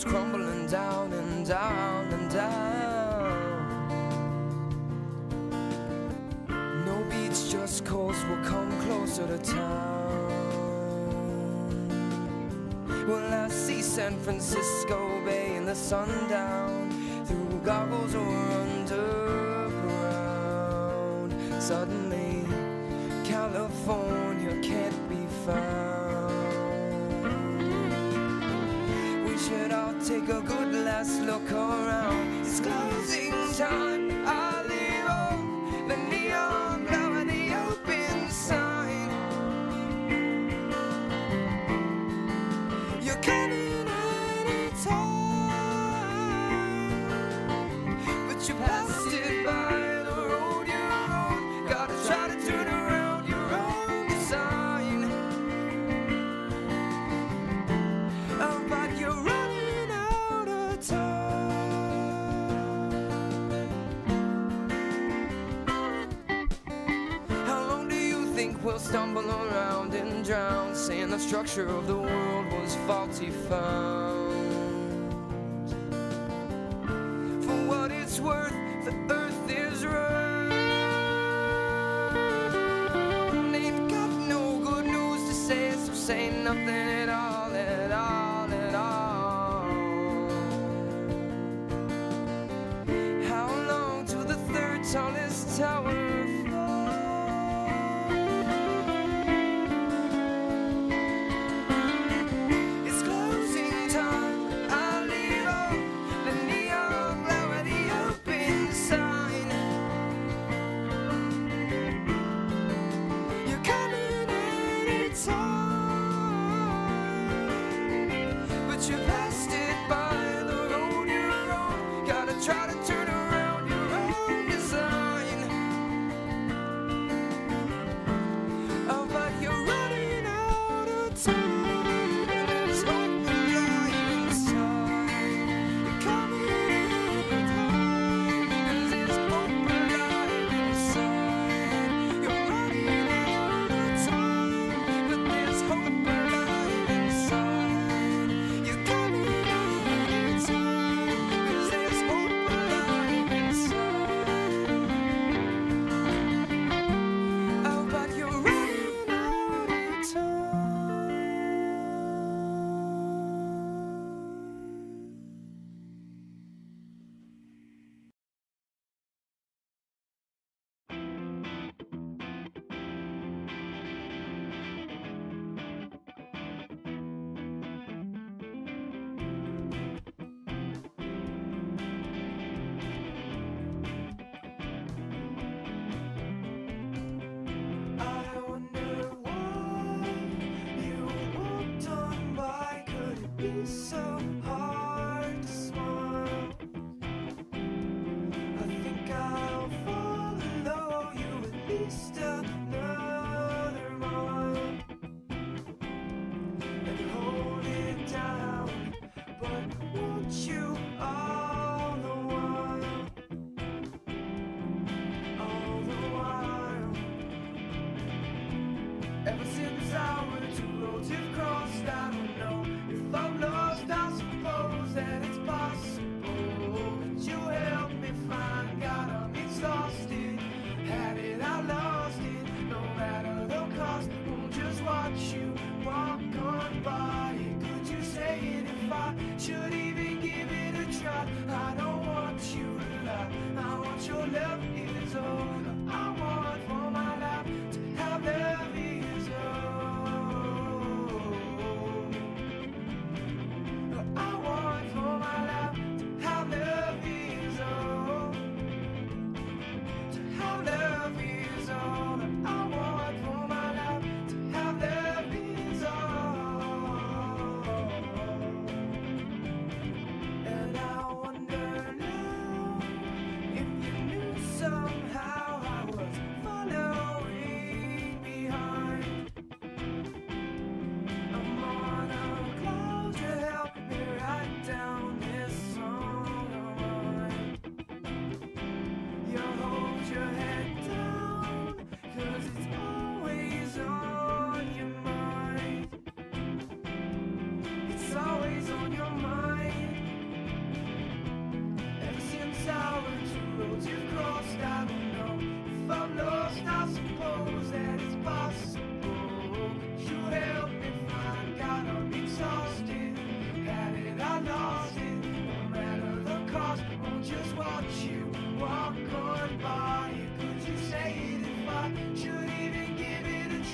world's crumbling down and down and down. No beach, just coast, we'll come closer to town. Well, I see San Francisco Bay in the sundown, through goggles or underground. Suddenly, California can't be found. We should all take a good last look around. It's closing time. I leave on the neon glow and the open sign. You're coming anytime, but you passed it by the road you're on. Gotta try to turn around your own design. Oh, but you're running out of time. How long do you think we'll stumble around and drown, saying the structure of the world was faulty found? For what it's worth, the earth is round. Ain't got no good news to say, so say nothing at all, at all, at all. How long till the third tallest tower falls? It's closing time. I leave on the neon glow and the open sign. You're coming anytime,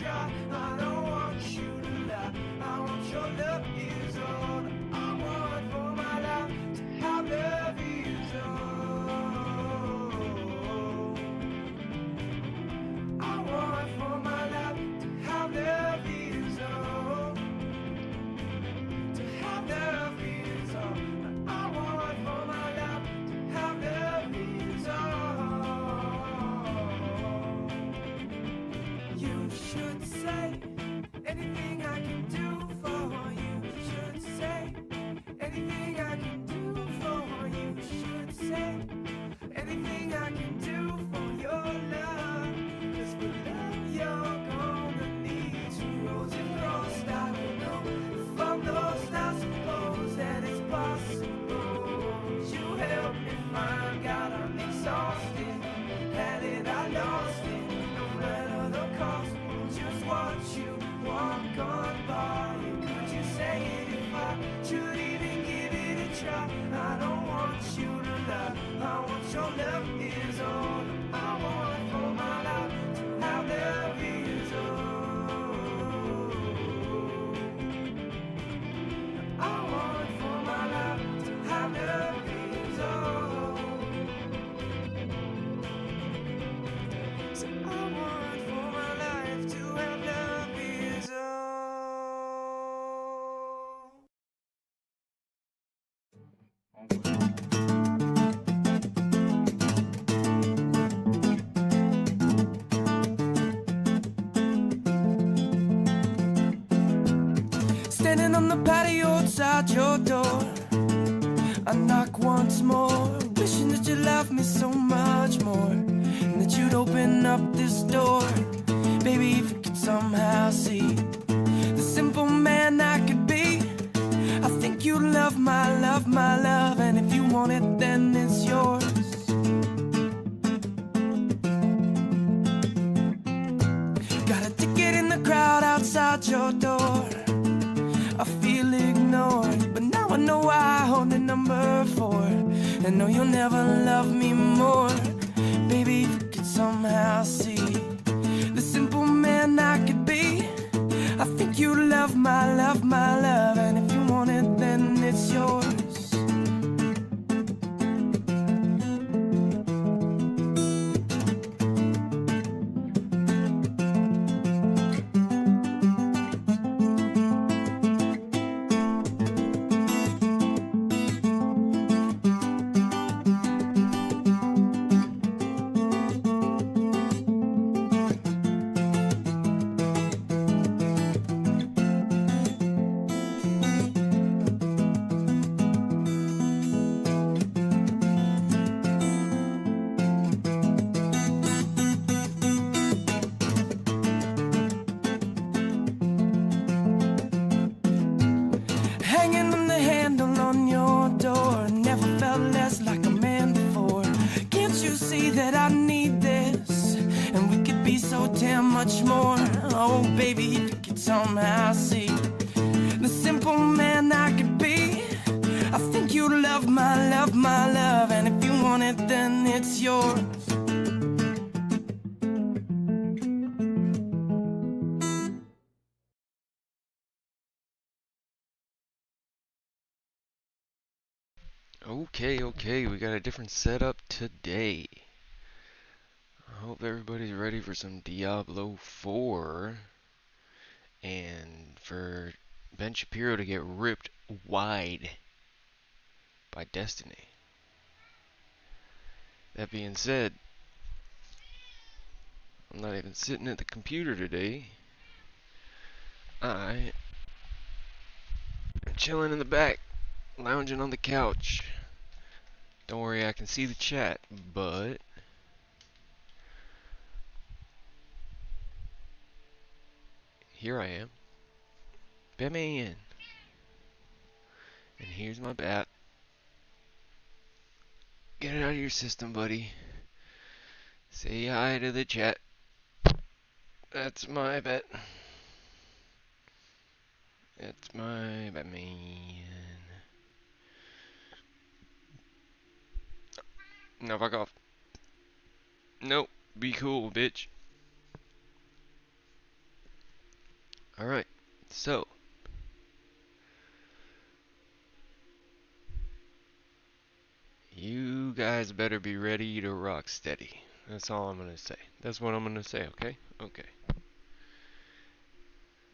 try. I don't want you to lie. I want your love is all I want for my life. To have love is all I want for my life. To have love is all. To have love is all I want for my life. To have love is all. You should say anything I can do for you. Should say anything I can do for you. Should say anything I can do for your love. 'Cause for love you're gonna need two roads and crossed. I don't know if I'm lost. I suppose that it's possible. You help me find God, I'm exhausted. Had it, I lost it. No matter the cost, just watch you walk on by. Could you say it if I should even give it a try? I don't want you to lie. I want your love is all I want for my life. To have love is all I want for my life. To have love is all. So I want for my life to have love is standing on the patio outside your door. I knock once more, wishing that you loved me so much more, and that you'd open up this door. Baby, if you could somehow see the simple man I could be, I think you love my love, my love. And if you want it, then it's yours. Got a ticket in the crowd outside your door. I feel ignored, but now I know I hold the number 4. And know you'll never love me more. Baby, if you could somehow see the simple man I could be, I think you love my love, my love. And if you want it, then it's yours. Hanging on the handle on your door, never felt less like a man before. Can't you see that I need this? And we could be so damn much more. Oh baby, if you could somehow see the simple man I could be, I think you love my love, my love. And if you want it, then it's yours. Okay, we got a different setup today. I hope everybody's ready for some Diablo 4 and for Ben Shapiro to get ripped wide by Destiny. That being said, I'm not even sitting at the computer today. I am chilling in the back, lounging on the couch. Don't worry, I can see the chat, but here I am. Batman. And here's my bat. Get it out of your system, buddy. Say hi to the chat. That's my bat. That's my Batman. Now fuck off. Nope. Be cool, bitch. Alright, so you guys better be ready to rock steady. That's all I'm gonna say. That's what I'm gonna say, okay? Okay.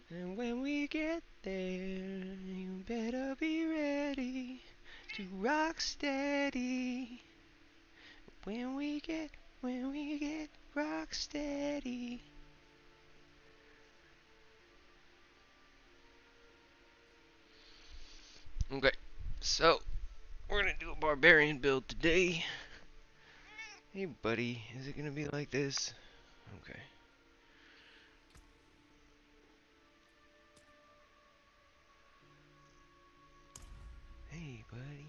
And when we get there, you better be ready to rock steady. When we get rock steady. Okay, so we're gonna do a barbarian build today. Hey buddy, is it gonna be like this? Okay. Hey buddy.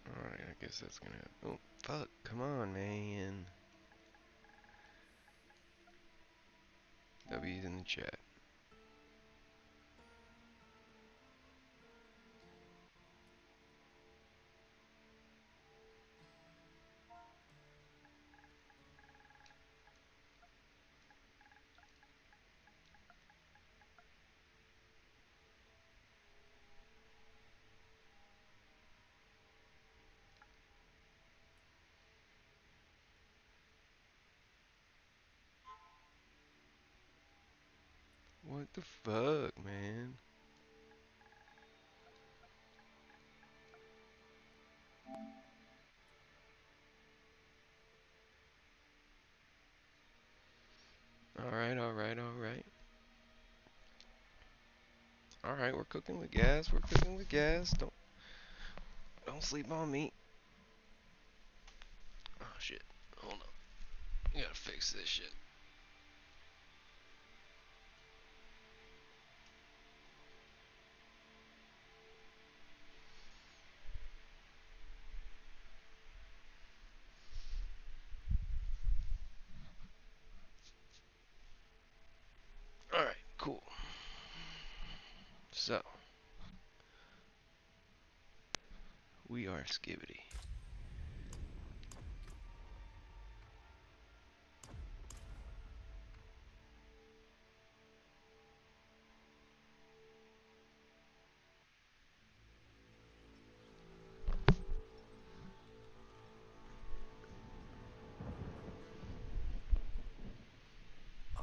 Alright, I guess that's gonna. Oh, fuck. Come on, man. W's in the chat. What the fuck, man? Alright, alright, alright. Alright, we're cooking with gas. We're cooking with gas. Don't sleep on me. Oh shit. Hold on. We gotta fix this shit. Alright, cool. So, we are skibbity.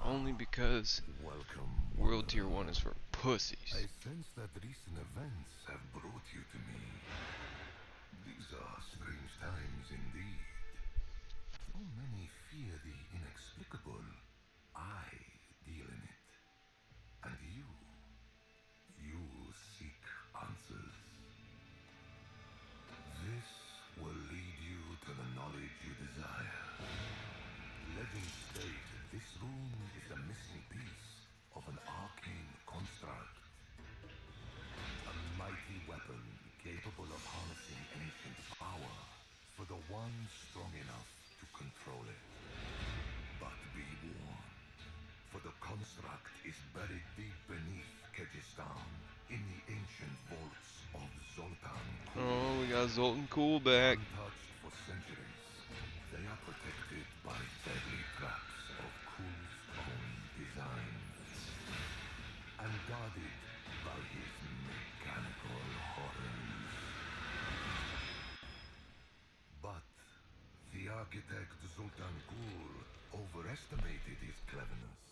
Only because Welcome, World Tier wanderer. 1 is for pussies. I sense that recent events have brought you to me. These are strange times indeed. So many fear the inexplicable. I deal in it. And you seek answers. This will lead you to the knowledge you desire. Legends state this rune is the missing piece of an arcane construct. A mighty weapon capable of harnessing ancient power for the one strong enough to control it. But be warned, for the construct is buried deep beneath Kyrgyzstan in the ancient vaults of Zoltan. Oh, we got Zoltan Cool back. Untouched for centuries, they are protected by deadly traps of guarded by his mechanical horrors. But the architect Sultan Kul overestimated his cleverness.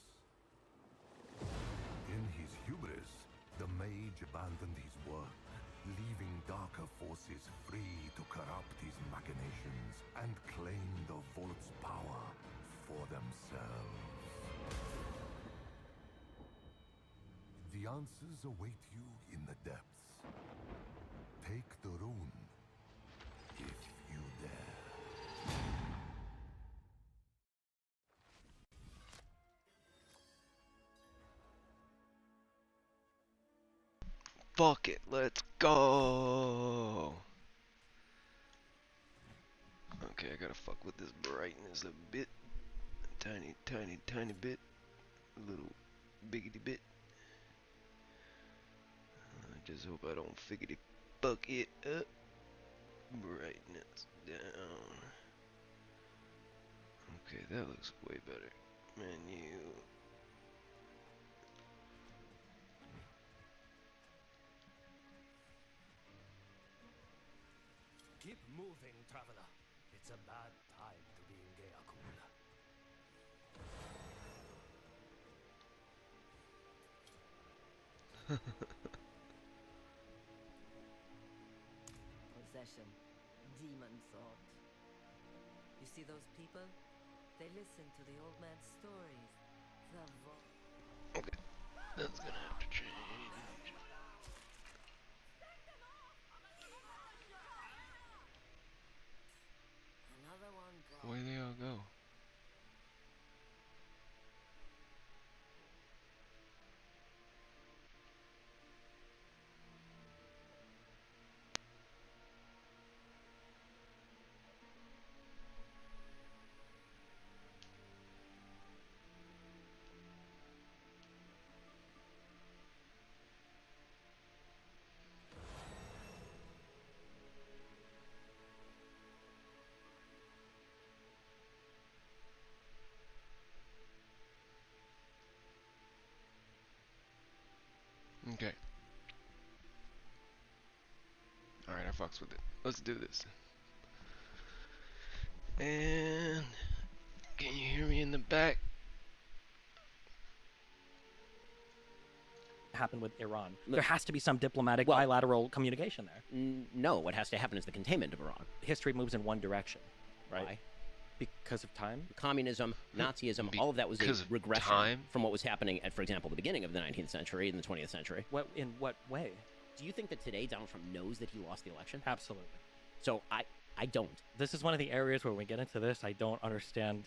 In his hubris, the mage abandoned his work, leaving darker forces free to corrupt his machinations and claim the vault's power for themselves. The answers await you in the depths. Take the rune, if you dare. Fuck it, let's go. Okay, I gotta fuck with this brightness a bit. Tiny, tiny, tiny bit. A little biggity bit. I just hope I don't figgity fuck it up. Brightness down. Okay, that looks way better. Menu. Keep moving, traveler. It's a bad time to be in Geakul. Possession. Demon thought. You see those people? They listen to the old man's stories. The Okay, that's gonna have to change. Another one gone. Where they all go? Okay. Alright, I fucks with it. Let's do this. And can you hear me in the back? Happen with Iran. There has to be some diplomatic bilateral communication there. No, what has to happen is the containment of Iran. History moves in one direction, right? Why? Because of time? Communism, Nazism, all of that was a Because of regression time? from what was happening at, for example, the beginning of the 19th century and the 20th century. In what way? Do you think that today Donald Trump knows that he lost the election? Absolutely. So I don't. This is one of the areas where when we get into this, I don't understand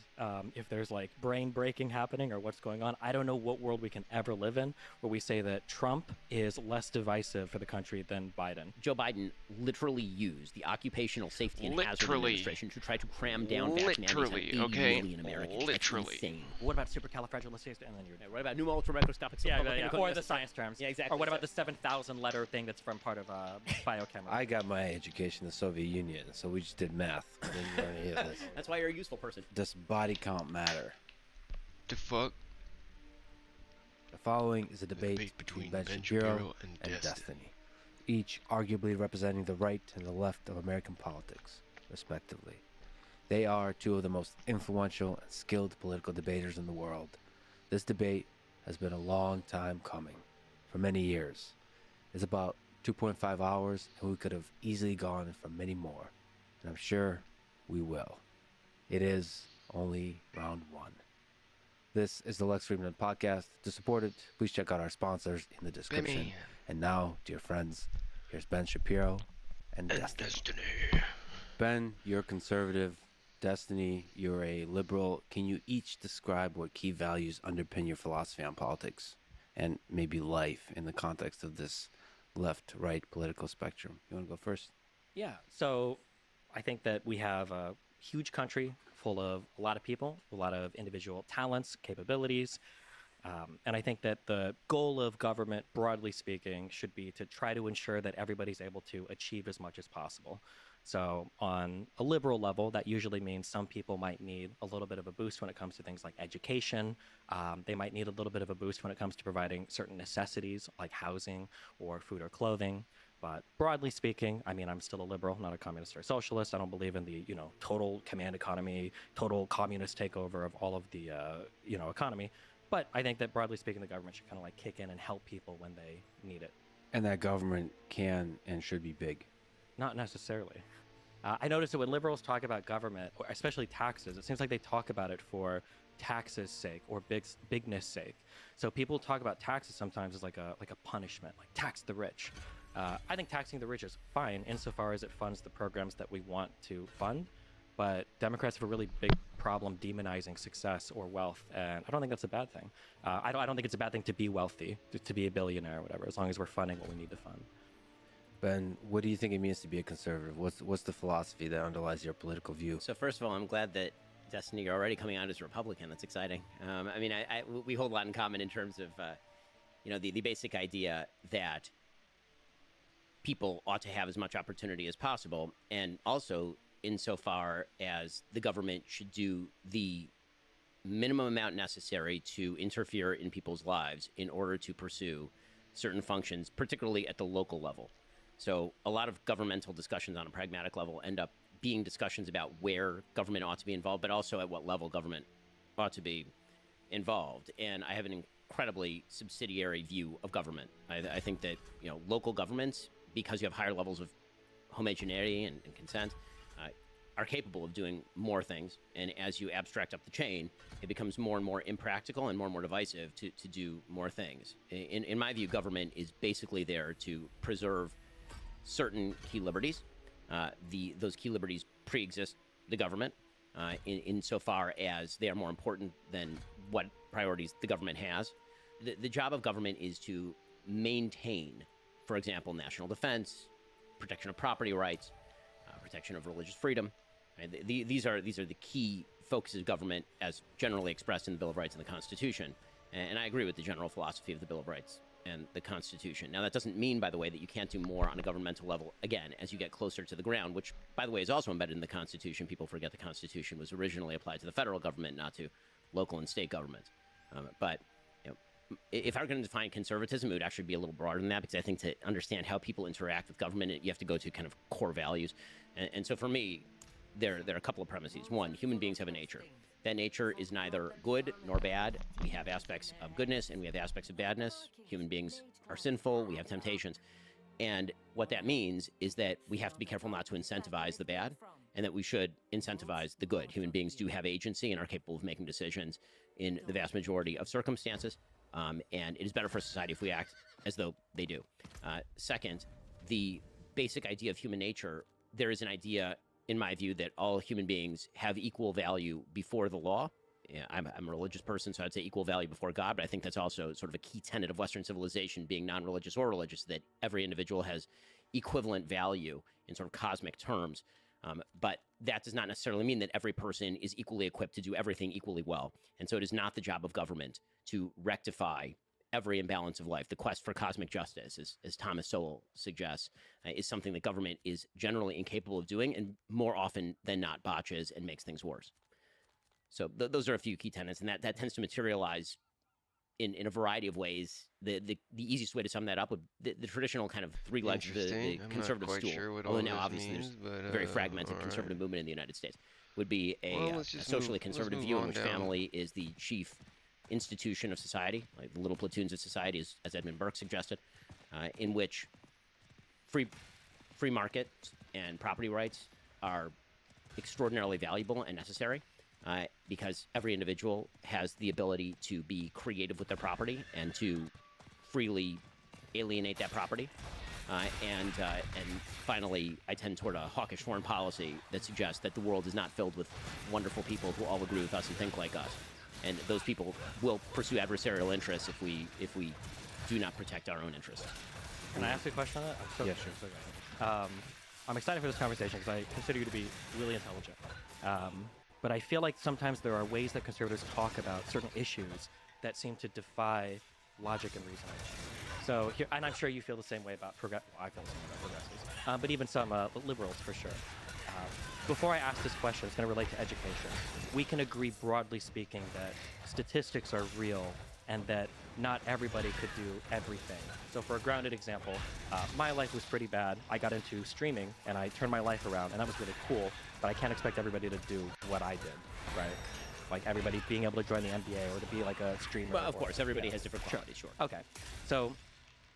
if there's like brain breaking happening or what's going on. I don't know what world we can ever live in where we say that Trump is less divisive for the country than Biden. Joe Biden literally used the Occupational Safety and Hazard Literally. Administration to try to cram down vaccinations on Literally, 80 okay? million Americans. Literally. That's insane. What about supercalifragilistic? And then you're What about pneumothromicroscopic or the science terms. Yeah, exactly. Or what about the 7,000 letter thing that's from part of biochemistry? I got my education in the Soviet Union, so we just did math. I didn't learn any of this. That's why you're a useful person. Does body count matter? The fuck? The following is a debate debate between between Ben Ben Shapiro Shapiro and and Destiny. Destiny, each arguably representing the right and the left of American politics, respectively. They are two of the most influential and skilled political debaters in the world. This debate has been a long time coming, for many years. It's about 2.5 hours, and we could have easily gone for many more, and I'm sure we will. It is only round one. This is the Lex Friedman Podcast. To support it, please check out our sponsors in the description. Benny. And now, dear friends, here's Ben Shapiro and And Destiny. Destiny. Ben, you're conservative. Destiny, you're a liberal. Can you each describe what key values underpin your philosophy on politics and maybe life in the context of this left-right political spectrum? You want to go first? Yeah. So I think that we have a huge country full of a lot of people, a lot of individual talents, capabilities. And I think that the goal of government, broadly speaking, should be to try to ensure that everybody's able to achieve as much as possible. So, on a liberal level, that usually means some people might need a little bit of a boost when it comes to things like education. They might need a little bit of a boost when it comes to providing certain necessities like housing or food or clothing. But broadly speaking, I mean, I'm still a liberal, not a communist or a socialist. I don't believe in the, total command economy, total communist takeover of all of the, economy. But I think that broadly speaking, the government should kind of like kick in and help people when they need it. And that government can and should be big. Not necessarily. I noticed that when liberals talk about government, or especially taxes, it seems like they talk about it for taxes' sake or bigness sake. So people talk about taxes sometimes as like a punishment, like tax the rich. I think taxing the rich is fine insofar as it funds the programs that we want to fund. But Democrats have a really big problem demonizing success or wealth, and I don't think that's a bad thing. I don't think it's a bad thing to be wealthy, to be a billionaire or whatever, as long as we're funding what we need to fund. Ben, what do you think it means to be a conservative? What's the philosophy that underlies your political view? So first of all, I'm glad that Destiny, you're already coming out as a Republican. That's exciting. We hold a lot in common in terms of, the basic idea that people ought to have as much opportunity as possible, and also insofar as the government should do the minimum amount necessary to interfere in people's lives in order to pursue certain functions, particularly at the local level. So a lot of governmental discussions on a pragmatic level end up being discussions about where government ought to be involved, but also at what level government ought to be involved. And I have an incredibly subsidiary view of government. I think that, local governments, because you have higher levels of homogeneity and consent, are capable of doing more things. And as you abstract up the chain, it becomes more and more impractical and more divisive to do more things. In my view, government is basically there to preserve certain key liberties. Those key liberties pre-exist the government insofar as they are more important than what priorities the government has. The job of government is to maintain, for example, national defense, protection of property rights, protection of religious freedom. Right? These are the key focuses of government as generally expressed in the Bill of Rights and the Constitution. And I agree with the general philosophy of the Bill of Rights and the Constitution. Now, that doesn't mean, by the way, that you can't do more on a governmental level, again, as you get closer to the ground, which, by the way, is also embedded in the Constitution. People forget the Constitution was originally applied to the federal government, not to local and state governments. But if I were going to define conservatism, it would actually be a little broader than that, because I think to understand how people interact with government, you have to go to kind of core values. And so for me, there are a couple of premises. One, human beings have a nature. That nature is neither good nor bad. We have aspects of goodness and we have aspects of badness. Human beings are sinful. We have temptations. And what that means is that we have to be careful not to incentivize the bad, and that we should incentivize the good. Human beings do have agency and are capable of making decisions in the vast majority of circumstances. And it is better for society if we act as though they do. Second, the basic idea of human nature, there is an idea, in my view, that all human beings have equal value before the law. Yeah, I'm a religious person, so I'd say equal value before God, but I think that's also sort of a key tenet of Western civilization, being non-religious or religious, that every individual has equivalent value in sort of cosmic terms. But that does not necessarily mean that every person is equally equipped to do everything equally well. And so it is not the job of government to rectify every imbalance of life. The quest for cosmic justice, as Thomas Sowell suggests, is something that government is generally incapable of doing, and more often than not botches and makes things worse. So those are a few key tenets, and that tends to materialize in a variety of ways. The easiest way to sum that up would the traditional kind of three legs of the conservative stool, sure although now obviously there's a very fragmented conservative movement in the United States, would be a socially conservative view in which family is the chief institution of society, like the little platoons of society, as Edmund Burke suggested, in which free market and property rights are extraordinarily valuable and necessary, because every individual has the ability to be creative with their property and to freely alienate that property. And finally, I tend toward a hawkish foreign policy that suggests that the world is not filled with wonderful people who all agree with us and think like us. And those people will pursue adversarial interests if we do not protect our own interests. Can I ask you a question on that? Yeah, sure. I'm excited for this conversation because I consider you to be really intelligent. But I feel like sometimes there are ways that conservatives talk about certain issues that seem to defy logic and reasoning. So here, and I'm sure you feel the same way about well, I feel the same way about progressives, but even some liberals for sure. Before I ask this question, it's going to relate to education. We can agree, broadly speaking, that statistics are real and that not everybody could do everything. So for a grounded example, my life was pretty bad. I got into streaming and I turned my life around, and that was really cool, but I can't expect everybody to do what I did, right? Like everybody being able to join the NBA or to be like a streamer. Well, of course, everybody has different qualities, sure. Okay. So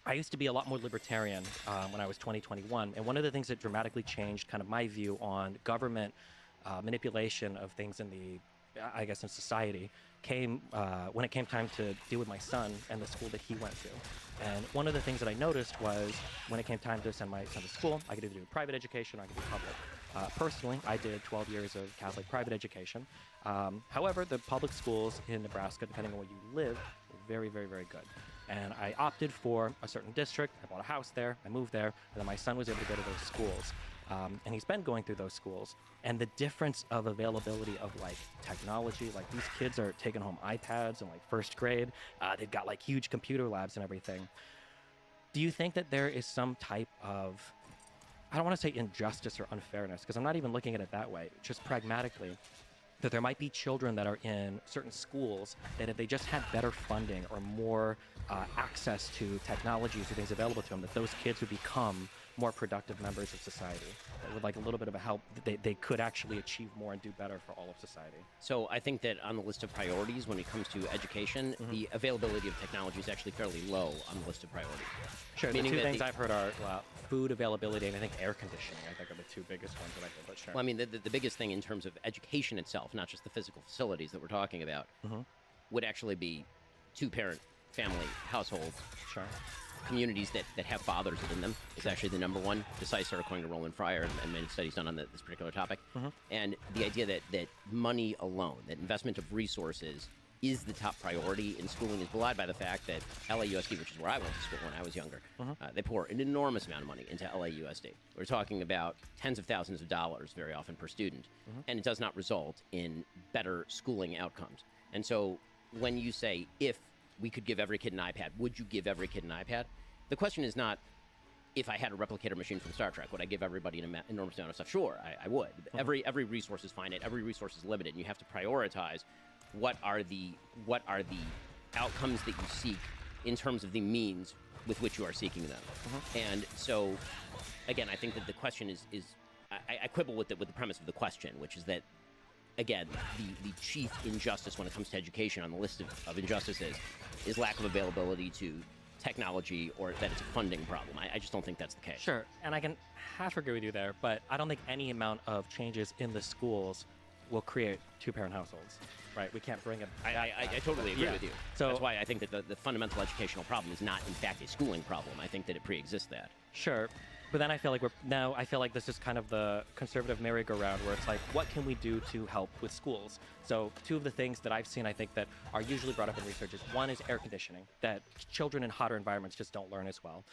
I used to be a lot more libertarian when I was 21, and one of the things that dramatically changed kind of my view on government manipulation of things in the, I guess, in society came when it came time to deal with my son and the school that he went to. And one of the things that I noticed was when it came time to send my son to school, I could either do private education or I could do public. Personally, I did 12 years of Catholic private education. However, the public schools in Nebraska, depending on where you live, were very, very, very good. And I opted for a certain district. I bought a house there. I moved there. And then my son was able to go to those schools. And he's been going through those schools. And the difference of availability of like technology, like these kids are taking home iPads in like first grade. They've got like huge computer labs and everything. Do you think that there is some type of, I don't want to say injustice or unfairness, because I'm not even looking at it that way, just pragmatically, that there might be children that are in certain schools that if they just had better funding or more access to technologies or things available to them, that those kids would become more productive members of society. That with like a little bit of a help, they could actually achieve more and do better for all of society. So I think that on the list of priorities when it comes to education, the availability of technology is actually fairly low on the list of priorities. Sure, the Meaning two that things I've heard are food availability and I think air conditioning, I think are the two biggest ones that I heard, but sure. Well, I mean, the biggest thing in terms of education itself, not just the physical facilities that we're talking about, would actually be two-parent family households. Sure. Communities that have fathers in them is actually the number one. The sites are according to Roland Fryer and many studies done on this particular topic. And the idea that money alone, that investment of resources is the top priority in schooling is belied by the fact that LAUSD, which is where I went to school when I was younger, they pour an enormous amount of money into LAUSD. We're talking about tens of thousands of dollars very often per student, and it does not result in better schooling outcomes. And so when you say, if we could give every kid an iPad, would you give every kid an iPad? The question is not, if I had a replicator machine from Star Trek, would I give everybody an enormous amount of stuff? Sure, I would. Every resource is finite, every resource is limited, and you have to prioritize what are the outcomes that you seek in terms of the means with which you are seeking them. And so, again, I think that the question is I quibble with the premise of the question, which is that, again, the chief injustice when it comes to education on the list of injustices is lack of availability to technology or that it's a funding problem. I just don't think that's the case. Sure, and I can half agree with you there, but I don't think any amount of changes in the schools will create two-parent households, right? We can't bring it. I totally agree with you. So that's why I think that the fundamental educational problem is not, in fact, a schooling problem. I think that it pre-exists that. Sure, but then I feel like this is kind of the conservative merry-go-round where it's like, what can we do to help with schools? So two of the things that I've seen, I think, that are usually brought up in research is one is air conditioning, that children in hotter environments just don't learn as well.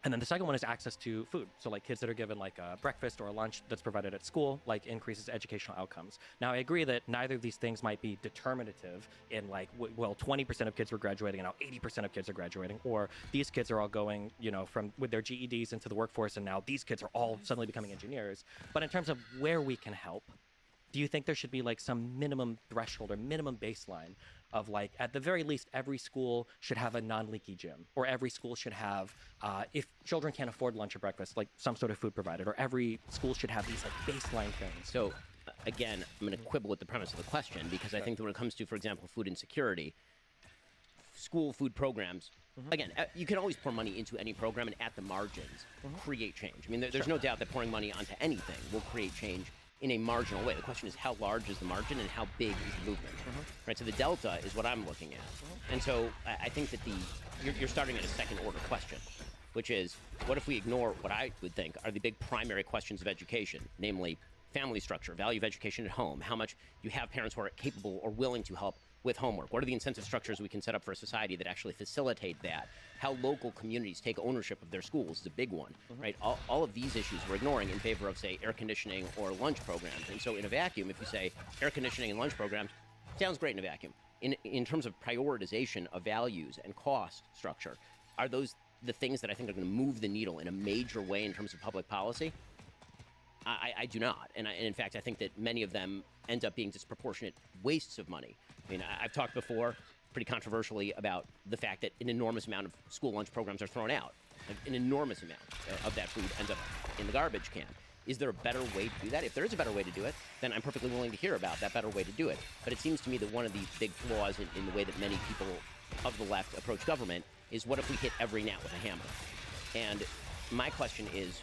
And then the second one is access to food. So like kids that are given like a breakfast or a lunch that's provided at school, like increases educational outcomes. Now I agree that neither of these things might be determinative in like, well, 20% of kids were graduating and now 80% of kids are graduating, or these kids are all going, from with their GEDs into the workforce and now these kids are all suddenly becoming engineers. But in terms of where we can help, do you think there should be like some minimum threshold or minimum baseline of like, at the very least, every school should have a non-leaky gym, or every school should have, if children can't afford lunch or breakfast, like some sort of food provided, or every school should have these like baseline things? So again, I'm going to quibble with the premise of the question because I think that when it comes to, for example, food insecurity, school food programs, again, you can always pour money into any program and at the margins create change. I mean, there's no doubt that pouring money onto anything will create change in a marginal way. The question is, how large is the margin and how big is the movement? Right. So the delta is what I'm looking at, and so I think that you're starting at a second order question, which is, what if we ignore what I would think are the big primary questions of education, namely family structure, value of education at home, how much you have parents who are capable or willing to help with homework, what are the incentive structures we can set up for a society that actually facilitate that, how local communities take ownership of their schools is a big one, right? All of these issues we're ignoring in favor of, say, air conditioning or lunch programs. And so in a vacuum, if you say air conditioning and lunch programs, sounds great in a vacuum. In terms of prioritization of values and cost structure, are those the things that I think are going to move the needle in a major way in terms of public policy? I do not. And in fact, I think that many of them end up being disproportionate wastes of money. I mean, I've talked before, pretty controversially, about the fact that an enormous amount of school lunch programs are thrown out. Like, an enormous amount of that food ends up in the garbage can. Is there a better way to do that? If there is a better way to do it, then I'm perfectly willing to hear about that better way to do it. But it seems to me that one of the big flaws in the way that many people of the left approach government is, what if we hit every gnat with a hammer? And my question is,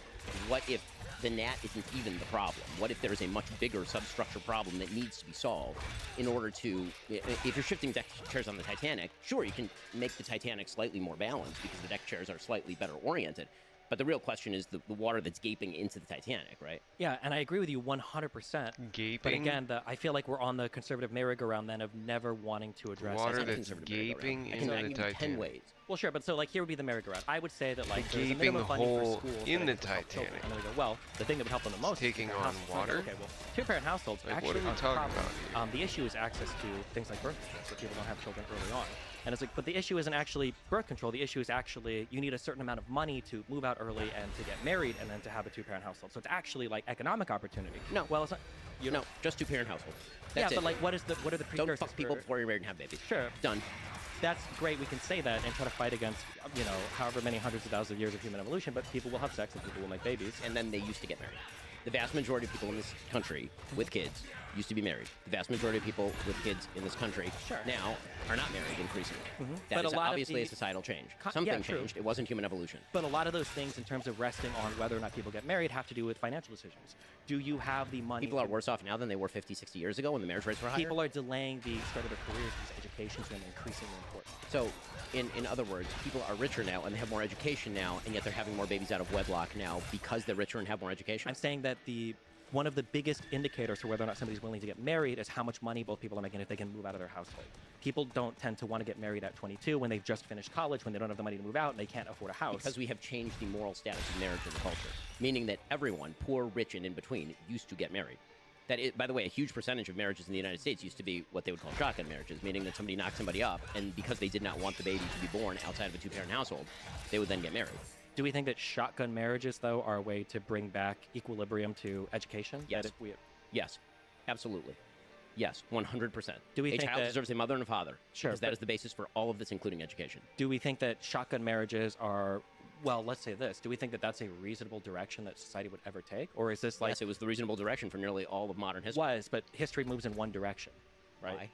what if the gnat isn't even the problem? What if there's a much bigger substructure problem that needs to be solved in order to, if you're shifting deck chairs on the Titanic, sure, you can make the Titanic slightly more balanced because the deck chairs are slightly better oriented. But the real question is the water that's gaping into the Titanic, right? Yeah, and I agree with you 100%. Gaping? But again, I feel like we're on the conservative merry-go-round then of never wanting to address Water it. that's gaping I into can the give you 10 Titanic. ways. Well, sure, but so like here would be the merry-go-round. I would say that like The there's a gaping minimum funding for hole schools in that the help children. Titanic. And then we go, well, the thing that would help them the most is taking two-parent on households. water? Okay, well, two-parent households Like, actually what are we aren't a talking problem. about here? The issue is access to things like birth control, so people don't have children early on. And it's like, but the issue isn't actually birth control. The issue is actually you need a certain amount of money to move out early and to get married and then to have a two-parent household. So it's actually like economic opportunity. No. Well, it's not. No, just two-parent household. Yeah, That's but it. like, what are the precursors? Don't fuck people for- before you're married and have babies. Sure. Done. That's great. We can say that and try to fight against, however many hundreds of thousands of years of human evolution. But people will have sex and people will make babies. And then they used to get married. The vast majority of people in this country with kids used to be married. The vast majority of people with kids in this country now are not married increasingly. That But is a lot of obviously a the- societal change. Yeah, Something true. changed. It wasn't human evolution. But a lot of those things, in terms of resting on whether or not people get married, have to do with financial decisions. Do you have the money? People are worse off now than they were 50, 60 years ago when the marriage rates were higher. People are delaying the start of their careers because education is going to be increasingly important. So, in other words, people are richer now and they have more education now, and yet they're having more babies out of wedlock now because they're richer and have more education. I'm saying that one of the biggest indicators for whether or not somebody's willing to get married is how much money both people are making if they can move out of their household. People don't tend to want to get married at 22 when they've just finished college, when they don't have the money to move out and they can't afford a house. Because we have changed the moral status of marriage in the culture, meaning that everyone, poor, rich, and in between, used to get married. By the way, a huge percentage of marriages in the United States used to be what they would call shotgun marriages, meaning that somebody knocked somebody up, and because they did not want the baby to be born outside of a two-parent household, they would then get married. Do we think that shotgun marriages, though, are a way to bring back equilibrium to education? Yes. That if we, Yes, absolutely. Yes, 100%. Do we a think child that- deserves a mother and a father? Sure, Because that but- is the basis for all of this, including education. do we think that shotgun marriages are, well, let's say this. Do we think that that's a reasonable direction that society would ever take? Or is this like... Yes, it was the reasonable direction for nearly all of modern history. but history moves in one direction, right? Why?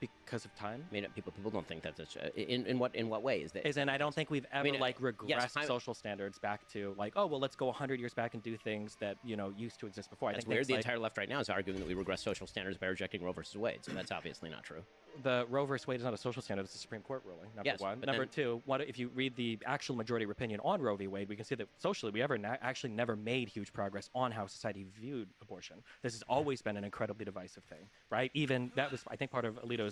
Because of time? I mean, people don't think that's in what way is that? And I don't think we've ever regressed yes, time- social standards back to like, oh well, let's go 100 years back and do things that used to exist before. I That's think weird. things The like entire left right now is arguing that we regress social standards by rejecting Roe versus Wade, so that's obviously not true. the Roe versus Wade is not a social standard; it's a Supreme Court ruling. Number Yes, one. but Number then- two, if you read the actual majority opinion on Roe v. Wade, we can see that socially we actually never made huge progress on how society viewed abortion. This has always been an incredibly divisive thing, right? Even that was, I think, part of Alito's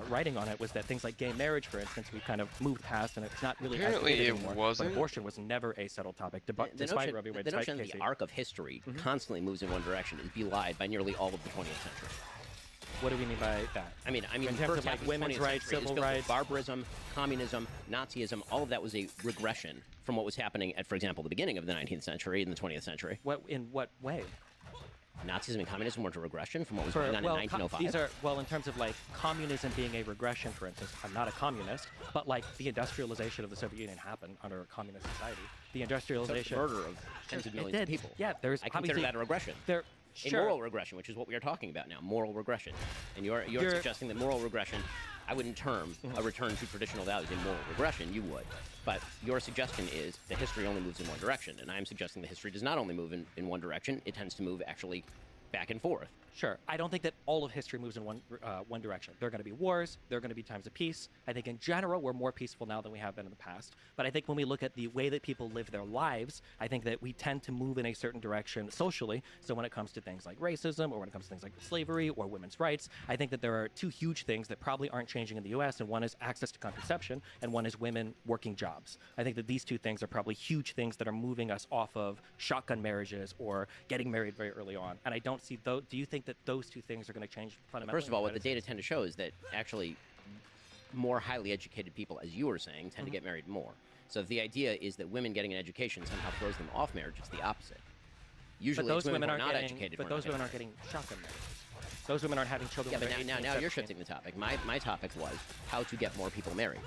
writing on it was that things like gay marriage, for instance, we kind of moved past, and it's not really as Apparently debated it anymore. wasn't. But abortion was never a settled topic, The despite notion, Roe v. Wade, the despite notion that Casey. the arc of history constantly moves in one direction is belied by nearly all of the 20th century. What do we mean by that? I mean, In the terms first of, half like, of the women's 20th rights, century is civil filled with rights? barbarism, communism, Nazism, all of that was a regression from what was happening at, for example, the beginning of the 19th century and the 20th century. In what way? Nazism and communism weren't a regression from what was going on in 1905. These are, in terms of like communism being a regression, for instance, I'm not a communist, but like the industrialization of the Soviet Union happened under a communist society. The So industrialization. murder of tens of It millions of did. people. Yeah, there's I consider obviously- that a regression. There, A moral regression, which is what we are talking about now, moral regression. And you're suggesting that moral regression, I wouldn't term a return to traditional values a moral regression, you would. But your suggestion is that history only moves in one direction, and I'm suggesting that history does not only move in one direction, it tends to move actually back and forth. Sure. I don't think that all of history moves in one direction. There are going to be wars. There are going to be times of peace. I think in general we're more peaceful now than we have been in the past. But I think when we look at the way that people live their lives, I think that we tend to move in a certain direction socially. So when it comes to things like racism, or when it comes to things like slavery or women's rights, I think that there are two huge things that probably aren't changing in the U.S. And one is access to contraception, and one is women working jobs. I think that these two things are probably huge things that are moving us off of shotgun marriages or getting married very early on. And I don't see those. Do you think that those two things are going to change fundamentally? First of all, what the data tend to show is that actually more highly educated people, as you were saying, tend to get married more. So if the idea is that women getting an education somehow throws them off marriage, it's the opposite. Usually But it's those women who are aren't not getting. educated. But who are those not women aren't getting shotgun marriages. Those women aren't having children. Yeah, when but they're now 18, you're 17. shifting the topic. My topic was how to get more people married.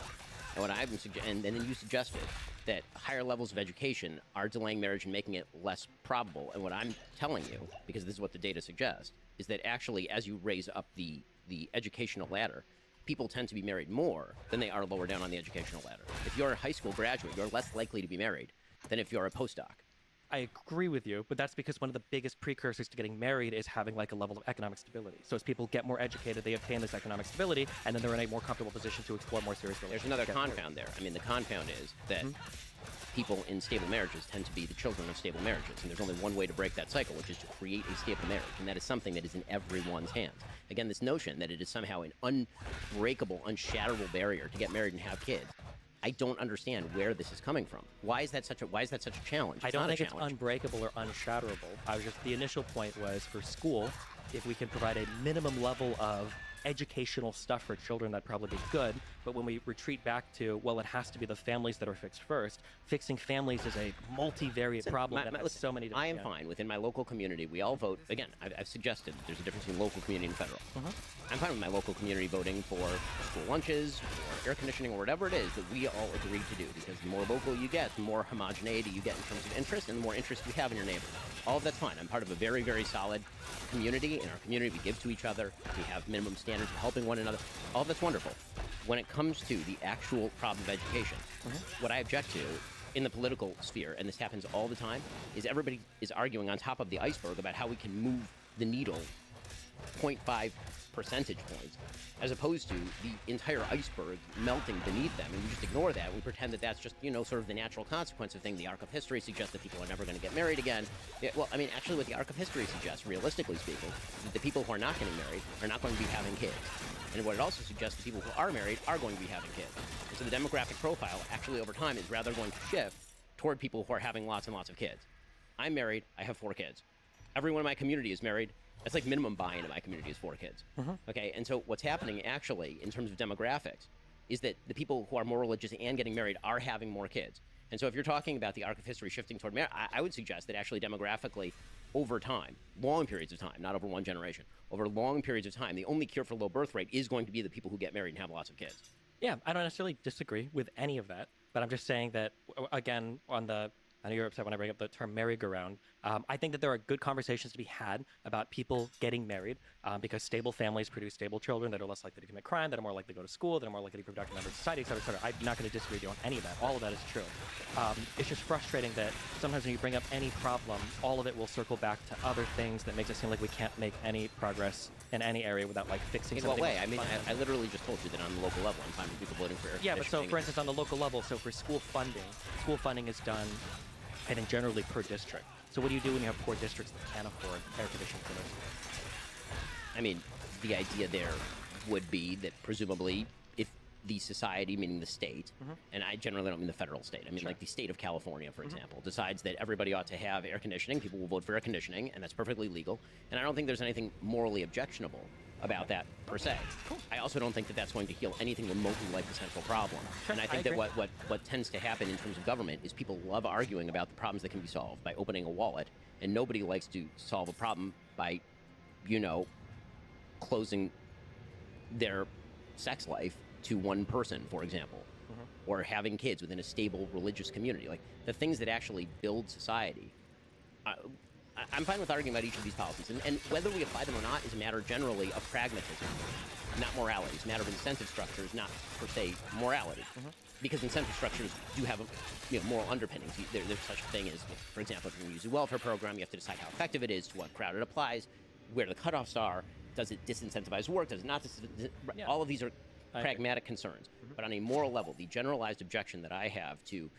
And what I've been and then you suggested that higher levels of education are delaying marriage and making it less probable. And what I'm telling you, because this is what the data suggests, is that actually as you raise up the educational ladder, people tend to be married more than they are lower down on the educational ladder. If you're a high school graduate, you're less likely to be married than if you're a postdoc. I agree with you, but that's because one of the biggest precursors to getting married is having like a level of economic stability. So as people get more educated, they obtain this economic stability, and then they're in a more comfortable position to explore more serious There's relationships. another Get married. confound there. I mean, the confound is that people in stable marriages tend to be the children of stable marriages, and there's only one way to break that cycle, which is to create a stable marriage, and that is something that is in everyone's hands. Again, this notion that it is somehow an unbreakable, unshatterable barrier to get married and have kids, I don't understand where this is coming from. Why is that such a challenge? I don't not a think it's challenge. unbreakable or unshatterable. The initial point was for school, if we can provide a minimum level of educational stuff for children, that'd probably be good. But when we retreat back to, well, it has to be the families that are fixed first, fixing families is a multivariate problem that has listen, so many different... I am fine. Within my local community, we all vote. Again, I've suggested there's a difference between local community and federal. I'm fine with my local community voting for school lunches, or air conditioning, or whatever it is that we all agreed to do. Because the more local you get, the more homogeneity you get in terms of interest, and the more interest you have in your neighbor. All of that's fine. I'm part of a very, very solid community. In our community, we give to each other. We have minimum standards of helping one another. All of that's wonderful. When it comes to the actual problem of education, what I object to in the political sphere, and this happens all the time, is everybody is arguing on top of the iceberg about how we can move the needle 0.5 percentage points, as opposed to the entire iceberg melting beneath them, and we just ignore that. We pretend that that's just, sort of the natural consequence of things. The arc of history suggests that people are never going to get married again. Yeah, well, I mean, actually what the arc of history suggests, realistically speaking, is that the people who are not getting married are not going to be having kids. And what it also suggests, the people who are married are going to be having kids. And so the demographic profile, actually over time, is rather going to shift toward people who are having lots and lots of kids. I'm married, I have 4 kids. Everyone in my community is married. That's like minimum buy-in in my community is 4 kids. Okay, and so what's happening actually in terms of demographics is that the people who are more religious and getting married are having more kids. And so if you're talking about the arc of history shifting toward marriage, I would suggest that actually demographically over time, long periods of time, not over one generation, over long periods of time, the only cure for low birth rate is going to be the people who get married and have lots of kids. Yeah, I don't necessarily disagree with any of that, but I'm just saying that, again, I know you're upset when I bring up the term merry-go-round. I think that there are good conversations to be had about people getting married because stable families produce stable children that are less likely to commit crime, that are more likely to go to school, that are more likely to be productive members of society, et cetera, et cetera. I'm not going to disagree with you on any of that. All of that is true. It's just frustrating that sometimes when you bring up any problem, all of it will circle back to other things that makes it seem like we can't make any progress in any area without like fixing In something. what way? I mean, I literally just told you that on the local level, I'm fine with people voting for air Yeah, but so conditioning. for instance, on the local level, so for school funding is done, I think, generally per district. So what do you do when you have poor districts that can't afford air conditioning for those? I mean, the idea there would be that presumably if the society, meaning the state, and I generally don't mean the federal state, I mean like the state of California, for example, decides that everybody ought to have air conditioning, people will vote for air conditioning, and that's perfectly legal. And I don't think there's anything morally objectionable about that per se. I also don't think that that's going to heal anything remotely like the central problem. And I think that what tends to happen in terms of government is people love arguing about the problems that can be solved by opening a wallet, and nobody likes to solve a problem by, closing their sex life to one person, for example, or having kids within a stable religious community. Like the things that actually build society. I'm fine with arguing about each of these policies, and whether we apply them or not is a matter generally of pragmatism, not morality. It's a matter of incentive structures, not per se morality. Because incentive structures do have moral underpinnings. There's such a thing as, for example, if you're going to use a welfare program, you have to decide how effective it is, to what crowd it applies, where the cutoffs are. Does it disincentivize work? Does it not? Yeah. All of these are pragmatic concerns. But on a moral level, the generalized objection that I have to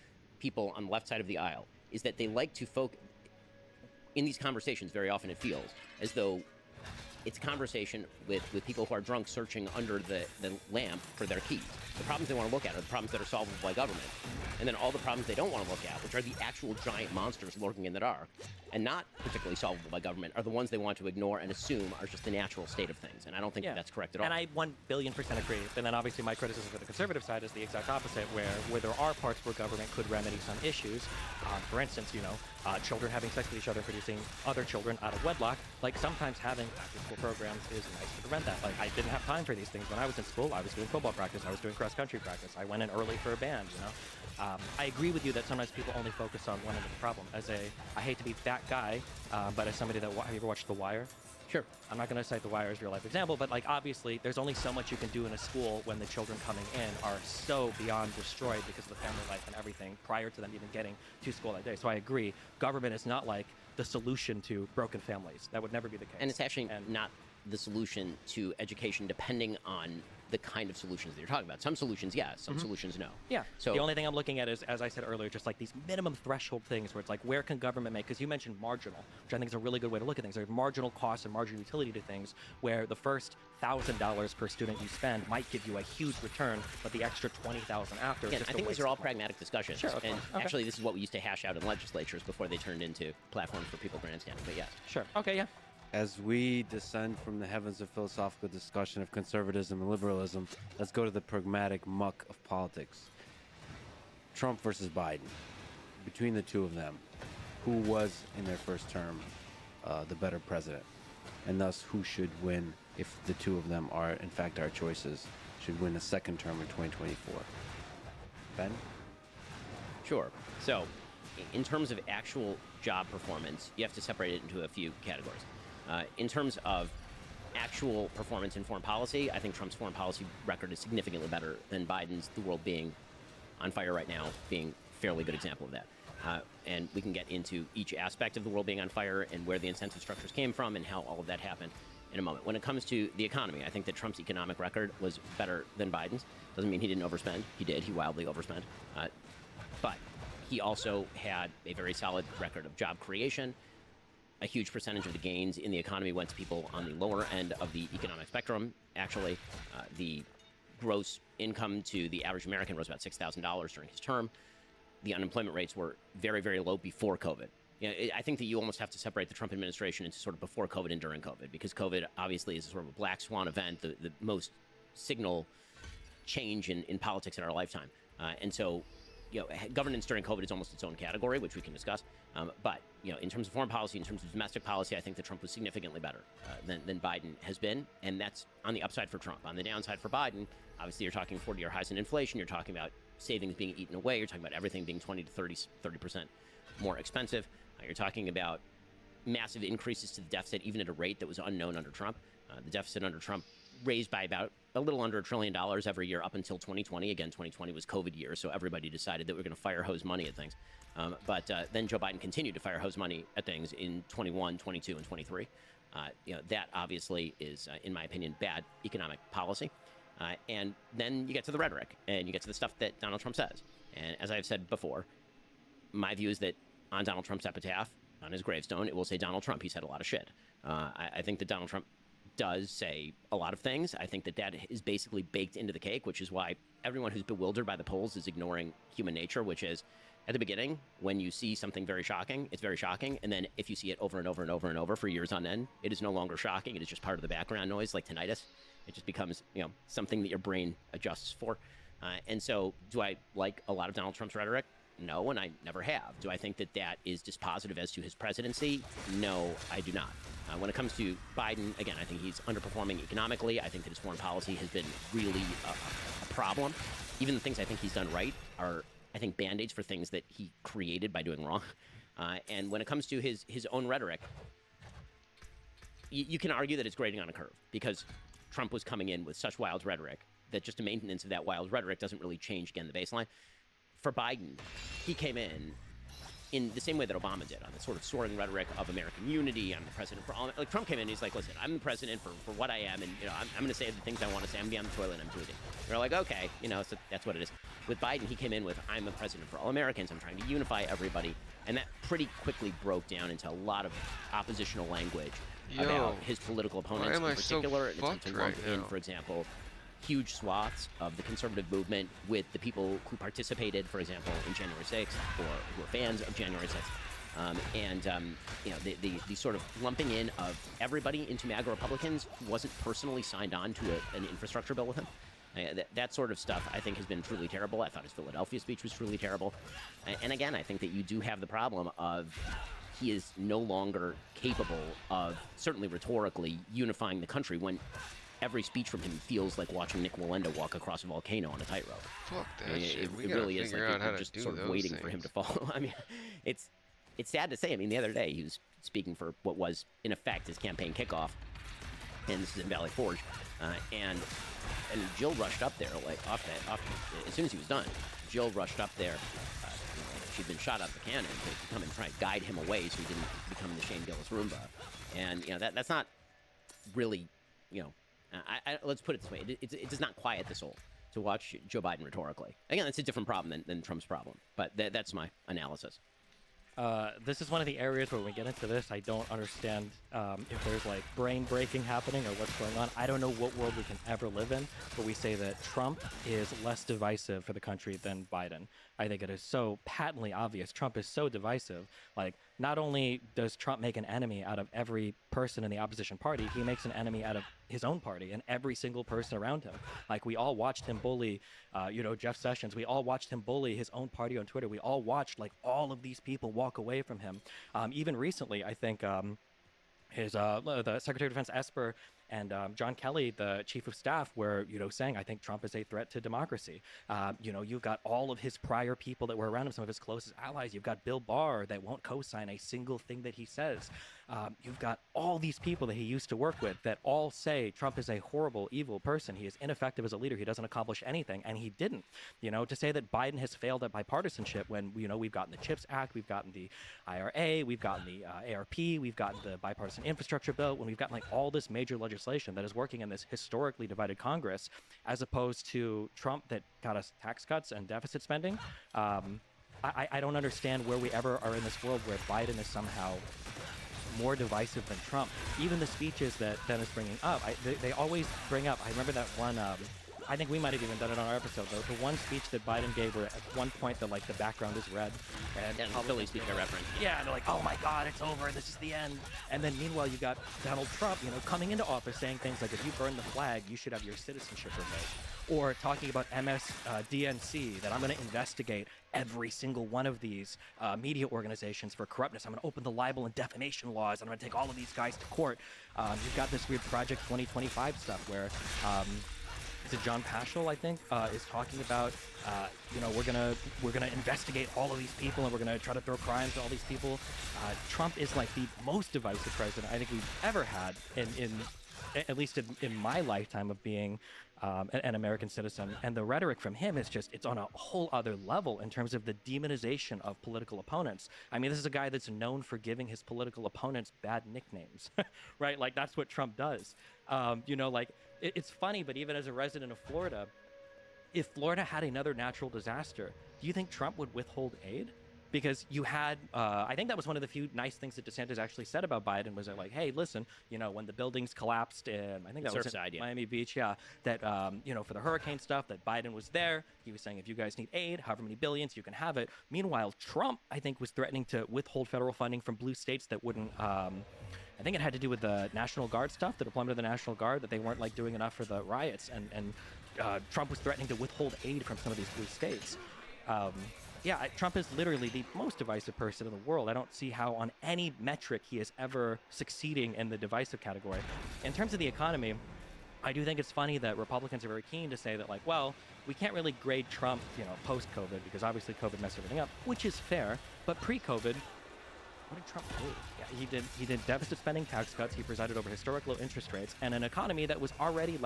people on the left side of the aisle is that they like to focus. In these conversations, very often it feels as though it's a conversation with people who are drunk searching under the lamp for their keys. The problems they want to look at are the problems that are solvable by government. and then all the problems they don't want to look at, which are the actual giant monsters lurking in the dark and not particularly solvable by government, are the ones they want to ignore and assume are just the natural state of things. And I don't think that's correct at all. And I 1,000,000,000% agree. And then obviously my criticism for the conservative side is the exact opposite, where there are parts where government could remedy some issues. For instance, children having sex with each other, producing other children out of wedlock. Like, sometimes having after-school programs is nice to prevent that. Like, I didn't have time for these things when I was in school. I was doing football practice. I was doing cross-country practice. I went in early for a band, I agree with you that sometimes people only focus on one end of the problem. I hate to be that guy, but as somebody that, have you ever watched The Wire? Sure. I'm not going to cite The Wire as a real-life example, but, like, obviously, there's only so much you can do in a school when the children coming in are so beyond destroyed because of the family life and everything prior to them even getting to school that day. So I agree. Government is not, like, the solution to broken families. That would never be the case. And it's actually not the solution to education, depending on the kind of solutions that you're talking about. Some solutions, yes. Some solutions, no. Yeah. So the only thing I'm looking at is, as I said earlier, just like these minimum threshold things where it's like, where can government make? Because you mentioned marginal, which I think is a really good way to look at things. There's marginal costs and marginal utility to things where the first $1,000 per student you spend might give you a huge return, but the extra $20,000 after. Again, is just I a think waste these are all of money. pragmatic discussions. Sure, of and course. Okay. actually, this is what we used to hash out in legislatures before they turned into platforms for people grandstanding. But yes. Sure. Okay. Yeah. As we descend from the heavens of philosophical discussion of conservatism and liberalism, let's go to the pragmatic muck of politics. Trump versus Biden. Between the two of them, who was in their first term the better president? And thus, who should win if the two of them are, in fact, our choices, should win a second term in 2024? Ben? Sure. So, in terms of actual job performance, you have to separate it into a few categories. In terms of actual performance in foreign policy, I think Trump's foreign policy record is significantly better than Biden's, the world being on fire right now being a fairly good example of that. And we can get into each aspect of the world being on fire and where the incentive structures came from and how all of that happened in a moment. When it comes to the economy, I think that Trump's economic record was better than Biden's. Doesn't mean he didn't overspend. He did. He wildly overspent. But he also had a very solid record of job creation. A huge percentage of the gains in the economy went to people on the lower end of the economic spectrum. Actually, the gross income to the average American rose about $6,000 during his term. The unemployment rates were very, very low before COVID. I think that you almost have to separate the Trump administration into sort of before COVID and during COVID, because COVID obviously is a sort of a black swan event, the most signal change in politics in our lifetime. And so, governance during COVID is almost its own category, which we can discuss. But, in terms of foreign policy, in terms of domestic policy, I think that Trump was significantly better than Biden has been. And that's on the upside for Trump. On the downside for Biden, obviously you're talking 40-year highs in inflation. You're talking about savings being eaten away. You're talking about everything being 20 to 30% more expensive. You're talking about massive increases to the deficit, even at a rate that was unknown under Trump. The deficit under Trump raised by about a little under $1 trillion every year up until 2020. Again, 2020 was COVID year, so everybody decided that we were going to fire hose money at things. But then Joe Biden continued to fire hose money at things in 21, 22, and 23. That obviously is, in my opinion, bad economic policy. And then you get to the rhetoric, and you get to the stuff that Donald Trump says. And as I've said before, my view is that on Donald Trump's epitaph, on his gravestone, it will say Donald Trump. He said a lot of shit. I think that Donald Trump does say a lot of things. I think that is basically baked into the cake, which is why everyone who's bewildered by the polls is ignoring human nature, which is at the beginning, when you see something very shocking, it's very shocking. And then if you see it over and over and over and over for years on end, it is no longer shocking. It is just part of the background noise, like tinnitus. It just becomes, something that your brain adjusts for. And so do I like a lot of Donald Trump's rhetoric? No, and I never have. Do I think that is dispositive as to his presidency? No, I do not. When it comes to Biden, again, I think he's underperforming economically. I think that his foreign policy has been really a problem. Even the things I think he's done right are, I think, band-aids for things that he created by doing wrong. And when it comes to his own rhetoric, you can argue that it's grading on a curve, because Trump was coming in with such wild rhetoric that just a maintenance of that wild rhetoric doesn't really change, again, the baseline. For Biden, he came in the same way that Obama did, on the sort of soaring rhetoric of American unity. I'm the president for all. Like, Trump came in, he's like, listen, I'm the president for what I am, and I'm going to say the things I want to say. I'm going to be on the toilet and I'm tweeting. They're like, okay, so that's what it is. With Biden, he came in with, I'm the president for all Americans. I'm trying to unify everybody, and that pretty quickly broke down into a lot of oppositional language about his political opponents in particular. So fucked right now? For example, huge swaths of the conservative movement with the people who participated, for example, in January 6th or who are fans of January 6th. The sort of lumping in of everybody into MAGA Republicans who wasn't personally signed on to an infrastructure bill with him. That sort of stuff, I think, has been truly terrible. I thought his Philadelphia speech was truly terrible. And again, I think that you do have the problem of he is no longer capable of, certainly rhetorically, unifying the country when every speech from him feels like watching Nick Wallenda walk across a volcano on a tightrope. Fuck that I mean, shit. It really is like you're just sort of waiting for him to fall. I mean, it's sad to say. I mean, the other day he was speaking for what was, in effect, his campaign kickoff, and this is in Valley Forge, and Jill rushed up there, like as soon as he was done. Jill rushed up there. She'd been shot out the cannon to come and try and guide him away so he didn't become the Shane Gillis Roomba. And that's not really, let's put it this way: it does not quiet the soul to watch Joe Biden rhetorically. Again, that's a different problem than Trump's problem, but that's my analysis. This is one of the areas where when we get into this, I don't understand if there's like brain breaking happening or what's going on. I don't know what world we can ever live in where we say that Trump is less divisive for the country than Biden. I think it is so patently obvious. Trump is so divisive. Like, not only does Trump make an enemy out of every person in the opposition party, he makes an enemy out of his own party and every single person around him. Like, we all watched him bully, Jeff Sessions. We all watched him bully his own party on Twitter. We all watched, like, all of these people walk away from him. Even recently, I think the Secretary of Defense Esper and John Kelly, the chief of staff, were, saying, I think Trump is a threat to democracy. You've got all of his prior people that were around him, some of his closest allies. You've got Bill Barr that won't co-sign a single thing that he says. You've got all these people that he used to work with that all say Trump is a horrible, evil person. He is ineffective as a leader. He doesn't accomplish anything, and he didn't. To say that Biden has failed at bipartisanship when, we've gotten the CHIPS Act, we've gotten the IRA, we've gotten the ARP, we've gotten the bipartisan infrastructure bill, when we've gotten like all this major legislation that is working in this historically divided Congress, as opposed to Trump that got us tax cuts and deficit spending. I don't understand where we ever are in this world where Biden is somehow more divisive than Trump. Even the speeches that Dennis bringing up, they always bring up. I remember that one. I think we might have even done it on our episode, though. The one speech that Biden gave, where at one point the background is red, and the Philly speech I referenced. Yeah, and they're like, "Oh my God, it's over. This is the end." And then meanwhile, you got Donald Trump, coming into office saying things like, "If you burn the flag, you should have your citizenship revoked," or talking about MSDNC, that I'm going to investigate every single one of these media organizations for corruptness. I'm going to open the libel and defamation laws, and I'm going to take all of these guys to court. You've got this weird Project 2025 stuff where. Is it John Paschal, I think, is talking about, we're gonna investigate all of these people, and we're gonna try to throw crimes at all these people. Trump is like the most divisive president I think we've ever had at least in my lifetime of being an American citizen. And the rhetoric from him is just, it's on a whole other level in terms of the demonization of political opponents. I mean, this is a guy that's known for giving his political opponents bad nicknames, right? Like, that's what Trump does. It's funny, but even as a resident of Florida, if Florida had another natural disaster, do you think Trump would withhold aid? Because you had, I think that was one of the few nice things that DeSantis actually said about Biden, was that, like, hey, listen, when the buildings collapsed in, I think that was in Miami Beach, that, for the hurricane stuff, that Biden was there. He was saying, if you guys need aid, however many billions, you can have it. Meanwhile, Trump, I think, was threatening to withhold federal funding from blue states that wouldn't, I think it had to do with the National Guard stuff, the deployment of the National Guard, that they weren't doing enough for the riots, and Trump was threatening to withhold aid from some of these blue states. Trump is literally the most divisive person in the world. I don't see how on any metric he is ever succeeding in the divisive category. In terms of the economy, I do think it's funny that Republicans are very keen to say that, we can't really grade Trump, post-COVID, because obviously COVID messed everything up, which is fair, but pre-COVID, what did Trump do? Yeah, he did deficit spending, tax cuts. He presided over historic low interest rates and an economy that was already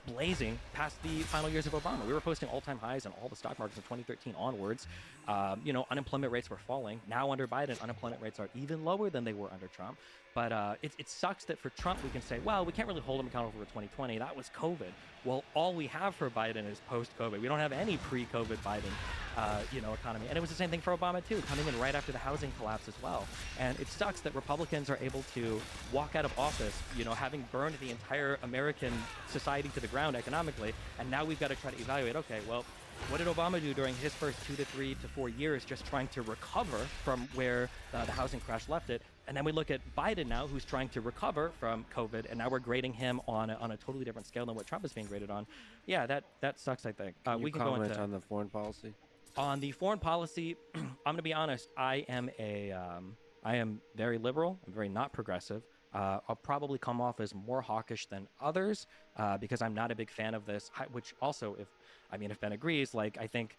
blazing past the final years of Obama. We were posting all-time highs in all the stock markets in 2013 onwards. Unemployment rates were falling. Now under Biden, unemployment rates are even lower than they were under Trump. But it sucks that for Trump we can say, well, we can't really hold him accountable for 2020. That was COVID. Well, all we have for Biden is post-COVID. We don't have any pre-COVID Biden, economy. And it was the same thing for Obama too, coming in right after the housing collapse as well. And it sucks that Republicans are able to walk out of office, having burned the entire American society to the ground economically. And now we've got to try to evaluate, okay, well, what did Obama do during his first 2 to 3 to 4 years just trying to recover from where the housing crash left it? And then we look at Biden now, who's trying to recover from COVID, and now we're grading him on a totally different scale than what Trump is being graded on. Yeah, that sucks, I think. We can comment on the foreign policy? On the foreign policy, I'm going to be honest, I am very liberal. I'm very not progressive. I'll probably come off as more hawkish than others because I'm not a big fan of this, which also, if Ben agrees, I think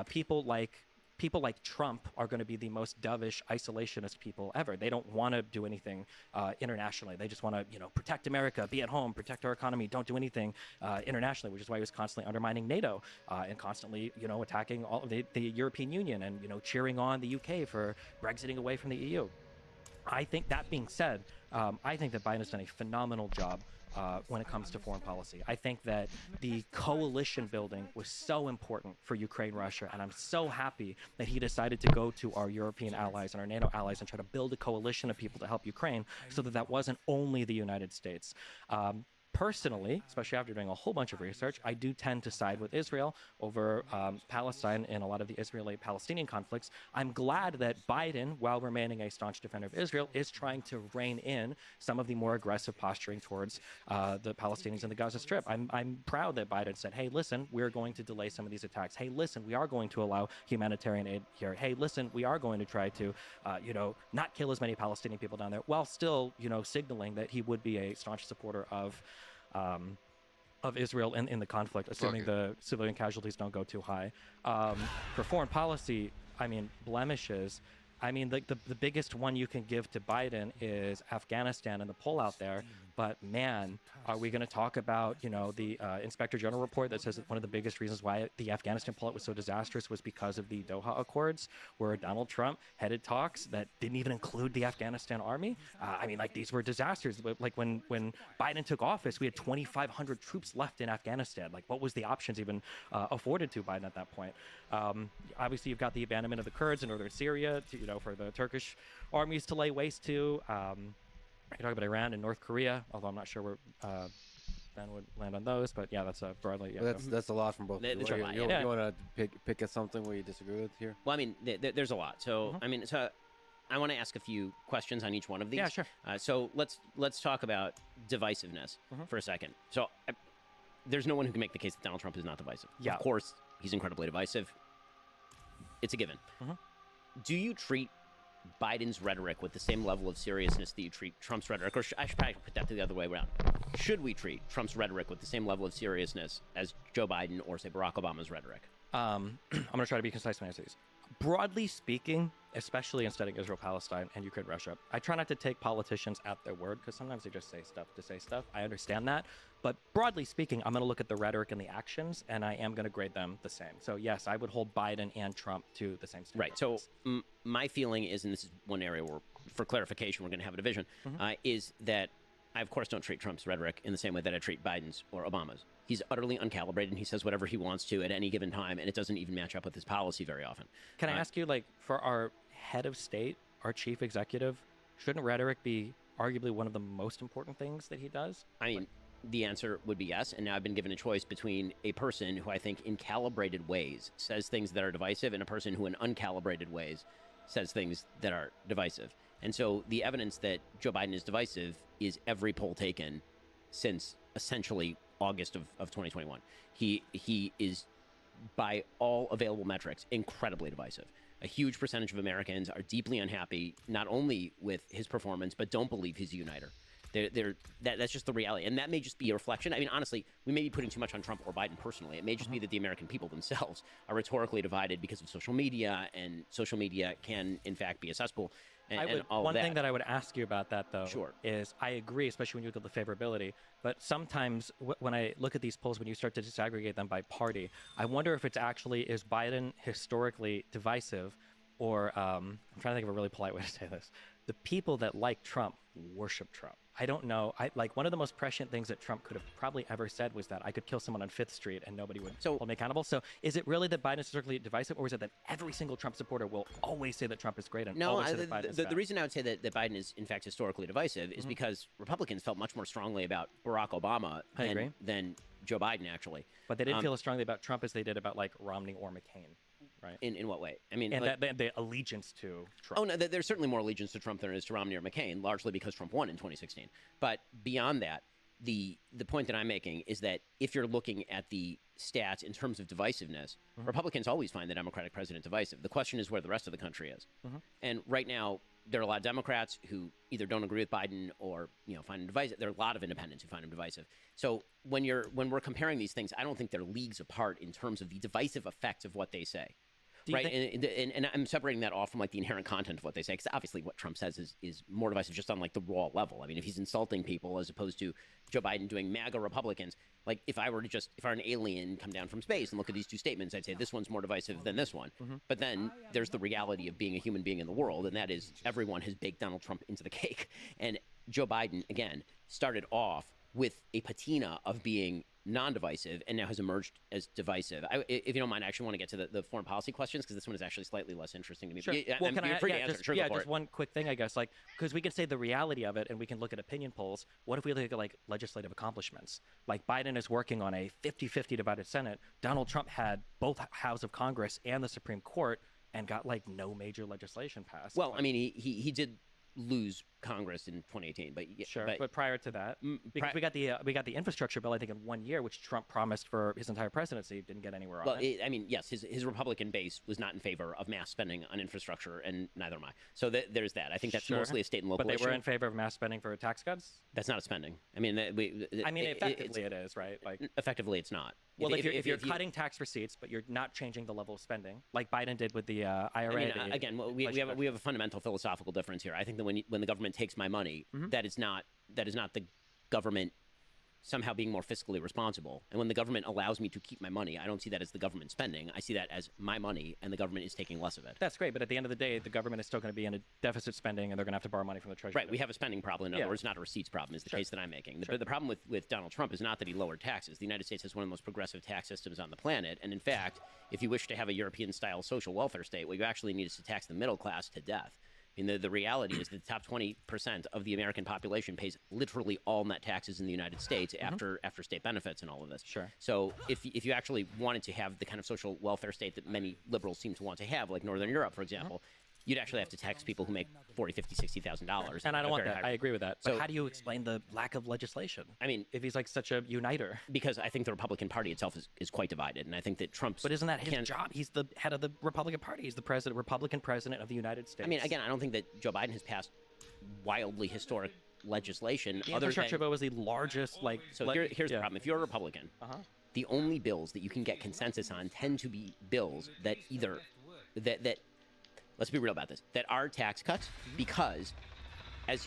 people like Trump are going to be the most dovish isolationist people ever. They don't want to do anything internationally. They just want to, protect America, be at home, protect our economy, don't do anything internationally, which is why he was constantly undermining NATO and constantly, attacking all of the European Union and, cheering on the UK for Brexiting away from the EU. I think that being said, I think that Biden has done a phenomenal job when it comes to foreign policy. I think that the coalition building was so important for Ukraine, Russia, and I'm so happy that he decided to go to our European allies and our NATO allies and try to build a coalition of people to help Ukraine so that wasn't only the United States. Personally, especially after doing a whole bunch of research, I do tend to side with Israel over Palestine in a lot of the Israeli-Palestinian conflicts. I'm glad that Biden, while remaining a staunch defender of Israel, is trying to rein in some of the more aggressive posturing towards the Palestinians in the Gaza Strip. I'm proud that Biden said, hey, listen, we're going to delay some of these attacks. Hey, listen, we are going to allow humanitarian aid here. Hey, listen, we are going to try to, not kill as many Palestinian people down there, while still, signaling that he would be a staunch supporter of Israel in the conflict, assuming the civilian casualties don't go too high. For foreign policy, blemishes. The biggest one you can give to Biden is Afghanistan and the pullout there. But man, are we going to talk about, the Inspector General report that says that one of the biggest reasons why the Afghanistan pullout was so disastrous was because of the Doha Accords, where Donald Trump headed talks that didn't even include the Afghanistan army. These were disasters. When Biden took office, we had 2,500 troops left in Afghanistan. What was the options even afforded to Biden at that point? Obviously, you've got the abandonment of the Kurds in northern Syria, for the Turkish armies to lay waste to. I can talk about Iran and North Korea, although I'm not sure where Ben would land on those. But yeah, that's broadly. Yeah, that's a lot from both. You want to pick at something where you disagree with here? Well, there's a lot. So so I want to ask a few questions on each one of these. Yeah, sure. So let's talk about divisiveness for a second. So there's no one who can make the case that Donald Trump is not divisive. Yeah. Of course, he's incredibly divisive. It's a given. Do you treat Biden's rhetoric with the same level of seriousness that you treat Trump's rhetoric? Or I should probably put that the other way around. Should we treat Trump's rhetoric with the same level of seriousness as Joe Biden or, say, Barack Obama's rhetoric? I'm going to try to be concise when I say these. Broadly speaking, especially in studying Israel, Palestine, and Ukraine, Russia, I try not to take politicians at their word because sometimes they just say stuff to say stuff. I understand that. But broadly speaking, I'm going to look at the rhetoric and the actions, and I am going to grade them the same. So, yes, I would hold Biden and Trump to the same standard. Right. So my feeling is, and this is one area where, for clarification, we're going to have a division, is that I, of course, don't treat Trump's rhetoric in the same way that I treat Biden's or Obama's. He's utterly uncalibrated, and he says whatever he wants to at any given time, and it doesn't even match up with his policy very often. Can I ask you, for our head of state, our chief executive, shouldn't rhetoric be arguably one of the most important things that he does? The answer would be yes, and now I've been given a choice between a person who I think in calibrated ways says things that are divisive and a person who in uncalibrated ways says things that are divisive. And so the evidence that Joe Biden is divisive is every poll taken since essentially August of 2021. He is, by all available metrics, incredibly divisive. A huge percentage of Americans are deeply unhappy, not only with his performance, but don't believe he's a uniter. That's just the reality. And that may just be a reflection. Honestly, we may be putting too much on Trump or Biden personally. It may just be that the American people themselves are rhetorically divided because of social media, and social media can, in fact, be a cesspool. One thing that I would ask you about that, though, Sure. is I agree, especially when you look at the favorability. But sometimes when I look at these polls, when you start to disaggregate them by party, I wonder if it's actually, is Biden historically divisive or I'm trying to think of a really polite way to say this. The people that like Trump worship Trump. I don't know. Like one of the most prescient things that Trump could have probably ever said was that I could kill someone on Fifth Street and nobody would hold me accountable. So is it really that Biden is historically divisive, or is it that every single Trump supporter will always say that Trump is great and always say that Biden is bad? The reason I would say that Biden is in fact historically divisive is because Republicans felt much more strongly about Barack Obama than Joe Biden actually. But they didn't feel as strongly about Trump as they did about like Romney or McCain. Right. In what way? I mean, and like, the allegiance to Trump. Oh no, there's certainly more allegiance to Trump than there is to Romney or McCain, largely because Trump won in 2016. But beyond that, the point that I'm making is that if you're looking at the stats in terms of divisiveness, Republicans always find the Democratic president divisive. The question is where the rest of the country is. And right now, there are a lot of Democrats who either don't agree with Biden or find him divisive. There are a lot of independents who find him divisive. So when we're comparing these things, I don't think they're leagues apart in terms of the divisive effects of what they say. Right, and I'm separating that off from like the inherent content of what they say, because obviously what Trump says is more divisive just on like the raw level. I mean, if he's insulting people as opposed to Joe Biden doing MAGA Republicans, like if I were an alien come down from space and look at these two statements, I'd say this one's more divisive than this one. But then there's the reality of being a human being in the world, and that is everyone has baked Donald Trump into the cake. And Joe Biden, again, started off with a patina of being non-divisive and now has emerged as divisive. If you don't mind, I actually want to get to the foreign policy questions because this one is actually slightly less interesting to me. Sure. Well, you're free to answer. Sure, just one quick thing, I guess, like because we can say the reality of it and we can look at opinion polls. What if we look at like legislative accomplishments? Like Biden is working on a 50-50 divided Senate. Donald Trump had both houses of Congress and the Supreme Court and got like no major legislation passed. Well, I mean, he did lose Congress in 2018, but prior to that, because we got the infrastructure bill, I think, in 1 year, which Trump promised for his entire presidency, didn't get anywhere on it. I mean, yes, his Republican base was not in favor of mass spending on infrastructure, and neither am I. So there's that. I think that's mostly a state and local issue. But they issue. were in favor of mass spending for tax cuts. That's not a spending. I mean, effectively it is, right? Like effectively, it's not. Well, if you're cutting tax receipts, but you're not changing the level of spending, like Biden did with the IRA. I mean, again, we have a fundamental philosophical difference here. I think that when the government takes my money, that is not the government somehow being more fiscally responsible. And when the government allows me to keep my money, I don't see that as the government spending. I see that as my money, and the government is taking less of it. That's great, but at the end of the day, the government is still going to be in a deficit spending, and they're going to have to borrow money from the Treasury. Right, we have a spending problem. In other words, not a receipts problem, is the case that I'm making. The problem with Donald Trump is not that he lowered taxes. The United States has one of the most progressive tax systems on the planet, and in fact, if you wish to have a European-style social welfare state, what you actually need is to tax the middle class to death. I mean, the reality is that the top 20% of the American population pays literally all net taxes in the United States after state benefits and all of this. Sure. So if you actually wanted to have the kind of social welfare state that many liberals seem to want to have, like Northern Europe, for example, you'd actually have to tax people who make $40,000, $50,000, $60,000. And I don't want that. I agree with that. But how do you explain the lack of legislation? I mean, if he's like such a uniter. Because I think the Republican Party itself is quite divided, and I think that Trump's. But isn't that his job? He's the head of the Republican Party. He's the Republican president of the United States. I mean, again, I don't think that Joe Biden has passed wildly historic legislation. The infrastructure bill was the largest. So here's the problem: if you're a Republican, the only bills that you can get consensus on tend to be bills that either that. Let's be real about this, that are tax cuts because, as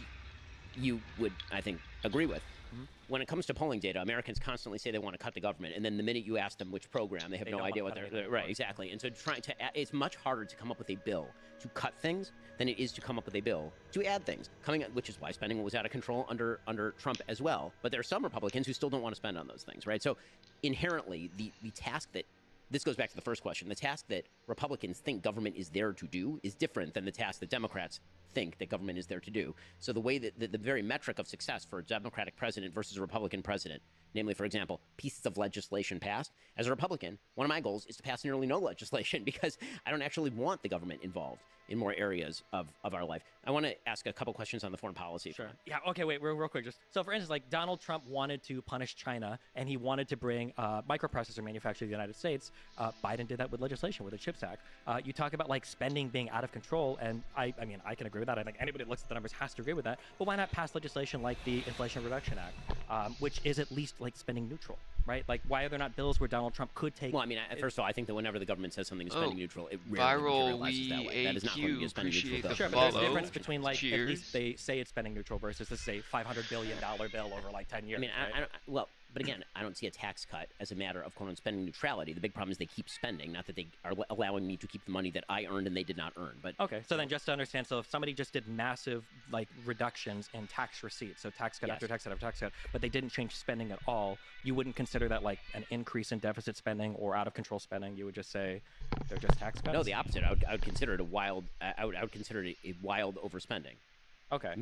you would, I think, agree with, when it comes to polling data, Americans constantly say they want to cut the government, and then the minute you ask them which program, they have no idea what they're right, exactly. And so it's much harder to come up with a bill to cut things than it is to come up with a bill to add things, which is why spending was out of control under Trump as well. But there are some Republicans who still don't want to spend on those things, right? So inherently, the task that this goes back to the first question. The task that Republicans think government is there to do is different than the task that Democrats think that government is there to do. So the way that the very metric of success for a Democratic president versus a Republican president, namely, for example, pieces of legislation passed, as a Republican, one of my goals is to pass nearly no legislation because I don't actually want the government involved in more areas of our life. I want to ask a couple questions on the foreign policy. Sure. Yeah, okay, wait, real quick. So, for instance, like Donald Trump wanted to punish China, and he wanted to bring microprocessor manufacturing to the United States. Biden did that with legislation, with the CHIPS Act. You talk about, like, spending being out of control, and I mean, I can agree with that. I think anybody that looks at the numbers has to agree with that. But why not pass legislation like the Inflation Reduction Act, which is at least, like, spending neutral? Right? Like, why are there not bills where Donald Trump could take... Well, I mean, first of all, I think that whenever the government says something is spending neutral, it rarely materializes that way. That is not going to be a spending neutral bill. Sure, but there's a difference between, like, at least they say it's spending neutral versus this is a $500 billion bill over, like, 10 years. I mean, right? But again, I don't see a tax cut as a matter of quote unquote spending neutrality. The big problem is they keep spending, not that they are allowing me to keep the money that I earned and they did not earn. But Okay, so then just to understand, so if somebody just did massive like reductions in tax receipts, so tax cut Yes. after tax cut after tax cut, but they didn't change spending at all, you wouldn't consider that like an increase in deficit spending or out of control spending. You would just say they're just tax cuts. no, the opposite. I would consider it a wild. I would consider it a wild overspending. Okay.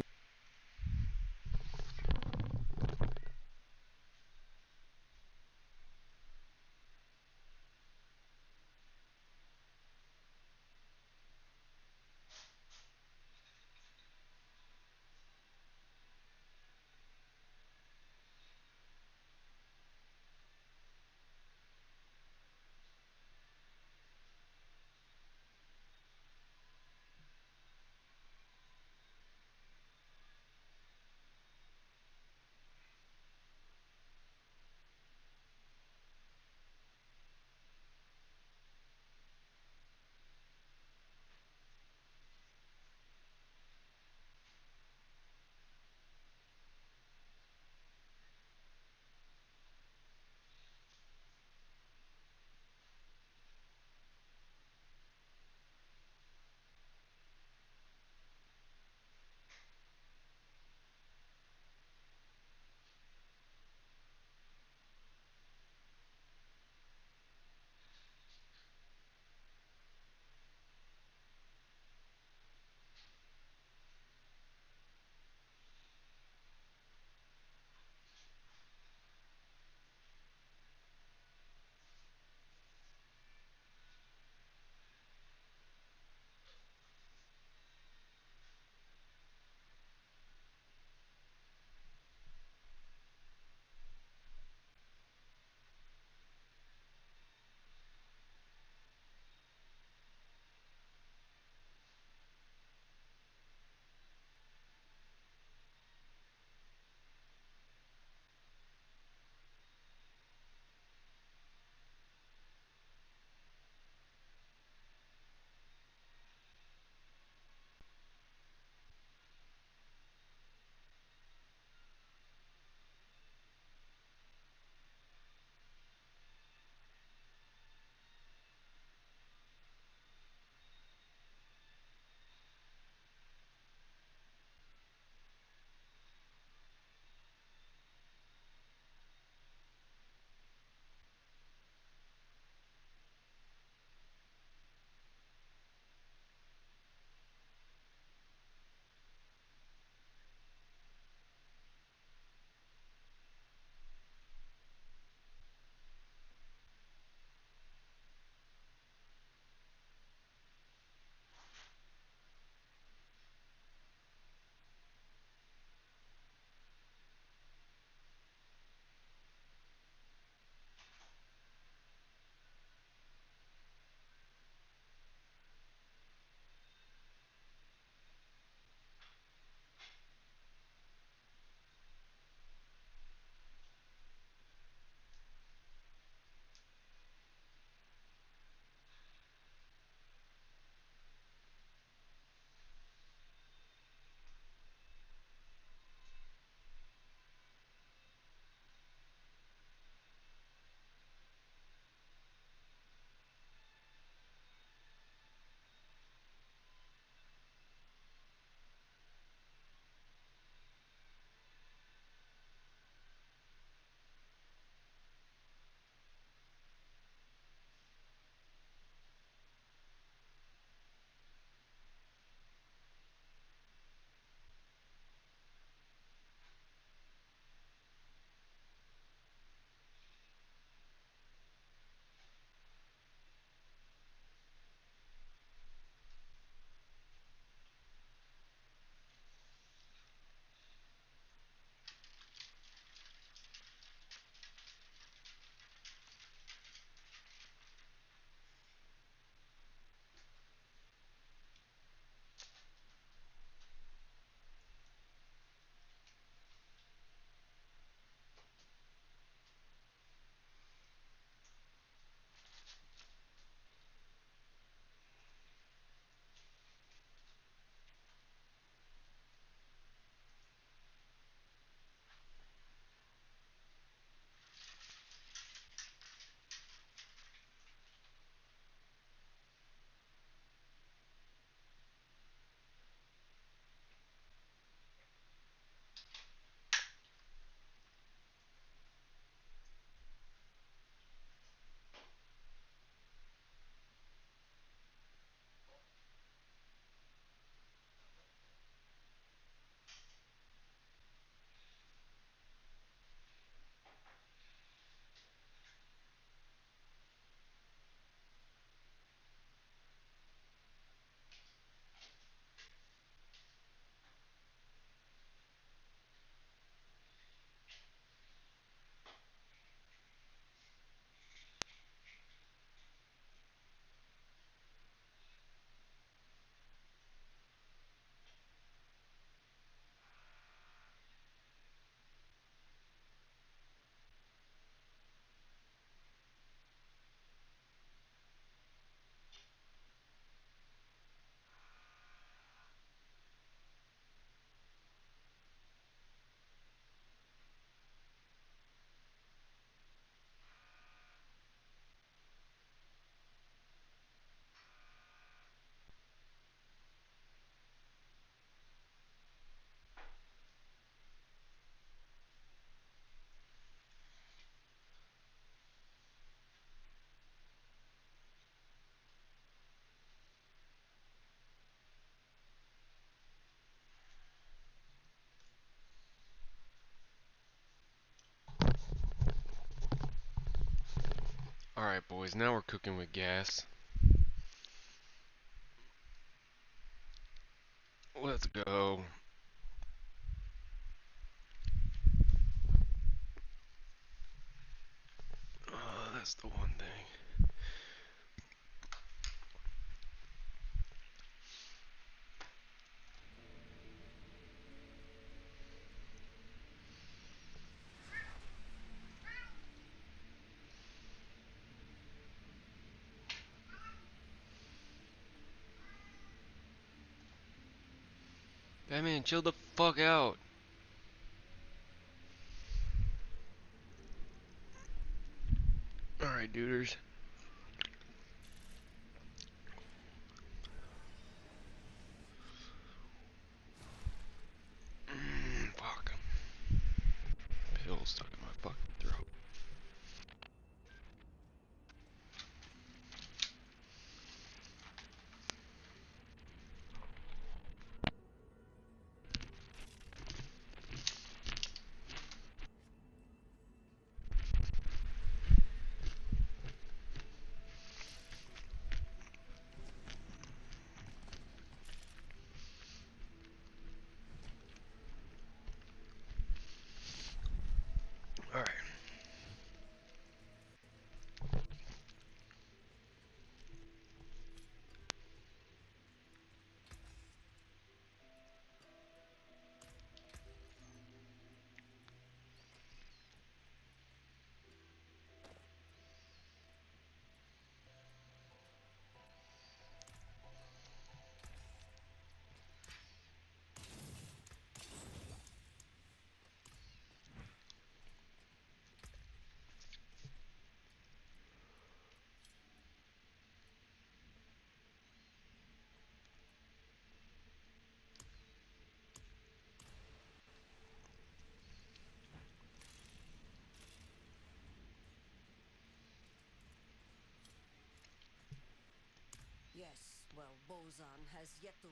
Alright, boys, now we're cooking with gas. Let's go. Oh, that's the one thing. Batman, chill the fuck out. Alright, duders. Fuck. Pill stuck in my fucking throat. Alright. Yes, well, Boson has yet to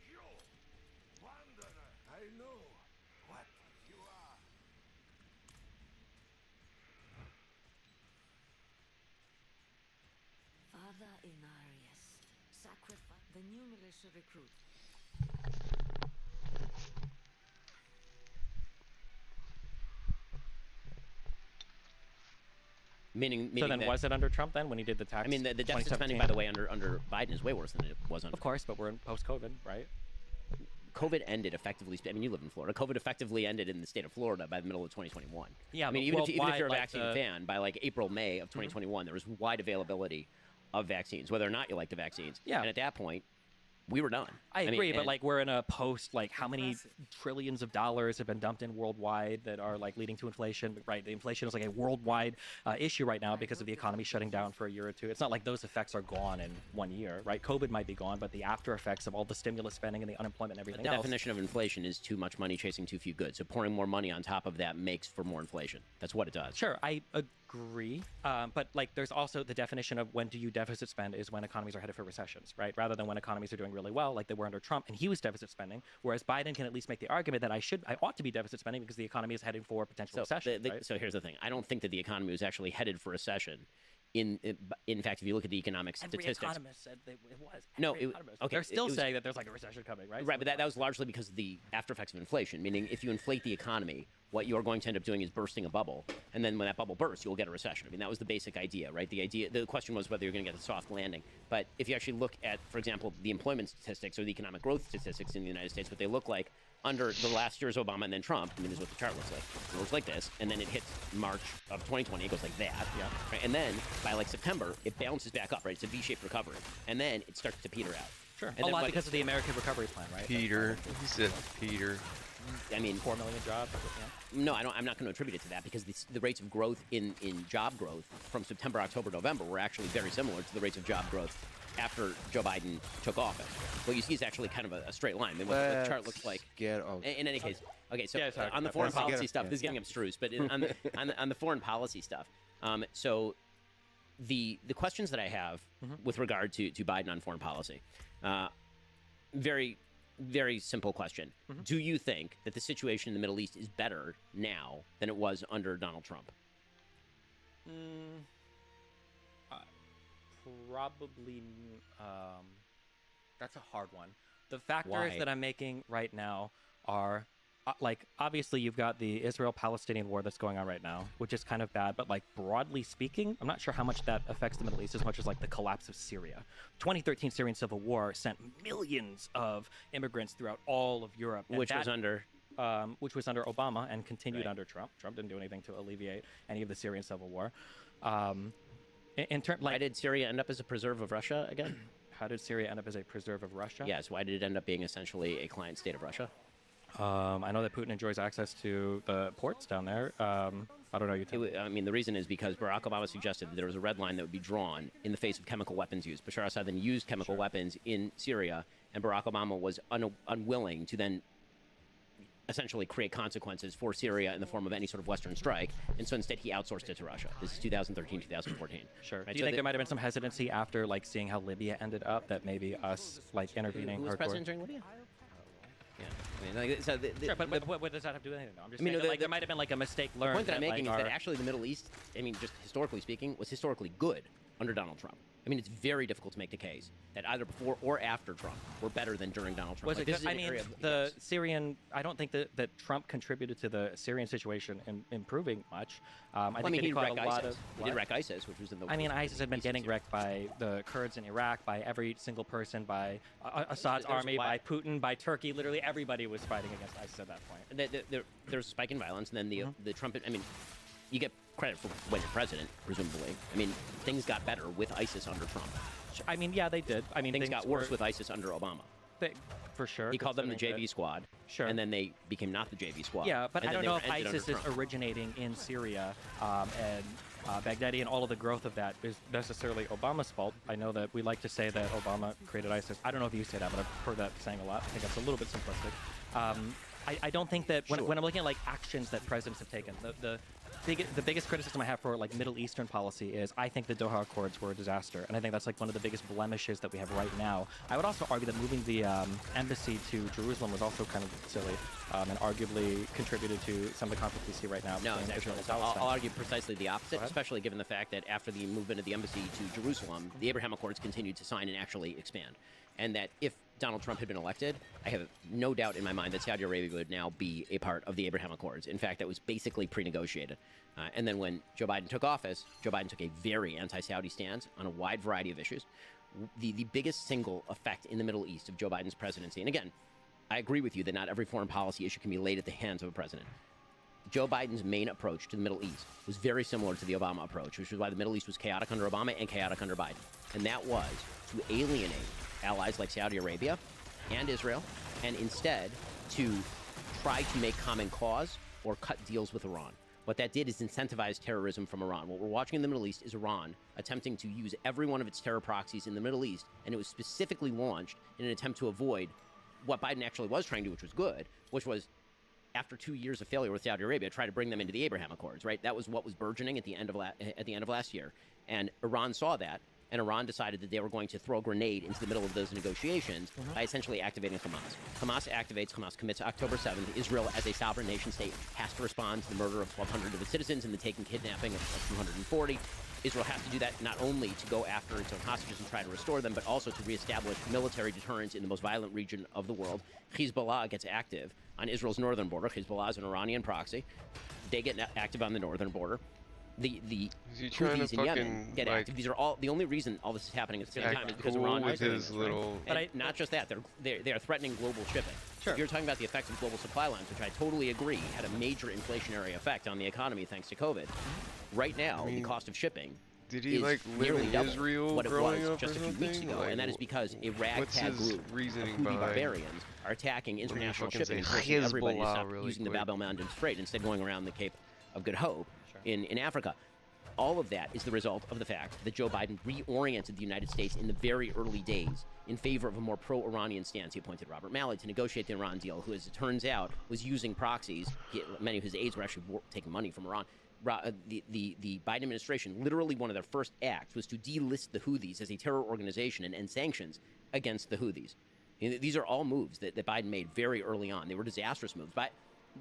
You, wanderer. I know what you are. Father Inarius, sacrifice the new militia recruit. Meaning So then, that, was it under Trump then when he did the tax? I mean, the deficit 2017? spending, by the way, under Biden is way worse than it was under. Of course, but we're in post-COVID, right? COVID ended effectively. I mean, you live in Florida. COVID effectively ended in the state of Florida by the middle of 2021. Yeah, I mean, but even if worldwide, you're a like vaccine the- fan, by like April, May of 2021, there was wide availability of vaccines, whether or not you like the vaccines. Yeah. And at that point, we were done. I mean, agree, but and- like we're in a post, like how many trillions of dollars have been dumped in worldwide that are like leading to inflation, right? The inflation is like a worldwide issue right now because of the economy shutting down for a year or two. It's not like those effects are gone in 1 year, right? COVID might be gone, but the after effects of all the stimulus spending and the unemployment and But everything the else. definition of inflation is too much money chasing too few goods. So pouring more money on top of that makes for more inflation. That's what it does. Sure, I agree, but like there's also the definition of when do you deficit spend is when economies are headed for recessions, right? Rather than when economies are doing really well, like they were under Trump, and he was deficit spending, whereas Biden can at least make the argument that I ought to be deficit spending because the economy is heading for potential So, recession. Right? so here's the thing. I don't think that the economy was actually headed for recession. In fact, if you look at the economic Every statistics, economist said that it was. No, Every it- economist. okay, They're it still was- saying that there's like a recession coming, right? right? But that was largely because of the after effects of inflation. Meaning, if you inflate the economy, what you're going to end up doing is bursting a bubble, and then when that bubble bursts, you'll get a recession. I mean, that was the basic idea, right? The question was whether you're going to get a soft landing. But if you actually look at, for example, the employment statistics or the economic growth statistics in the United States, what they look like under the last year's Obama and then Trump, I mean, this is what the chart looks like. It looks like this, and then it hits March of 2020. It goes like that. Yeah. Right? And then by like September, it bounces back up, right? It's a V-shaped recovery, and then it starts to peter out. Sure. And A then lot what- because of the American Recovery Plan, right? Peter. He said Peter. I mean, 4 million jobs. Yeah. no, I'm not going to attribute it to that because the rates of growth in job growth from September, October, November were actually very similar to the rates of job growth after Joe Biden took office. What you see is actually kind of a straight line. I mean, what the chart looks like. In any case, okay. So Yeah, sorry. on the Yeah, foreign let's get policy it. stuff, Yeah. this is getting abstruse, but on the foreign policy stuff, so the questions that I have with regard to Biden on foreign policy, very very simple question. Do you think that the situation in the Middle East is better now than it was under Donald Trump? Probably. That's a hard one. The factors Why? that I'm making right now are like, obviously you've got the Israel-Palestinian war that's going on right now, which is kind of bad, but like broadly speaking, I'm not sure how much that affects the Middle East as much as like the collapse of Syria. 2013 Syrian civil war sent millions of immigrants throughout all of Europe, and Which was under... which was under Obama and continued Right. under Trump. Trump didn't do anything to alleviate any of the Syrian civil war. In terms, Why like, did Syria end up as a preserve of Russia again? how did Syria end up as a preserve of Russia? Yes, why did it end up being essentially a client state of Russia? I know that Putin enjoys access to the ports down there. I don't know. You tell me. I mean, the reason is because Barack Obama suggested that there was a red line that would be drawn in the face of chemical weapons use. Bashar Assad then used chemical weapons in Syria, and Barack Obama was unwilling to then essentially create consequences for Syria in the form of any sort of Western strike, and so instead he outsourced it to Russia. This is 2013, 2014. Sure. Right, Do you think there might have been some hesitancy after like seeing how Libya ended up, that maybe us like intervening Who was hardcore? president during Libya? Yeah, I mean, like, so Sure, but what does that have to do with anything? I'm just I mean, saying that, the- like, the- there might have been like a mistake the learned. point that I'm making like, is that our- actually the Middle East, I mean, just historically speaking, was historically good under Donald Trump. I mean, it's very difficult to make the case that either before or after Trump were better than during Donald Trump. Was Like, it this good? is I an mean, area of- the yes. Syrian. I don't think that Trump contributed to the Syrian situation in improving much. I Well, think I mean, that he caught wrecked a lot ISIS. of. He did wreck ISIS, which was in the. I mean, ISIS had been East getting Syria. wrecked by the Kurds in Iraq, by every single person, by Assad's There's army, why- by Putin, by Turkey. Literally everybody was fighting against ISIS at that point. There was a spike in violence, and then Mm-hmm. the Trump. I mean, you get credit for when you're president, presumably. I mean, things got better with ISIS under Trump. I mean, yeah, they did. I mean, Things got worse were- with ISIS under Obama. for sure. He called them the considering JV that- squad. Sure. And then they became not the JV squad. Yeah, but and I then don't they know were if ended under ISIS is Trump. originating in Syria and Baghdadi, and all of the growth of that is necessarily Obama's fault. I know that we like to say that Obama created ISIS. I don't know if you say that, but I've heard that saying a lot. I think that's a little bit simplistic. I don't think that when, Sure. when I'm looking at like actions that presidents have taken, the biggest criticism I have for like Middle Eastern policy is I think the Doha Accords were a disaster, and I think that's like one of the biggest blemishes that we have right now. I would also argue that moving the embassy to Jerusalem was also kind of silly, and arguably contributed to some of the conflict we see right now No, between it's Israel actually, and I'll Palestine. argue precisely the opposite, ahead. especially given the fact that after the movement of the embassy to Jerusalem, the Abraham Accords continued to sign and actually expand. And that if Donald Trump had been elected, I have no doubt in my mind that Saudi Arabia would now be a part of the Abraham Accords. In fact, that was basically pre-negotiated. And then when Joe Biden took office, Joe Biden took a very anti-Saudi stance on a wide variety of issues. The biggest single effect in the Middle East of Joe Biden's presidency, and again, I agree with you that not every foreign policy issue can be laid at the hands of a president. Joe Biden's main approach to the Middle East was very similar to the Obama approach, which is why the Middle East was chaotic under Obama and chaotic under Biden. And that was to alienate allies like Saudi Arabia and Israel, and instead to try to make common cause or cut deals with Iran. What that did is incentivize terrorism from Iran. What we're watching in the Middle East is Iran attempting to use every one of its terror proxies in the Middle East, and it was specifically launched in an attempt to avoid what Biden actually was trying to do, which was good, which was, after 2 years of failure with Saudi Arabia, try to bring them into the Abraham Accords, right? That was what was burgeoning at the end of last year. And Iran saw that, and Iran decided that they were going to throw a grenade into the middle of those negotiations by essentially activating Hamas. Hamas activates, Hamas commits October 7th. Israel, as a sovereign nation state, has to respond to the murder of 1,200 of its citizens and the taken kidnapping of 240. Israel has to do that not only to go after its own hostages and try to restore them, but also to reestablish military deterrence in the most violent region of the world. Hezbollah gets active on Israel's northern border. Hezbollah is an Iranian proxy. They get active on the northern border. The Is he trying to Houthis in Yemen fucking, get like, active. These are all the only reason all this is happening at the same act time is because cool Iran with is doing his this, right? little- But And not just that, they are threatening global shipping. Sure. If you're talking about the effects of global supply lines, which I totally agree had a major inflationary effect on the economy thanks to COVID. Right now, mean, the cost of shipping Did he is like live nearly in double Israel what it growing was up just or a few weeks something? ago, Like, and that is because a what's ragtag his group reasoning of Houthi behind- barbarians are attacking international fucking shipping and say forcing everybody to Hezbollah stop really using the quick. Bab el-Mandeb Strait, instead going around the Cape of Good Hope Sure. in Africa. All of that is the result of the fact that Joe Biden reoriented the United States in the very early days in favor of a more pro-Iranian stance. He appointed Robert Malley to negotiate the Iran deal, who, as it turns out, was using proxies. Many of his aides were actually taking money from Iran. The Biden administration, literally one of their first acts was to delist the Houthis as a terror organization and end sanctions against the Houthis. These are all moves that Biden made very early on. They were disastrous moves. But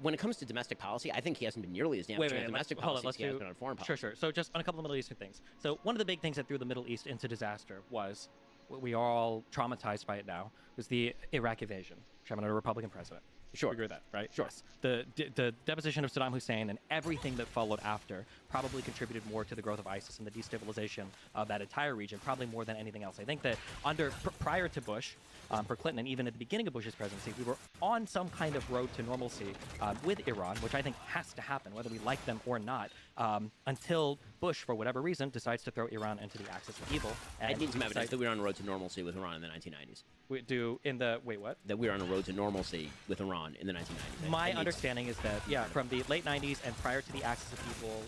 when it comes to domestic policy, I think he hasn't been nearly as damaging on domestic policy as he has been on foreign policy. Sure. So just on a couple of Middle Eastern things. So one of the big things that threw the Middle East into disaster was, we are all traumatized by it now, was the Iraq invasion, which happened under a Republican president. Sure. You agree with that, right? Sure. Yes. The deposition of Saddam Hussein and everything that followed after probably contributed more to the growth of ISIS and the destabilization of that entire region, probably more than anything else. I think that prior to Bush, for Clinton, and even at the beginning of Bush's presidency, we were on some kind of road to normalcy with Iran, which I think has to happen, whether we like them or not, until Bush, for whatever reason, decides to throw Iran into the axis of evil. I need some evidence that we were on a road to normalcy with Iran in the 1990s. We do in the wait, what? That we were on a road to normalcy with Iran in the 1990s. My understanding is that, yeah, from the late 90s and prior to the axis of evil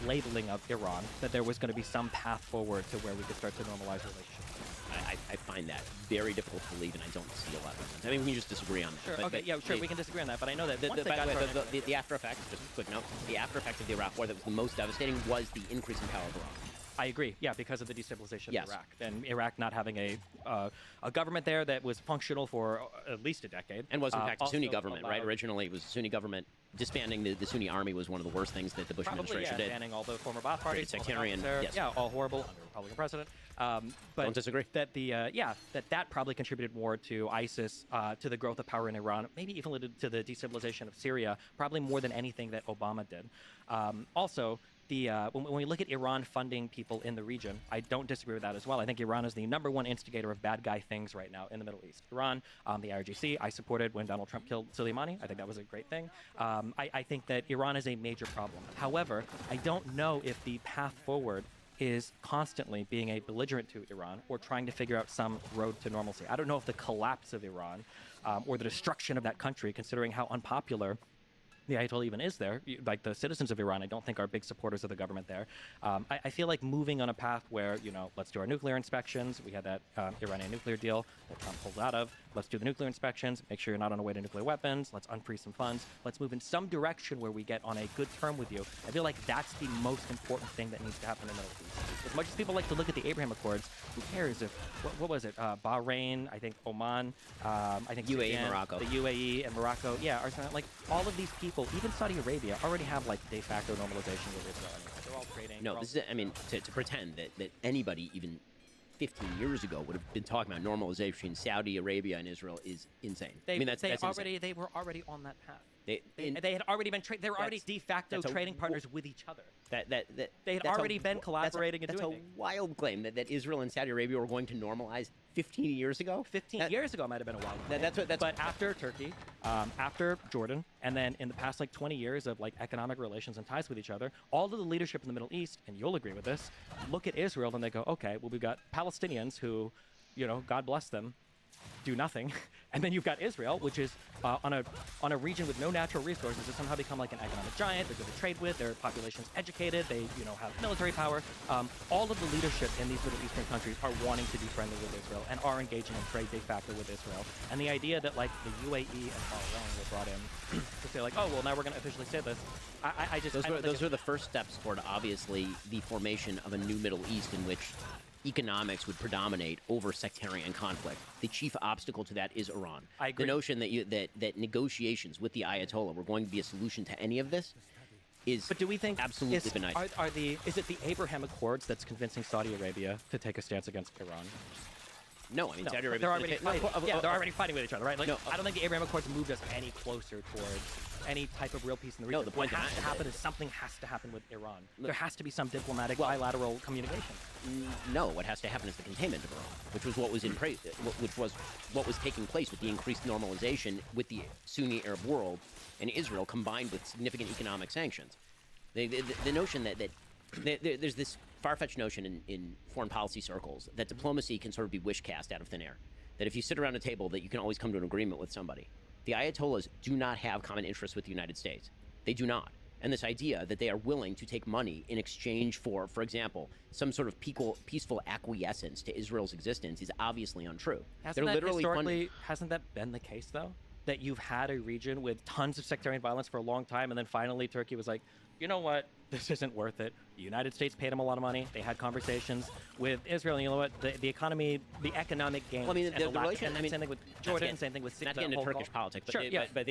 labeling of Iran, that there was going to be some path forward to where we could start to normalize relations. I find that very difficult to believe, and I don't see a lot of evidence. I mean, we can just disagree on that. Sure, okay, we can disagree on that, but I know that by the way, the after effect, just a quick note, the after effect of the Iraq War that was the most devastating was the increase in power of Iran. I agree. Yeah, because of the destabilization of Iraq, and Iraq not having a government there that was functional for at least a decade, and was in fact a Sunni government, right? Originally, it was a Sunni government. Disbanding the Sunni army was one of the worst things that the Bush administration did. Banning all the former Ba'ath parties, sectarian, yes. Yeah, all horrible under a Republican president. But don't disagree. That that probably contributed more to ISIS, to the growth of power in Iran, maybe even to the destabilization of Syria, probably more than anything that Obama did. Also, when we look at Iran funding people in the region, I don't disagree with that as well. I think Iran is the #1 instigator of bad guy things right now in the Middle East. Iran, the IRGC, I supported when Donald Trump killed Soleimani. I think that was a great thing. I think that Iran is a major problem. However, I don't know if the path forward is constantly being a belligerent to Iran or trying to figure out some road to normalcy. I don't know if the collapse of Iran or the destruction of that country, considering how unpopular the Ayatollah even is there, like the citizens of Iran, I don't think are big supporters of the government there. I feel like moving on a path where, let's do our nuclear inspections. We had that Iranian nuclear deal that Trump pulled out of. Let's do the nuclear inspections. Make sure you're not on the way to nuclear weapons. Let's unfreeze some funds. Let's move in some direction where we get on a good term with you. I feel like that's the most important thing that needs to happen in the Middle East. As much as people like to look at the Abraham Accords, who cares if, what was it? Bahrain, I think Oman, I think UAE Sudan, and Morocco. The UAE and Morocco, yeah, like all of these people, even Saudi Arabia, already have like de facto normalization with Israel. They're all trading. No, this is, I mean, to pretend that anybody even 15 years ago would have been talking about normalization in Saudi Arabia and Israel is insane. They insane. were already on that path. They had already been they were already de facto trading partners with each other. They had already been collaborating and doing things. That's a wild claim that Israel and Saudi Arabia were going to normalize 15 years ago. 15 years ago might have been a wild claim. But after Turkey, after Jordan, and then in the past like 20 years of like economic relations and ties with each other, all of the leadership in the Middle East, and you'll agree with this, look at Israel and they go, okay, well, we've got Palestinians who, God bless them, do nothing, and then you've got Israel, which is on a region with no natural resources, has somehow become like an economic giant. They're good to trade with. Their population's educated. They have military power. All of the leadership in these Middle Eastern countries are wanting to be friendly with Israel and are engaging in trade de facto with Israel. And the idea that like the UAE and Bahrain were brought in to say like, oh well, now we're going to officially say this. Those were the first steps toward obviously the formation of a new Middle East in which economics would predominate over sectarian conflict. The chief obstacle to that is Iran. I agree. The notion that negotiations with the Ayatollah were going to be a solution to any of this is but do we think absolutely benighted. Is it the Abraham Accords that's convincing Saudi Arabia to take a stance against Iran? No, I mean, Saudi Arabia. They're already fighting. They're already fighting with each other, right? Like, no, I don't think the Abraham Accords moved us any closer towards any type of real peace in the region. No, the point what has to happen is something has to happen with Iran. Look, there has to be some diplomatic bilateral communication. No, what has to happen is the containment of Iran, which was what was taking place with the increased normalization with the Sunni Arab world and Israel, combined with significant economic sanctions. The notion that there's this far-fetched notion in foreign policy circles that diplomacy can sort of be wish-cast out of thin air. That if you sit around a table, that you can always come to an agreement with somebody. The Ayatollahs do not have common interests with the United States. They do not. And this idea that they are willing to take money in exchange for example, some sort of peaceful acquiescence to Israel's existence is obviously untrue. Hasn't that been the case, though? That you've had a region with tons of sectarian violence for a long time, and then finally Turkey was like, you know what, this isn't worth it. The United States paid them a lot of money. They had conversations with Israel, and you know what, the economy, the economic gains. Well, I mean, and the relation. and I mean, same thing with Jordan, same thing with not the getting into whole Turkish Gulf. politics, but Sure, yeah. but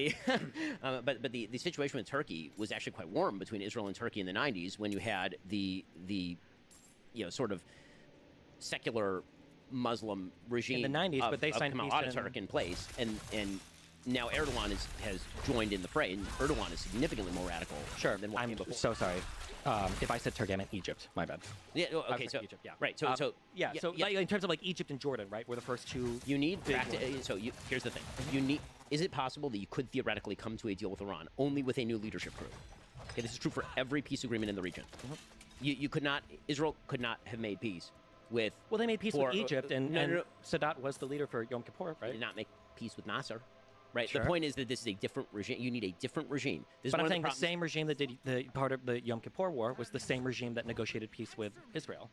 the the situation with Turkey was actually quite warm between Israel and Turkey in the 90s when you had the sort of secular Muslim regime in the 90s, but they signed Kemal peace Ataturk in place, and now Erdogan has joined in the fray, and Erdogan is significantly more radical Sure, than what I'm came before. so sorry. If I said Turkey, I meant Egypt. My bad. Yeah, I okay, was so like Egypt, yeah. right, so Like, in terms of like Egypt and Jordan, right, were the first two. you need big here's the thing. You need. Is it possible that you could theoretically come to a deal with Iran only with a new leadership group? Okay, this is true for every peace agreement in the region. You could not. Israel could not have made peace with. Well, they made peace with Egypt, and no. Sadat was the leader for Yom Kippur, right? Did not make peace with Nasser. Right. Sure. The point is that this is a different regime. You need a different regime. This But is I'm one saying of the the same regime that did the part of the Yom Kippur War was the same regime that negotiated peace with Israel.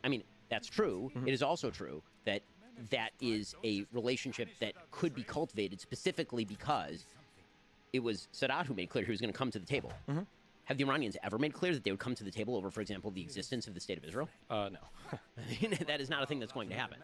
I mean, that's true. It is also true that that is a relationship that could be cultivated specifically because it was Sadat who made clear he was going to come to the table. Have the Iranians ever made clear that they would come to the table over, for example, the existence of the state of Israel? No. I mean, that is not a thing that's going to happen.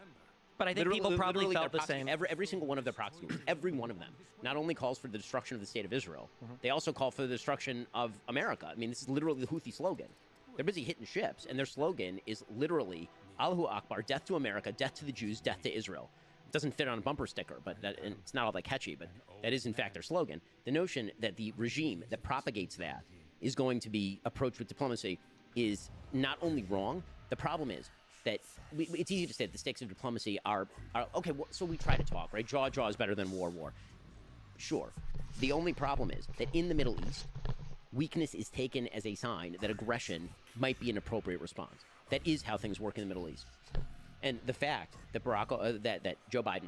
But I think people probably Literally, felt their the proxy- same. Every single one of their proxy groups, every one of them, not only calls for the destruction of the state of Israel, they also call for the destruction of America. I mean, this is literally the Houthi slogan. They're busy hitting ships, and their slogan is literally Allahu Akbar, death to America, death to the Jews, death to Israel. It doesn't fit on a bumper sticker, but and it's not all that catchy, but that is in fact their slogan. The notion that the regime that propagates that is going to be approached with diplomacy is not only wrong, the problem is that it's easy to say that the stakes of diplomacy are okay, well, so we try to talk, right? Jaw is better than war. Sure. The only problem is that in the Middle East, weakness is taken as a sign that aggression might be an appropriate response. That is how things work in the Middle East. And the fact that that Joe Biden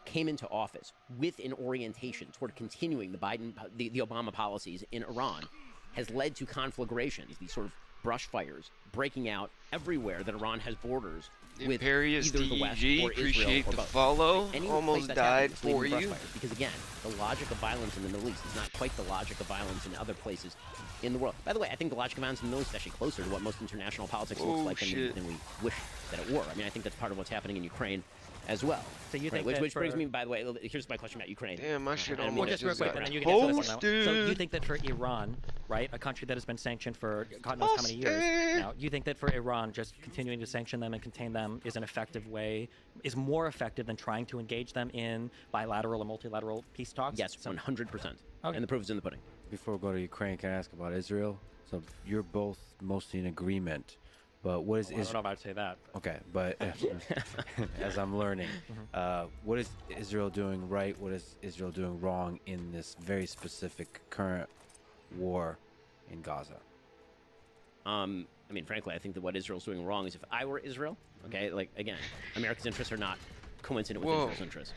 came into office with an orientation toward continuing the Obama policies in Iran has led to conflagrations, these sort of brush fires breaking out everywhere that Iran has borders with Imperious either the West DEG, or Israel appreciate or the both. follow. Any Almost place that's died happening is leading for brush you. fires. Because again, the logic of violence in the Middle East is not quite the logic of violence in other places in the world. By the way, I think the logic of violence in the Middle East is actually closer to what most international politics looks like than we wish that it were. I mean, I think that's part of what's happening in Ukraine as well. So you think which brings for- me, by the way, here's my question about Ukraine. Damn, my shit And almost Well, just real just quick, got and then you can answer this one now. posted. So you think that for Iran, right, a country that has been sanctioned for God knows how many years now, you think that for Iran, just continuing to sanction them and contain them is an effective way, is more effective than trying to engage them in bilateral or multilateral peace talks? Yes, 100%. Okay. And the proof is in the pudding. Before we go to Ukraine, can I ask about Israel? So you're both mostly in agreement, but what is I don't know Israel? if I'd say that. Okay, but as I'm learning, what is Israel doing right? What is Israel doing wrong in this very specific current war in Gaza? I mean, frankly, I think that what Israel's doing wrong is if I were Israel, okay, like, again, America's interests are not coincident with Whoa. Israel's interests.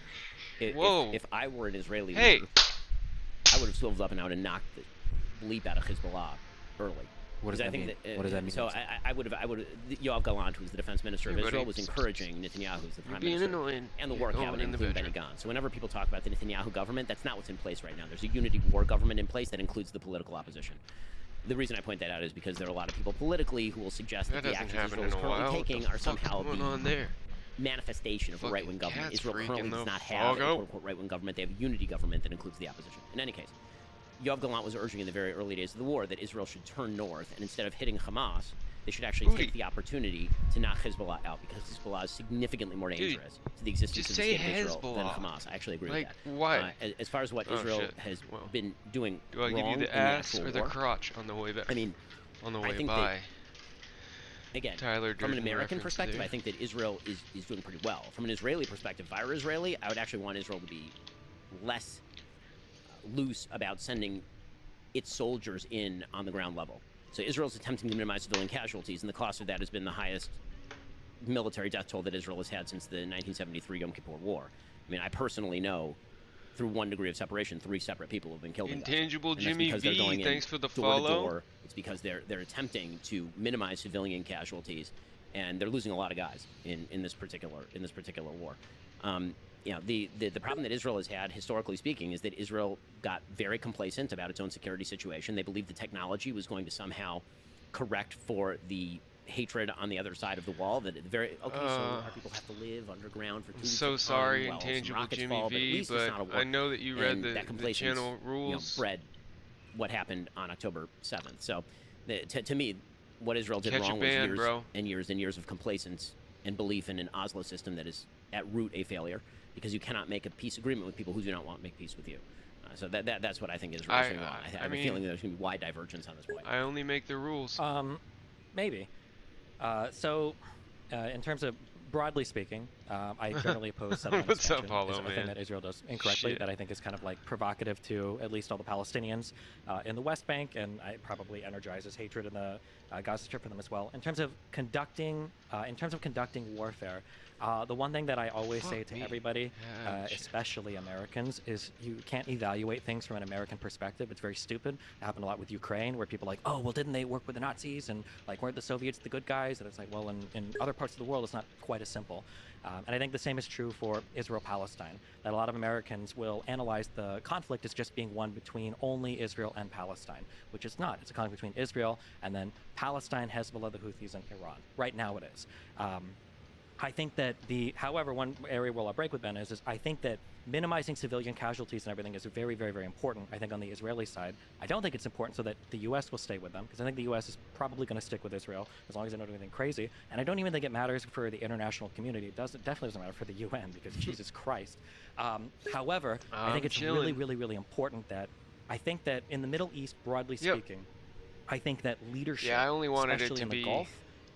Whoa. If I were an Israeli Hey. leader, I would have swiveled up and out and knocked the bleep out of Hezbollah early. What does Because I that think mean? What does that mean? So I would have, Yoav Gallant, who's the defense minister of Hey, Israel, buddy. was encouraging Netanyahu, who's the You're prime being minister, annoying. and the You're war going cabinet, in the including Benny bedroom. Gantz. So whenever people talk about the Netanyahu government, that's not what's in place right now. There's a unity war government in place that includes the political opposition. The reason I point that out is because there are a lot of people politically who will suggest that That the hasn't actions happened Israel in is a while. currently What the taking are fuck's somehow going the on there? manifestation of a Fucking right-wing government. cat's Israel currently freaking does the not have a fuck out. quote-unquote right-wing government. They have a unity government that includes the opposition. In any case, Yoav Gallant was urging in the very early days of the war that Israel should turn north, and instead of hitting Hamas, they should actually Booty. take the opportunity to knock Hezbollah out, because Hezbollah is significantly more dangerous to the existence just of the say state of Israel than Hezbollah. Hamas. I actually agree Like, with that. why? As far as what Oh, Israel shit. has Well, been doing Do I wrong give you in the the ass actual or the war, crotch on the way back? I mean, on the I way think that- by. again, Tyler from an Durden American reference perspective, there. I think that Israel is doing pretty well. From an Israeli perspective, if I were Israeli, I would actually want Israel to be less loose about sending its soldiers in on the ground level. So Israel's attempting to minimize civilian casualties, and the cost of that has been the highest military death toll that Israel has had since the 1973 Yom Kippur War. I mean, I personally know, through 1 degree of separation, 3 separate people have been killed in Gaza. Intangible And that's Jimmy because they're V, going in thanks for the door to follow. door. It's because they're attempting to minimize civilian casualties, and they're losing a lot of guys in this particular war. the problem that Israel has had, historically speaking, is that Israel got very complacent about its own security situation. They believed the technology was going to somehow correct for the hatred on the other side of the wall. That at the very so our people have to live underground for 2 I'm weeks so at a time sorry, while some Intangible rockets Jimmy fall, but at V, least it's not a war. I know that you read And that the complacence, channel rules. bred what happened on October 7th. So, to me, what Israel did Catch a wrong was band, years bro. and years and years of complacence and belief in an Oslo system that is at root a failure, because you cannot make a peace agreement with people who do not want to make peace with you. So that's what I think Israel is doing wrong. I have a feeling there's going to be wide divergence on this point. I only make the rules. Maybe. In terms of broadly speaking, I generally oppose settlement What's up, expansion. Paulo, It's a thing man? that Israel does incorrectly Shit. that I think is kind of like provocative to at least all the Palestinians in the West Bank, and it probably energizes hatred in the Gaza Strip for them as well. In terms of conducting warfare, the one thing that I always say Fuck to me. everybody, Ouch. especially Americans, is you can't evaluate things from an American perspective. It's very stupid. It happened a lot with Ukraine, where people are like, oh, well, didn't they work with the Nazis? And like, weren't the Soviets the good guys? And it's like, well, in other parts of the world, it's not quite as simple. And I think the same is true for Israel-Palestine, that a lot of Americans will analyze the conflict as just being one between only Israel and Palestine, which it's not. It's a conflict between Israel and then Palestine, Hezbollah, the Houthis, and Iran. Right now it is. I think that however, one area where I'll break with Ben is I think that minimizing civilian casualties and everything is very, very, very important. I think on the Israeli side, I don't think it's important so that the U.S. will stay with them, because I think the U.S. is probably going to stick with Israel as long as they don't do anything crazy. And I don't even think it matters for the international community. It definitely doesn't matter for the UN, because Jesus Christ. However, I think it's really, chilling. really, really important that I think that in the Middle East, broadly speaking, I think that leadership, Yeah, I only wanted it especially to in the be. Gulf,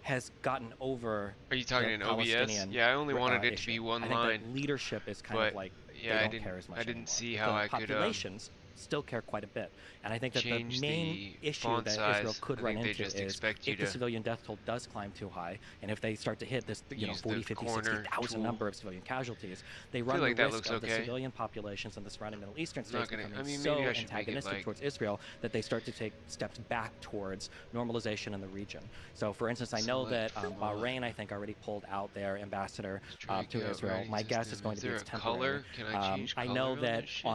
has gotten over. Are you talking the in OBS? Palestinian, Yeah, I only wanted it to issue. be one I think line. that leadership is kind but of like yeah, they I don't didn't. care as much I didn't anymore. see how the I could populations still care quite a bit, and I think that the change main the issue font that size. Israel could I run think they into just is expect you if the to civilian death toll does climb too high, and if they start to hit this, use 40, the 50, corner 60,000 tool. number of civilian casualties, they run like the that risk looks of the okay. civilian populations in the surrounding Middle Eastern I'm not states gonna- becoming I mean, so maybe I should make it, antagonistic like- towards Israel that they start to take steps back towards normalization in the region. So, for instance, I know that Select Bahrain, I think, already pulled out their ambassador Strike to out Israel. writing My guess is system. going Is to be there it's a temporary. color? Can I change I color know on that this shit?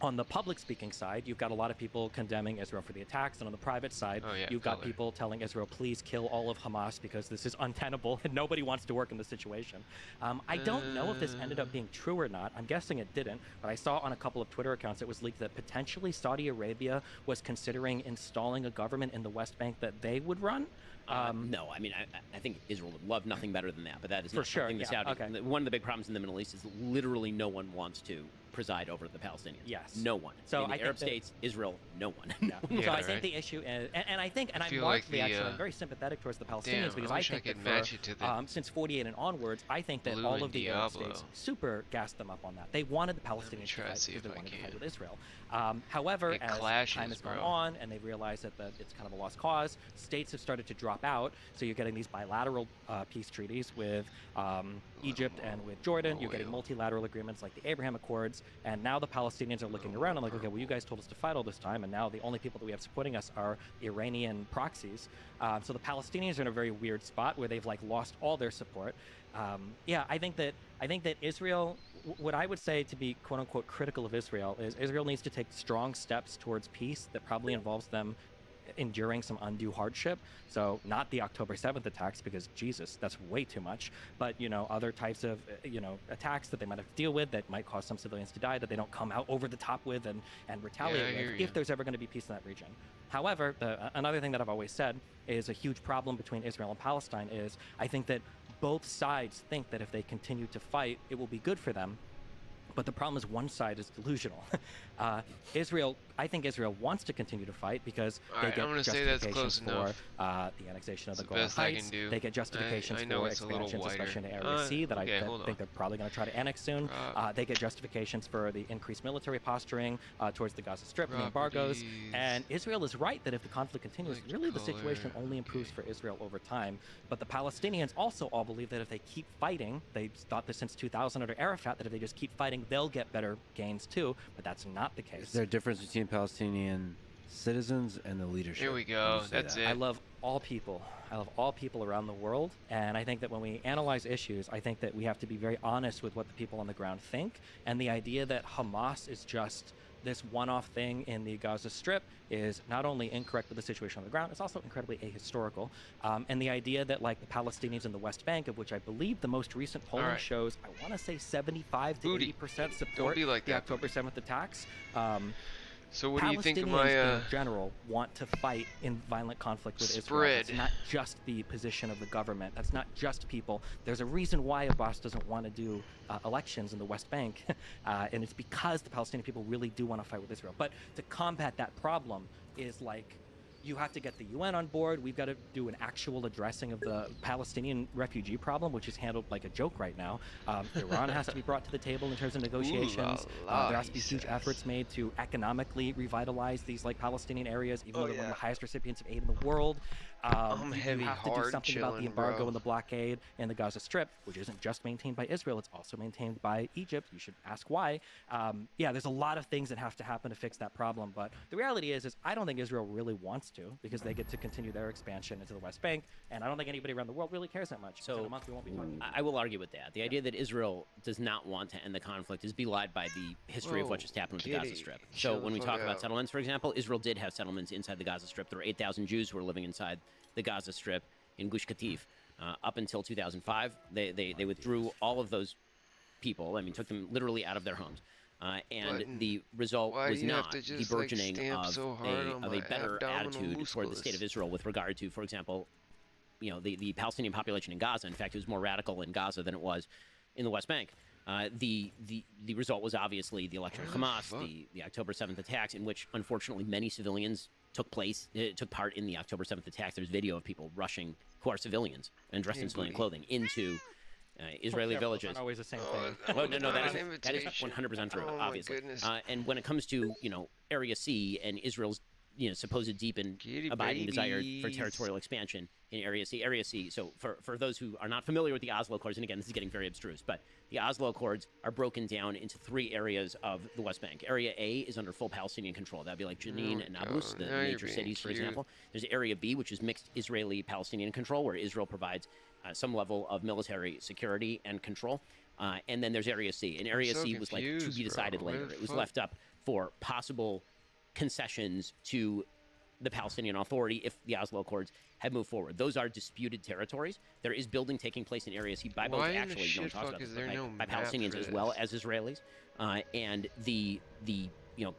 on the public speaking side, you've got a lot of people condemning Israel for the attacks, and on the private side, Oh, yeah, you've got color. people telling Israel, please kill all of Hamas because this is untenable and nobody wants to work in this situation. I don't know if this ended up being true or not. I'm guessing it didn't, but I saw on a couple of Twitter accounts it was leaked that potentially Saudi Arabia was considering installing a government in the West Bank that they would run. No, I mean, I think Israel would love nothing better than that, but that is For not sure, something the yeah, Saudis. okay. One of the big problems in the Middle East is literally no one wants to preside over the Palestinians. Yes. No one. So in the I think Arab that- states, Israel, no one. Yeah. Yeah, So I right. think the issue is, and I think, and I'm feel like markedly the, actually, I'm very sympathetic towards the Palestinians damn, because I I wish I think could that match for, it to the since 48 and onwards, I think that blue all in of the Arab Diablo. states super gassed them up on that. They wanted the me Palestinians to try to fight see because they if I wanted to fight can. with Israel. However, It as clashes, time has gone bro. on and they've realized that it's kind of a lost cause, states have started to drop out. So you're getting these bilateral peace treaties with Egypt and with Jordan. You're getting oil. multilateral agreements like the Abraham Accords. And now the Palestinians are looking around and like, okay, well, you guys told us to fight all this time, and now the only people that we have supporting us are Iranian proxies. So the Palestinians are in a very weird spot where they've like lost all their support. Yeah, I think that Israel, what I would say to be quote unquote critical of Israel is Israel needs to take strong steps towards peace that probably involves them enduring some undue hardship. So not the October 7th attacks, because Jesus, that's way too much, but other types of attacks that they might have to deal with that might cause some civilians to die that they don't come out over the top with and retaliate I with hear you. if there's ever going to be peace in that region. However, another thing that I've always said is a huge problem between Israel and Palestine is I think that both sides think that if they continue to fight, it will be good for them. But the problem is one side is delusional. I think Israel wants to continue to fight because they Alright, get I'm gonna say that's justifications close for enough. the annexation of It's the the Golan best I can Heights. do. They get justifications I know for it's a little expansions, especially wider. into Area C that okay, I hold on. think they're probably going to try to annex soon. They get justifications for the increased military posturing towards the Gaza Strip and the embargoes. And Israel is right that if the conflict continues, Select really the situation color. only improves Okay. for Israel over time. But the Palestinians also all believe that if they keep fighting, they thought this since 2000 under Arafat, that if they just keep fighting, they'll get better gains too. But that's not the case. Is there a difference between Palestinian citizens and the leadership. Here we Would go. you say That's that? it. I love all people. I love all people around the world. And I think that when we analyze issues, I think that we have to be very honest with what the people on the ground think. And the idea that Hamas is just this one-off thing in the Gaza Strip is not only incorrect with the situation on the ground, it's also incredibly ahistorical. And the idea that like the Palestinians in the West Bank, of which I believe the most recent polling right. shows, I want to say 75 to Booty. 80% support be like the that, October 7th attacks. So what do you think of Palestinians my in general want to fight in violent conflict with Israel. spread? It's not just the position of the government. That's not just people. There's a reason why Abbas doesn't want to do elections in the West Bank, and it's because the Palestinian people really do want to fight with Israel. But to combat that problem is like, you have to get the UN on board. We've got to do an actual addressing of the Palestinian refugee problem, which is handled like a joke right now. Iran has to be brought to the table in terms of negotiations. There has to be huge efforts made to economically revitalize these like Palestinian areas, even though they're one of the highest recipients of aid in the world. You heavy, have to do hard something about the chillin', embargo bro. and the blockade in the Gaza Strip, which isn't just maintained by Israel, it's also maintained by Egypt. You should ask why. Yeah, there's a lot of things that have to happen to fix that problem, but the reality is I don't think Israel really wants to, because they get to continue their expansion into the West Bank, and I don't think anybody around the world really cares that much. So, in a month we won't be talking about it. I will argue with that. The idea that Israel does not want to end the conflict is belied by the history of what just happened with the Gaza kitty. Strip. Chill So the when we fuck talk about out. settlements, for example, Israel did have settlements inside the Gaza Strip. There were 8,000 Jews who were living inside the Gaza Strip in Gush Katif. Up until 2005, they withdrew all of those people. I mean, took them literally out of their homes. And Button. the result Why was do you have not to the just, like, burgeoning stamp of, so hard on a my better abdominal attitude toward the state muscles? of Israel with regard to, for example, the Palestinian population in Gaza. In fact, it was more radical in Gaza than it was in the West Bank. The result was obviously the election of Hamas, fuck? the October 7th attacks, in which unfortunately many civilians took part in the October 7th attacks. There's video of people rushing who are civilians and dressed in civilian clothing into Israeli Careful, villages. It's not always the same Oh, thing. Well, no, that is invitation. 100% true, Oh, my obviously. goodness. And when it comes to Area C and Israel's supposed deep and Kitty abiding desire for babies. territorial expansion in Area C. So for those who are not familiar with the Oslo Accords, and again, this is getting very abstruse, but the Oslo Accords are broken down into 3 areas of the West Bank. Area A is under full Palestinian control. That would be like Jenin and Nablus, the Now you're major being cities, for cute. example. There's Area B, which is mixed Israeli-Palestinian control, where Israel provides some level of military security and control. And then there's Area C. And Area so C was like to confused, be decided bro. What later. the It was fuck? left up for possible concessions to the Palestinian Authority if the Oslo Accords had moved forward. Those are disputed territories. There is building taking place in Area C by both, Why in the actually, no one shit talks fuck about is this, there but no by map Palestinians for as well this? as Israelis. And the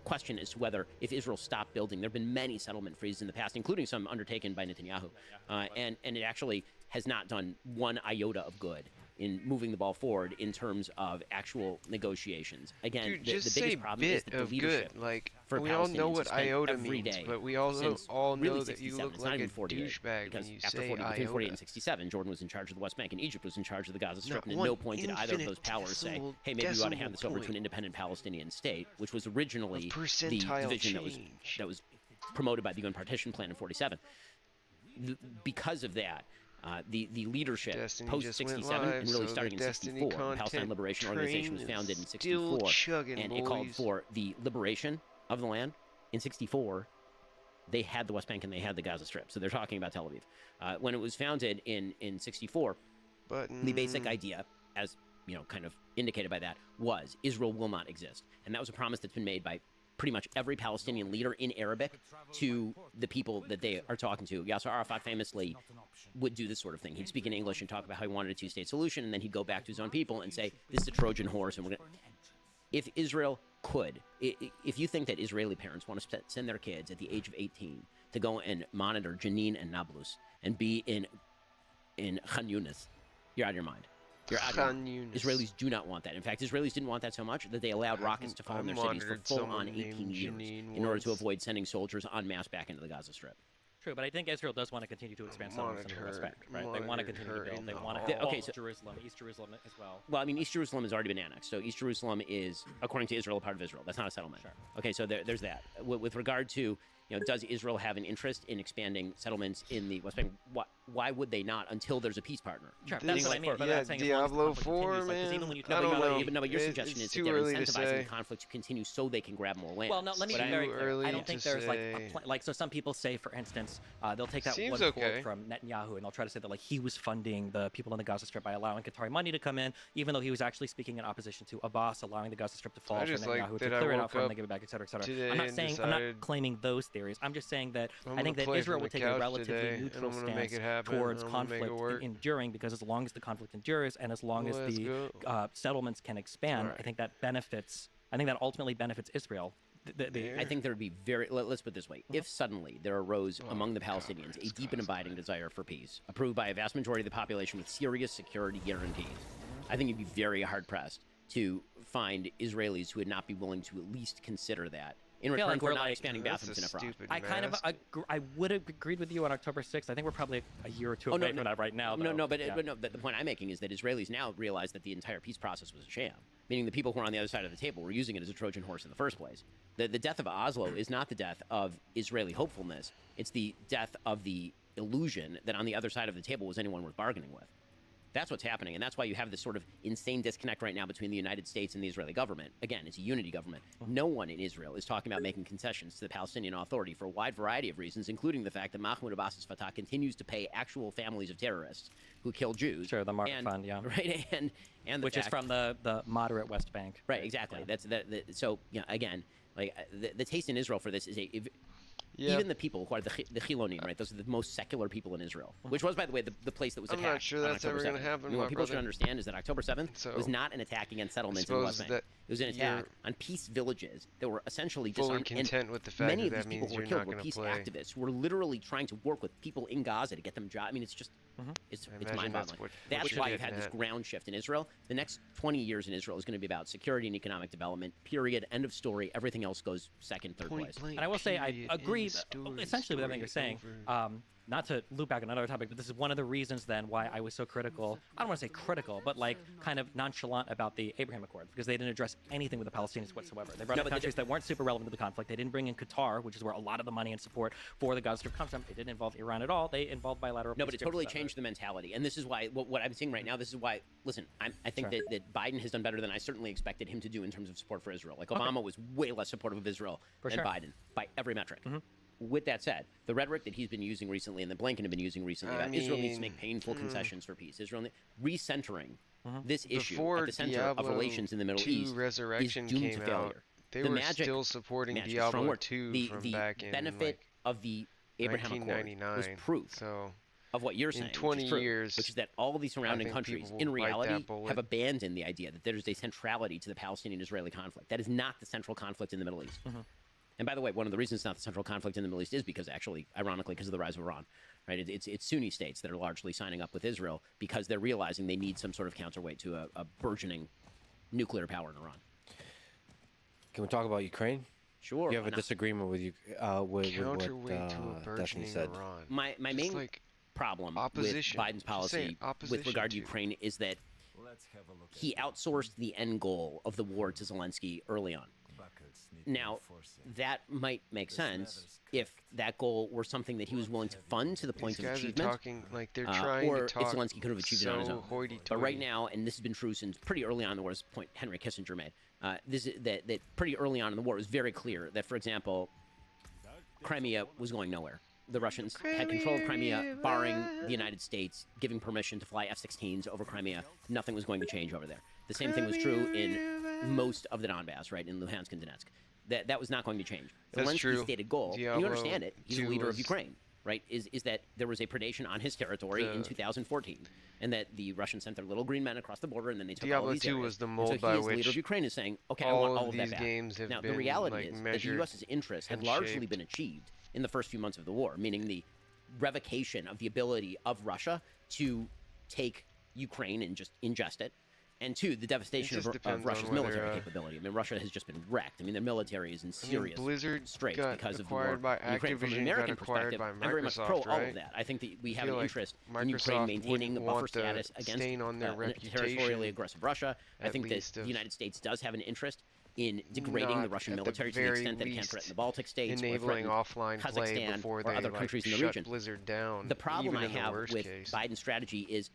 question as to whether if Israel stopped building, there have been many settlement freezes in the past, including some undertaken by Netanyahu, and it actually has not done one iota of good in moving the ball forward in terms of actual negotiations. Again, Dude, the just biggest say problem is bit that the of leadership good. Like, for we all know Palestinians what has spent iota every means, day but we also since all really know that you 67. look It's not like a even 48, douchebag because when you after say 40, between 48 iota. and 67, Jordan was in charge of the West Bank, and Egypt was in charge of the Gaza Strip. Not and at one no point did either of those powers say, infinitesimal "Hey, maybe we ought to hand decimal this over to an point independent Palestinian state," which was originally the percentile division change. that was promoted by the UN partition plan in 47. Because of that, the leadership Destiny post just went 67 live, and really so starting the in Destiny 64, the Palestine content Liberation Organization was train founded in is still 64, chugging, and it called boys. for the liberation of the land. In 64, they had the West Bank and they had the Gaza Strip, so they're talking about Tel Aviv. When it was founded in 64, the basic idea, as kind of indicated by that, was Israel will not exist, and that was a promise that's been made by pretty much every Palestinian leader in Arabic to the people that they are talking to. Yasser Arafat famously would do this sort of thing. He'd speak in English and talk about how he wanted a two-state solution, and then he'd go back to his own people and say, "This is a Trojan horse, and we're going to..." If Israel could, if you think that Israeli parents want to send their kids at the age of 18 to go and monitor Jenin and Nablus and be in Khan Yunis, you're out of your mind. You're out of your mind. Khan Yunis. Israelis do not want that. In fact, Israelis didn't want that so much that they allowed rockets to fall in their cities for monitored full-on someone 18 named years Jenin in order to once. avoid sending soldiers en masse back into the Gaza Strip. True, but I think Israel does want to continue to expand settlements in the West Bank, right? They want to continue to build. They want to Okay, okay, so- Jerusalem, East Jerusalem as well. Well, I mean, East Jerusalem has already been annexed, so East Jerusalem is, according to Israel, a part of Israel. That's not a settlement. Sure. Okay, so there's that. With regard to, does Israel have an interest in expanding settlements in the West Bank? why would they not until there's a peace partner? Sure, This- that's what I mean. But yeah, I'm saying as long as the Diablo conflict 4, continues, like, 'cause man. even when you I talk don't about, know. even- No, but your It- suggestion it's is that too they're early to incentivizing say. the conflict to continue so they can grab more land. Well, no, let me But be I- very Too clear. early I don't think to there's like say. like so some people say, for instance, they'll take that Seems one okay. quote from Netanyahu and they'll try to say that like he was funding the people in the Gaza Strip by allowing Qatari money to come in, even though he was actually speaking in opposition to Abbas allowing the Gaza Strip to fall I for just like Netanyahu to that I clear it woke out for him, up they give it back, etc., etc. today I'm not and saying I'm not decided claiming those theories. I'm just saying that I'm I think gonna that play Israel from would the take a couch relatively today, and neutral I'm gonna make stance it happen, towards and I'm gonna make it conflict work. enduring, because as long as the conflict endures and as long as Let's the go. settlements can expand, I Alright. think that benefits. I think that ultimately benefits Israel. I think there would be let's put it this way. If suddenly there arose among the Palestinians a deep and abiding desire for peace, approved by a vast majority of the population with serious security guarantees, I think you'd be very hard-pressed to find Israelis who would not be willing to at least consider that in feel return like for we're not like- expanding That's bathrooms a in Efrat. stupid I kind of mask. I would have agreed with you on October 6th. I think we're probably a year or two Oh, away no, from that right now. No, though. no, but, Yeah. but no. But the point I'm making is that Israelis now realize that the entire peace process was a sham. Meaning the people who are on the other side of the table were using it as a Trojan horse in the first place. The death of Oslo is not the death of Israeli hopefulness. It's the death of the illusion that on the other side of the table was anyone worth bargaining with. That's what's happening, and that's why you have this sort of insane disconnect right now between the United States and the Israeli government. Again, it's a unity government. No one in Israel is talking about making concessions to the Palestinian Authority for a wide variety of reasons, including the fact that Mahmoud Abbas's Fatah continues to pay actual families of terrorists who kill Jews. Sure, the Martyr and, Fund, yeah. Right, and the Which is fact- from the moderate West Bank. right, exactly. Yeah. That's so again, like the taste in Israel for this is Yeah. even the people who are the Chilonim, right? Those are the most secular people in Israel, which was, by the way, the place that was I'm attacked. not sure on that's October ever gonna 7th. happen, You know, my what people should brother. understand is that October 7th So, was not an attack against settlements in the West suppose Bank. that It was an attack you're on peace villages that were essentially fully disarmed. And content with the fact many that of that these people means who were you're killed not were gonna peace play. activists who were literally trying to work with people in Gaza to get them jobs. I mean, it's just it's imagine mind-boggling. that's what That's you're why you've getting had this at. ground shift in Israel. The next 20 years in Israel is going to be about security and economic development. Period. End of story. Everything else goes second, third place. And I will say, I agree essentially with everything you're saying. Not to loop back on another topic, but this is one of the reasons then why I was so critical. I don't want to say critical, but like kind of nonchalant about the Abraham Accords, because they didn't address anything with the Palestinians whatsoever. They brought No, in but countries that weren't super relevant to the conflict. They didn't bring in Qatar, which is where a lot of the money and support for the Gaza Strip comes from. They didn't involve Iran at all. They involved bilateral. No, but it peace totally agreements. changed the mentality. And this is why, what I'm seeing right now, this is why, listen, I think Sure. that Biden has done better than I certainly expected him to do in terms of support for Israel. Like, Obama was way less supportive of Israel For than sure. Biden, by every metric. With that said, the rhetoric that he's been using recently and that Blinken have been using recently about Israel needs to make painful concessions for peace. Israel recentering this issue Before at the center of Diablo relations in the Middle 2 East Resurrection is doomed came to failure. out, they the were magic, still supporting magic is a strong Diablo word. 2 the from the back in benefit like of the Abraham Accord was 1999. proof So of what you're in saying, 20 which is true, years, which is that all of these surrounding think countries, people in will bite that reality, bullet. have abandoned the idea that there's a centrality to the Palestinian-Israeli conflict. That is not the central conflict in the Middle East. And by the way, one of the reasons it's not the central conflict in the Middle East is because, actually, ironically, because of the rise of Iran. Right? It's Sunni states that are largely signing up with Israel because they're realizing they need some sort of counterweight to a burgeoning nuclear power in Iran. Can we talk about Ukraine? Sure. You have why a not? disagreement with you with what counterweight to a Destiny burgeoning said. Iran. My Just main like problem opposition. with Biden's Just say policy with opposition regard to to. Ukraine is that Let's have a look at he outsourced the end goal of the war to Zelensky early on. buckets need Now, reinforcing. that might make sense if that goal were something that he was willing to fund to the point These of guys are achievement. talking like they're trying or to talk if Zelensky could have achieved it on his so own. hoity-toity. But right now, and this has been true since pretty early on in the war, this point Henry Kissinger made, that pretty early on in the war, it was very clear that, for example, Crimea was going nowhere. The Russians had control of Crimea, barring the United States giving permission to fly F-16s over Crimea. Nothing was going to change over there. The same thing was true in most of the Donbass, right, in Luhansk and Donetsk. That was not going to change. That's Zelensky's true. stated goal, and you Diablo understand it, he's the 2 leader of was- Ukraine, right, is that there was a predation on his territory in The- 2014, and that the Russians sent their little green men across the border, and then they took all Diablo these 2 areas. was the And mold so he, by as the leader of which Ukraine, is saying, okay, I all want of all of that these back. games have Now, the been, reality like, is that the measured U.S.'s interests had and largely shaped. been achieved in the first few months of the war, meaning the revocation of the ability of Russia to take Ukraine and just ingest it, and two, the devastation just of depends on Russia's whether, military capability. I mean, Russia has just been wrecked. I mean, their military is in serious Blizzard straits got because of the war. acquired by Ukraine, from an Activision, American got acquired perspective, by I'm very much pro Microsoft, all right? of that. I think that we I have feel an like interest in Ukraine Microsoft maintaining a wouldn't buffer want the status against stain on their a territorially reputation, aggressive Russia. I at think that least the of United States does have an interest in degrading the Not Russian at the military to the very extent that it can least threaten the Baltic states or enabling threaten offline play Kazakhstan before or they other like countries in the shut region. Blizzard down. The problem even I in the have worst with case. Biden's strategy is,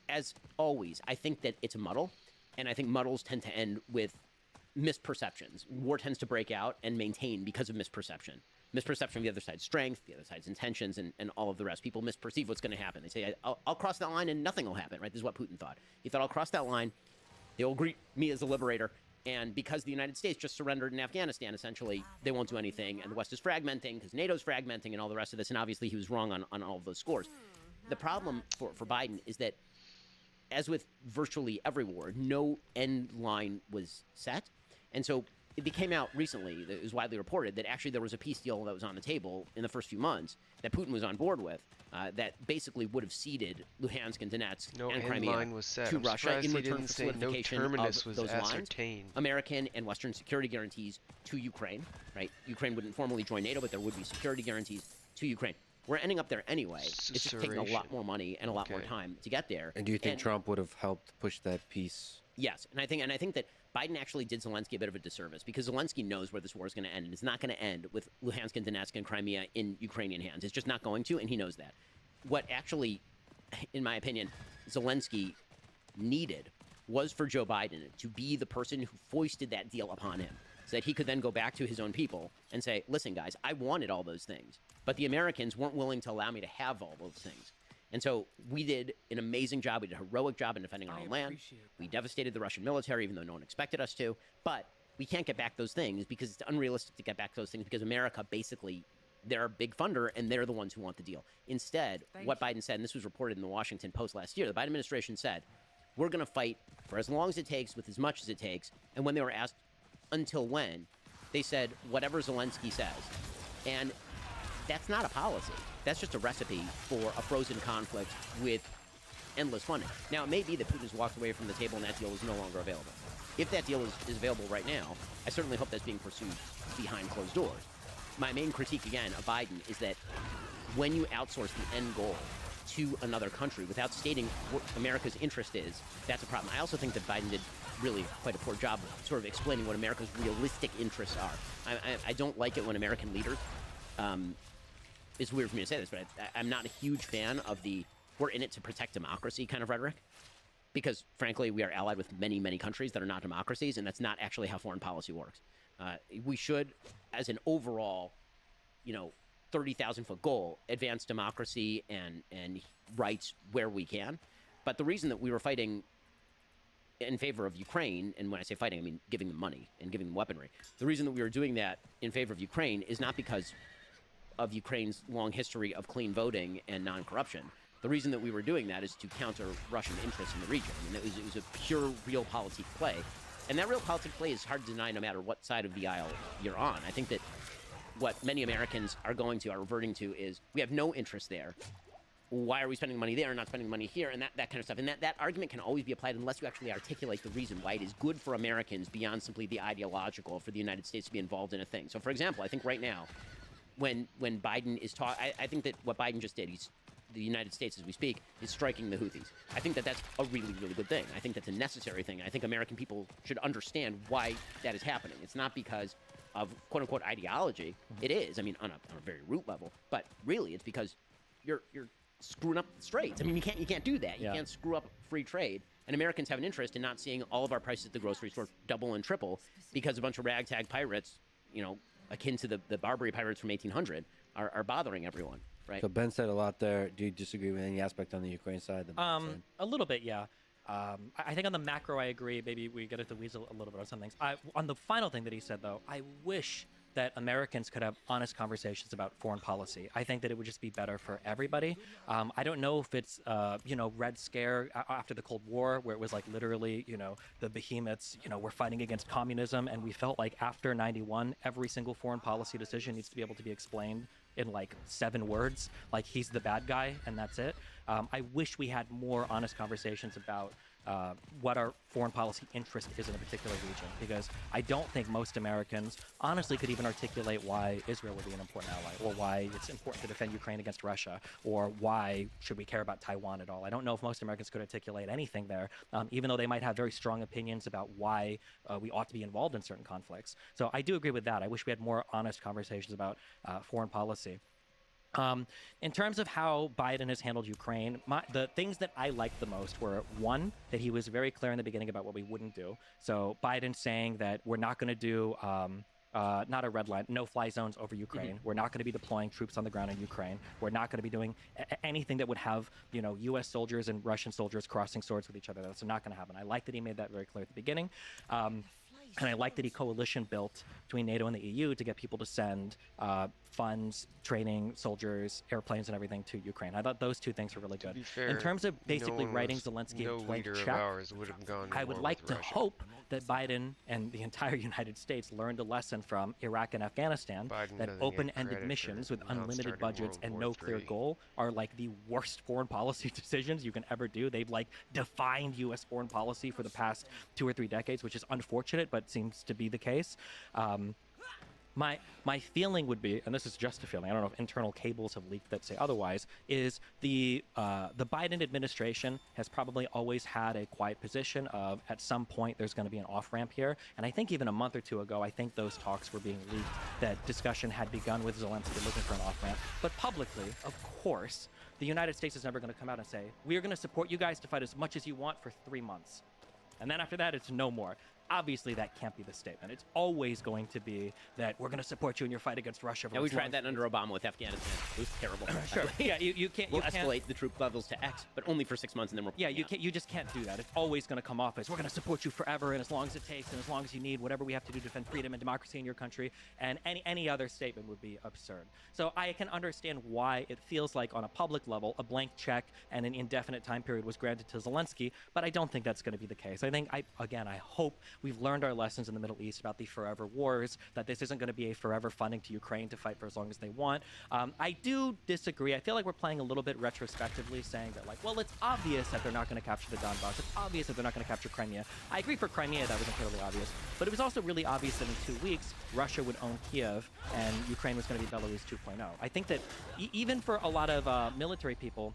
as always, I think that it's a muddle, and I think muddles tend to end with misperceptions. War tends to break out and maintain because of misperception. Misperception of the other side's strength, the other side's intentions, and all of the rest. People misperceive what's going to happen. They say, I'll cross that line and nothing will happen, right? This is what Putin thought. He thought, I'll cross that line, they'll greet me as a liberator, and because the United States just surrendered in Afghanistan, essentially, they won't do anything, and the West is fragmenting because NATO's fragmenting and all the rest of this, and obviously he was wrong on all of those scores. The problem for Biden is that, as with virtually every war, no end line was set, and so it came out recently, it was widely reported, that actually there was a peace deal that was on the table in the first few months that Putin was on board with, that basically would have ceded Luhansk and Donetsk No and end Crimea line was set. to I'm Russia surprised in he return didn't for say no solidification terminus of was those lines, ascertained. American and Western security guarantees to Ukraine, right? Ukraine wouldn't formally join NATO, but there would be security guarantees to Ukraine. We're ending up there anyway. It's just taking a lot more money and a lot more Okay. time to get there. And do you think Trump would have helped push that peace? Yes, and I think that Biden actually did Zelensky a bit of a disservice because Zelensky knows where this war is going to end, and it's not going to end with Luhansk and Donetsk and Crimea in Ukrainian hands. It's just not going to, and he knows that. What actually, in my opinion, Zelensky needed was for Joe Biden to be the person who foisted that deal upon him, so that he could then go back to his own people and say, listen, guys, I wanted all those things, but the Americans weren't willing to allow me to have all those things. And so we did an amazing job. We did a heroic job in defending our own land. We devastated the Russian military, even though no one expected us to. But we can't get back those things because it's unrealistic to get back those things because America basically, they're a big funder and they're the ones who want the deal. Instead, what Biden said, and this was reported in the Washington Post last year, the Biden administration said, we're going to fight for as long as it takes with as much as it takes. And when they were asked until when, they said, whatever Zelensky says. And that's not a policy. That's just a recipe for a frozen conflict with endless funding. Now, it may be that Putin has walked away from the table and that deal is no longer available. If that deal is available right now, I certainly hope that's being pursued behind closed doors. My main critique, again, of Biden is that when you outsource the end goal to another country without stating what America's interest is, that's a problem. I also think that Biden did really quite a poor job of sort of explaining what America's realistic interests are. I don't like it when American leaders... it's weird for me to say this, but I'm not a huge fan of the we're in it to protect democracy kind of rhetoric. Because, frankly, we are allied with many, many countries that are not democracies, and that's not actually how foreign policy works. We should, as an overall, 30,000-foot goal, advance democracy and rights where we can. But the reason that we were fighting in favor of Ukraine, and when I say fighting, I mean giving them money and giving them weaponry. The reason that we were doing that in favor of Ukraine is not because of Ukraine's long history of clean voting and non-corruption. The reason that we were doing that is to counter Russian interests in the region. I mean, it was a pure realpolitik play. And that realpolitik play is hard to deny no matter what side of the aisle you're on. I think that what many Americans are reverting to is we have no interest there. Why are we spending money there and not spending money here, and that kind of stuff. And that argument can always be applied unless you actually articulate the reason why it is good for Americans beyond simply the ideological for the United States to be involved in a thing. So, for example, I think right now, when Biden is talking, I think that what Biden just did, the United States, as we speak, is striking the Houthis. I think that that's a really, really good thing. I think that's a necessary thing. I think American people should understand why that is happening. It's not because of quote-unquote ideology. It is, I mean, on a very root level. But really, it's because you're screwing up the straits. I mean, you can't do that. You can't screw up free trade. And Americans have an interest in not seeing all of our prices at the grocery store double and triple because a bunch of ragtag pirates, akin to the Barbary pirates from 1800, are bothering everyone, right? So Ben said a lot there. Do you disagree with any aspect on the Ukraine side? That Ben said? A little bit, yeah. I think on the macro, I agree. Maybe we get into the weeds a little bit on some things. On the final thing that he said, though, I wish that Americans could have honest conversations about foreign policy. I think that it would just be better for everybody. I don't know if it's, Red Scare after the Cold War, where it was like literally, the behemoths, were fighting against communism. And we felt like after 91, every single foreign policy decision needs to be able to be explained in like 7 words, like he's the bad guy and that's it. I wish we had more honest conversations about what our foreign policy interest is in a particular region, because I don't think most Americans honestly could even articulate why Israel would be an important ally, or why it's important to defend Ukraine against Russia, or why should we care about Taiwan at all. I don't know if most Americans could articulate anything there, even though they might have very strong opinions about why we ought to be involved in certain conflicts. So I do agree with that. I wish we had more honest conversations about foreign policy. In terms of how Biden has handled Ukraine, the things that I liked the most were, one, that he was very clear in the beginning about what we wouldn't do. So Biden saying that we're not going to do, not a red line, no-fly zones over Ukraine. We're not going to be deploying troops on the ground in Ukraine. We're not going to be doing anything that would have, U.S. soldiers and Russian soldiers crossing swords with each other. That's not going to happen. I like that he made that very clear at the beginning. And I like that he coalition built between NATO and the EU to get people to send funds, training, soldiers, airplanes, and everything to Ukraine. I thought those two things were really good. To be fair, in terms of basically writing no Zelensky a blank leader check, of ours would have gone to I would war like with to Russia. hope that Biden and the entire United States learned a lesson from Iraq and Afghanistan, Biden that doesn't get open-ended credit missions for with not unlimited starting budgets World and War no clear III. goal are like the worst foreign policy decisions you can ever do. They've like defined U.S. foreign policy for the past 2 or 3 decades, which is unfortunate, but seems to be the case. My feeling would be, and this is just a feeling, I don't know if internal cables have leaked that say otherwise, is the Biden administration has probably always had a quiet position of, at some point there's going to be an off-ramp here. And I think even a month or two ago, I think those talks were being leaked, that discussion had begun with Zelensky looking for an off-ramp. But publicly, of course, the United States is never going to come out and say, we are going to support you guys to fight as much as you want for 3 months. And then after that, it's no more. Obviously, that can't be the statement. It's always going to be that we're going to support you in your fight against Russia. Yeah, we tried that under Obama with Afghanistan. It was terrible. Sure. Yeah, you can't. We'll you can't, escalate the troop levels to X, but only for 6 months, and then we're Yeah, you can't. You just can't do that. It's always going to come off as we're going to support you forever, and as long as it takes, and as long as you need, whatever we have to do to defend freedom and democracy in your country. And any other statement would be absurd. So I can understand why it feels like, on a public level, a blank check and an indefinite time period was granted to Zelensky. But I don't think that's going to be the case. I think I hope we've learned our lessons in the Middle East about the forever wars, that this isn't going to be a forever funding to Ukraine to fight for as long as they want. I do disagree. I feel like we're playing a little bit retrospectively, saying that, like, well, it's obvious that they're not going to capture the Donbass. It's obvious that they're not going to capture Crimea. I agree for Crimea, that was incredibly obvious. But it was also really obvious that in 2 weeks, Russia would own Kiev and Ukraine was going to be Belarus 2.0. I think that even for a lot of military people,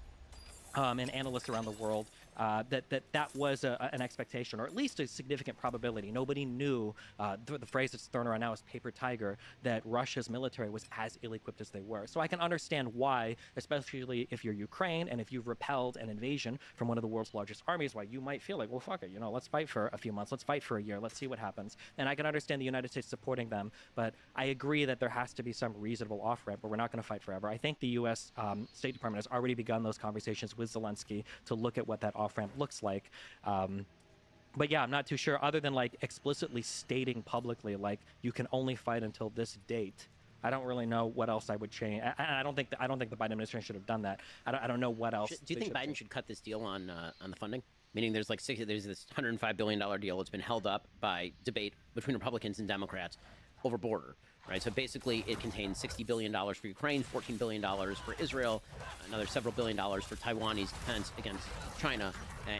and analysts around the world, that was an expectation, or at least a significant probability. Nobody knew, the phrase that's thrown around now is paper tiger, that Russia's military was as ill-equipped as they were. So I can understand why, especially if you're Ukraine and if you've repelled an invasion from one of the world's largest armies, why you might feel like, well, fuck it, let's fight for a few months, let's fight for a year, let's see what happens. And I can understand the United States supporting them, but I agree that there has to be some reasonable off-ramp, but we're not going to fight forever. I think the U.S. State Department has already begun those conversations with Zelensky to look at what that off-ramp looks like. But yeah, I'm not too sure, other than like explicitly stating publicly, like, you can only fight until this date. I don't really know what else I would change. I don't think the Biden administration should have done that. I don't know what else. Do you think Biden should cut this deal on the funding? Meaning there's this $105 billion deal that's been held up by debate between Republicans and Democrats over border. Right, so basically it contains $60 billion for Ukraine, $14 billion for Israel, another several $1 billion for Taiwanese defense against China,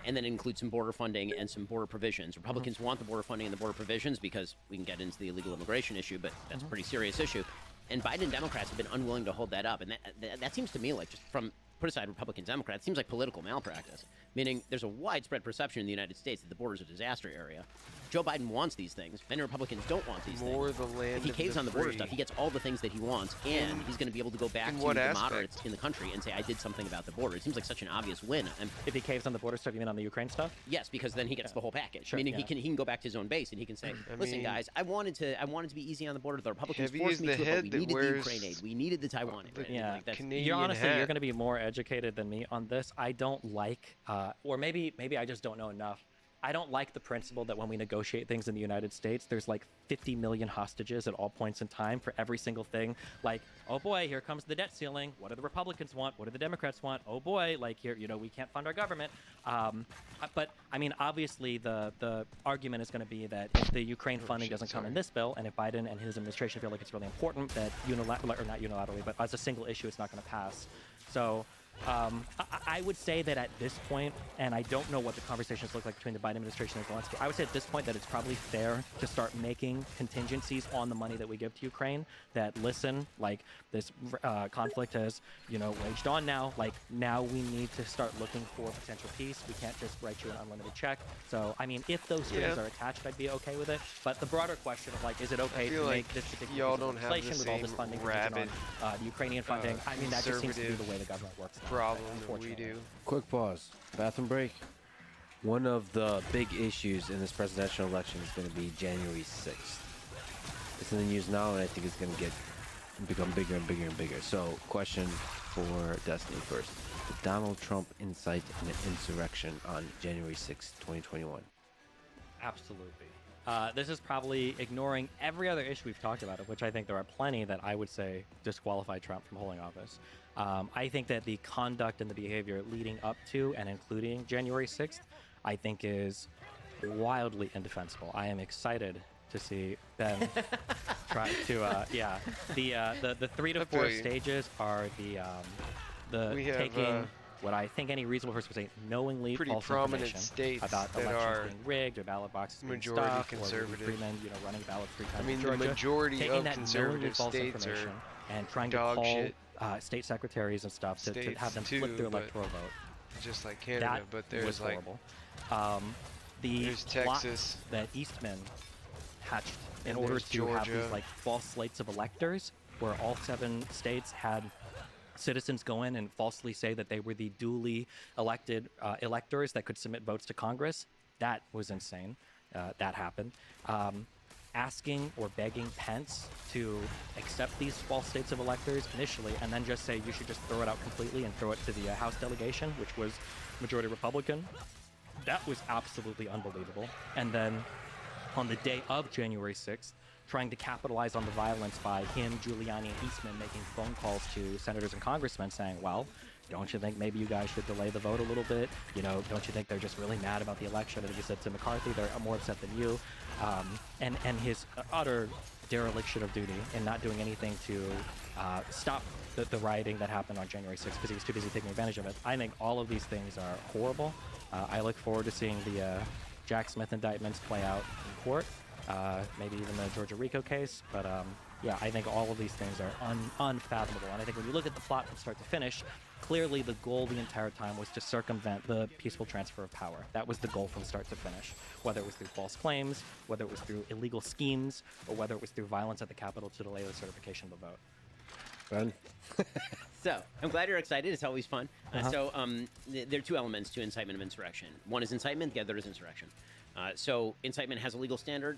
and then it includes some border funding and some border provisions. Republicans want the border funding and the border provisions because we can get into the illegal immigration issue, but that's a pretty serious issue. And Biden and Democrats have been unwilling to hold that up, and that seems to me like, just from put aside Republicans, Democrats, it seems like political malpractice. Meaning there's a widespread perception in the United States that the border is a disaster area. Joe Biden wants these things. Many Republicans don't want these More things. the land If he of caves the on the border free. stuff, he gets all the things that he wants, and he's going to be able to go back In to what the aspect? moderates in the country and say, I did something about the border. It seems like such an obvious win. And If he caves on the border stuff, you mean on the Ukraine stuff? yes, because then he gets the whole package. Sure, Meaning yeah. he can go back to his own base and he can say, listen, mean- guys, I wanted to be easy on the border. The Republicans Heavy forced is me the to it, head but we that needed the wears Ukraine aid. We needed the Taiwan aid. Right? Yeah, Like, that's, Canadian you're honestly hat. you're going to be more educated than me on this. I don't like, or maybe I just don't know enough. I don't like the principle that when we negotiate things in the United States, there's like 50 million hostages at all points in time for every single thing. Like, oh boy, here comes the debt ceiling. What do the Republicans want? What do the Democrats want? Oh boy, like here, we can't fund our government. But I mean, obviously, the argument is going to be that if the Ukraine funding doesn't come in this bill, and if Biden and his administration feel like it's really important, that not unilaterally, but as a single issue, it's not going to pass. So I would say that at this point, and I don't know what the conversations look like between the Biden administration and Zelensky, I would say at this point that it's probably fair to start making contingencies on the money that we give to Ukraine. That listen, like this conflict has, waged on now. Like now we need to start looking for potential peace. We can't just write you an unlimited check. So I mean, if those strings are attached, I'd be okay with it. But the broader question of like, is it okay to make this particular y'all piece of don't have the legislation with all this same funding contingent on the Ukrainian funding? I mean, that just seems to be the way the government works now. Problem that we do. Quick pause. Bathroom break. One of the big issues in this presidential election is going to be January 6th. It's in the news now, and I think it's going to become bigger and bigger and bigger. So, question for Destiny first. Did Donald Trump incite an insurrection on January 6th, 2021? Absolutely. This is probably ignoring every other issue we've talked about, of which I think there are plenty that I would say disqualify Trump from holding office. I think that the conduct and the behavior leading up to and including January 6th, I think is wildly indefensible. I am excited to see Ben try to, the 3 to 4 stages are We have, taking what I think any reasonable person would say knowingly pretty false prominent information states about that elections are being rigged or ballot boxes being majority stuffed, conservative. or Freeman, running ballots 3 times I mean, in the Georgia, majority taking of that knowingly conservative false states information are and trying to dog call shit. State secretaries and stuff to have them States flip their too, but electoral vote. just like Canada, That but was there's like horrible. The there's plot Texas. that Eastman hatched in And order there's to have Georgia. these like false slates of electors, where all 7 states had citizens go in and falsely say that they were the duly elected electors that could submit votes to Congress. That was insane. That happened. Asking or begging Pence to accept these false states of electors initially, and then just say you should just throw it out completely and throw it to the House delegation, which was majority Republican. That was absolutely unbelievable. And then on the day of January 6th, trying to capitalize on the violence by him, Giuliani, and Eastman making phone calls to senators and congressmen saying, well, don't you think maybe you guys should delay the vote a little bit? Don't you think they're just really mad about the election? I think he said to McCarthy, they're more upset than you. And his utter dereliction of duty in not doing anything to stop the rioting that happened on January 6th because he was too busy taking advantage of it. I think all of these things are horrible. I look forward to seeing the Jack Smith indictments play out in court, maybe even the Georgia RICO case. But yeah, I think all of these things are unfathomable. And I think when you look at the plot from start to finish, clearly the goal the entire time was to circumvent the peaceful transfer of power. That was the goal from start to finish. Whether it was through false claims, whether it was through illegal schemes, or whether it was through violence at the Capitol to delay the certification of the vote. Ben? So, I'm glad you're excited. It's always fun. There are 2 elements to incitement of insurrection. One is incitement, the other is insurrection. So, incitement has a legal standard,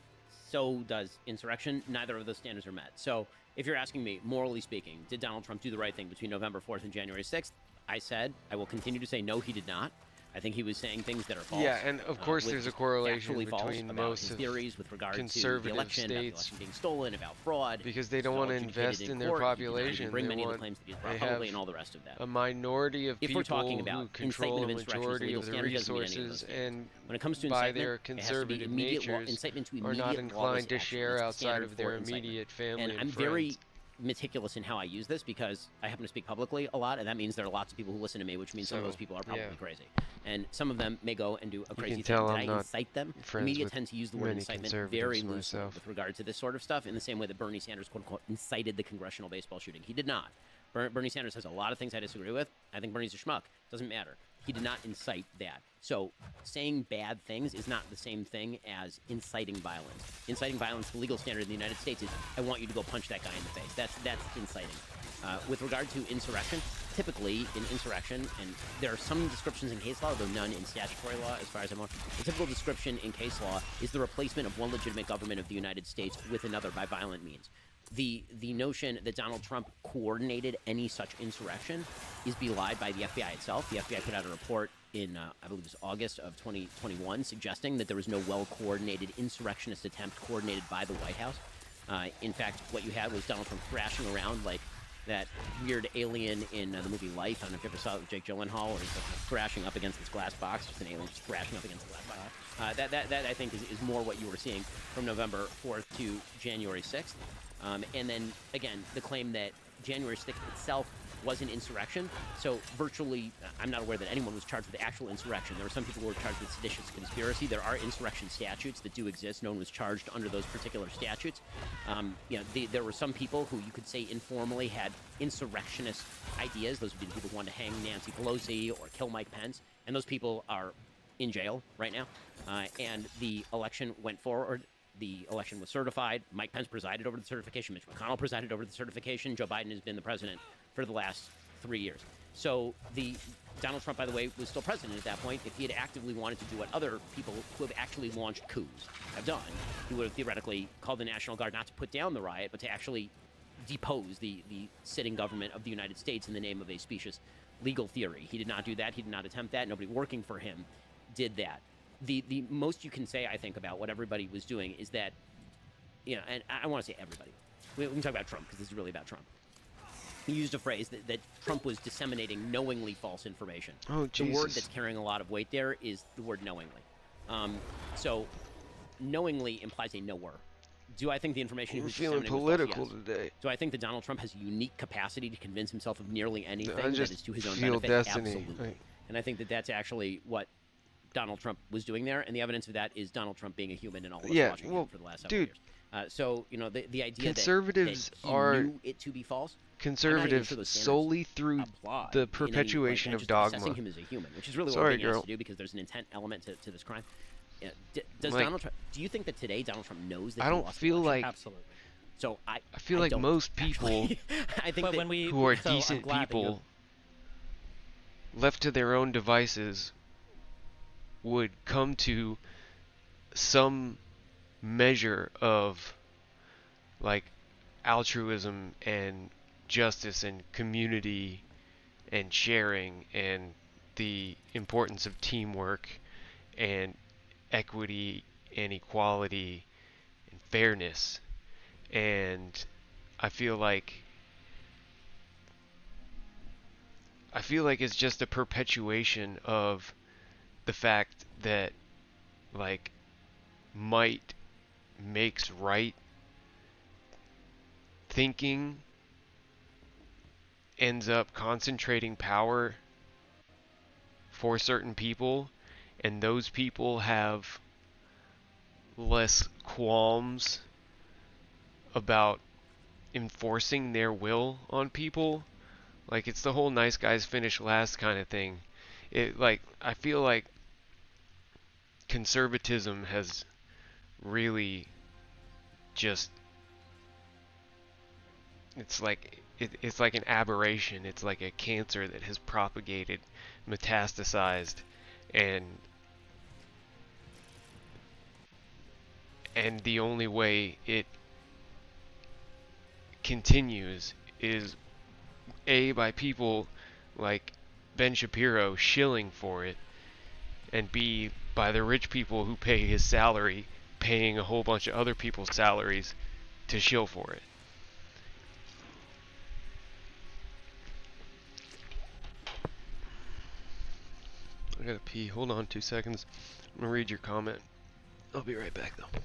so does insurrection. Neither of those standards are met. So, if you're asking me, morally speaking, did Donald Trump do the right thing between November 4th and January 6th? I said, I will continue to say, no, he did not. I think he was saying things that are false. Yeah, and of course there's a correlation between most his of theories with regard to the conservative election, about the states election being stolen, about fraud. because they don't want to invest in their population. Bring They many of the want- claims to be they brought have publicly and all the rest of that. a minority of If people we're talking who about control a incitement of insurrection, majority legal of the standard doesn't mean any of those resources things. and When it comes to by incitement, their it has to be conservative immediate natures incitement to are not immediate inclined lawless to action. share That's the outside standard of their for incitement. immediate family And and I'm friends. very meticulous in how I use this because I happen to speak publicly a lot, and that means there are lots of people who listen to me, which means some of So, those people are probably yeah. crazy. And some of them may go and do a crazy can thing. tell Did I'm I not incite them? The friends media with tend to use the word many incitement conservatives very loosely myself. with regard to this sort of stuff, in the same way that Bernie Sanders, quote unquote, incited the congressional baseball shooting. He did not. Bernie Sanders has a lot of things I disagree with. I think Bernie's a schmuck. Doesn't matter. He did not incite that. So saying bad things is not the same thing as inciting violence. Inciting violence, the legal standard in the United States is, I want you to go punch that guy in the face. That's inciting. With regard to insurrection, typically in insurrection, and there are some descriptions in case law, though none in statutory law, as far as I'm aware, the typical description in case law is the replacement of one legitimate government of the United States with another by violent means. The notion that Donald Trump coordinated any such insurrection is belied by the FBI itself. The FBI put out a report in, I believe it was August of 2021, suggesting that there was no well-coordinated insurrectionist attempt coordinated by the White House. In fact, what you had was Donald Trump thrashing around like that weird alien in the movie Life. I don't know if you ever saw it with Jake Gyllenhaal, where he's like thrashing up against this glass box, just an alien just thrashing up against the glass box. That I think is more what you were seeing from November 4th to January 6th. And then, again, the claim that January 6th itself was an insurrection. So virtually, I'm not aware that anyone was charged with actual insurrection. There were some people who were charged with seditious conspiracy. There are insurrection statutes that do exist. No one was charged under those particular statutes. There were some people who you could say informally had insurrectionist ideas. Those would be the people who wanted to hang Nancy Pelosi or kill Mike Pence. And those people are in jail right now. And the election went forward. The election was certified. Mike Pence presided over the certification. Mitch McConnell presided over the certification. Joe Biden has been the president for the last 3 years. So Donald Trump, by the way, was still president at that point. If he had actively wanted to do what other people who have actually launched coups have done, he would have theoretically called the National Guard not to put down the riot, but to actually depose the sitting government of the United States in the name of a specious legal theory. He did not do that. He did not attempt that. Nobody working for him did that. The most you can say, I think, about what everybody was doing is that, and I want to say everybody. We can talk about Trump because this is really about Trump. He used a phrase that Trump was disseminating knowingly false information. Oh, Jesus. The word that's carrying a lot of weight there is the word knowingly. So knowingly implies a knower. Do I think the information he We're was feeling disseminating was false? political Yes. today. Do I think that Donald Trump has a unique capacity to convince himself of nearly anything I that just is to his own feel benefit? destiny. Absolutely. And I think that that's actually what Donald Trump was doing there, and the evidence of that is Donald Trump being a human and all of us watching him for the last several dude, years. So, the idea conservatives that he are knew it to be false, conservative solely through apply the in any way, perpetuation and of just dogma. assessing him as a human, which is really what Sorry, we're being asked girl. to do because there's an intent element to this crime. Does Like, Donald Trump? Do you think that today Donald Trump knows that I he don't lost the feel election? like Absolutely. So I feel like don't, most people actually. I think But that when we who are so I'm decent glad that you- people left to their own devices would come to some measure of like altruism and justice and community and sharing and the importance of teamwork and equity and equality and fairness. And I feel like it's just a perpetuation of the fact that like might makes right. Thinking ends up concentrating power for certain people, and those people have less qualms about enforcing their will on people. Like, it's the whole nice guys finish last kind of thing. I feel like conservatism has really just, it's like an aberration. It's like a cancer that has propagated, metastasized, and the only way it continues is A, by people like Ben Shapiro shilling for it, and B, by the rich people who pay his salary paying a whole bunch of other people's salaries to shill for it. I gotta pee. Hold on 2 seconds. I'm gonna read your comment. I'll be right back though.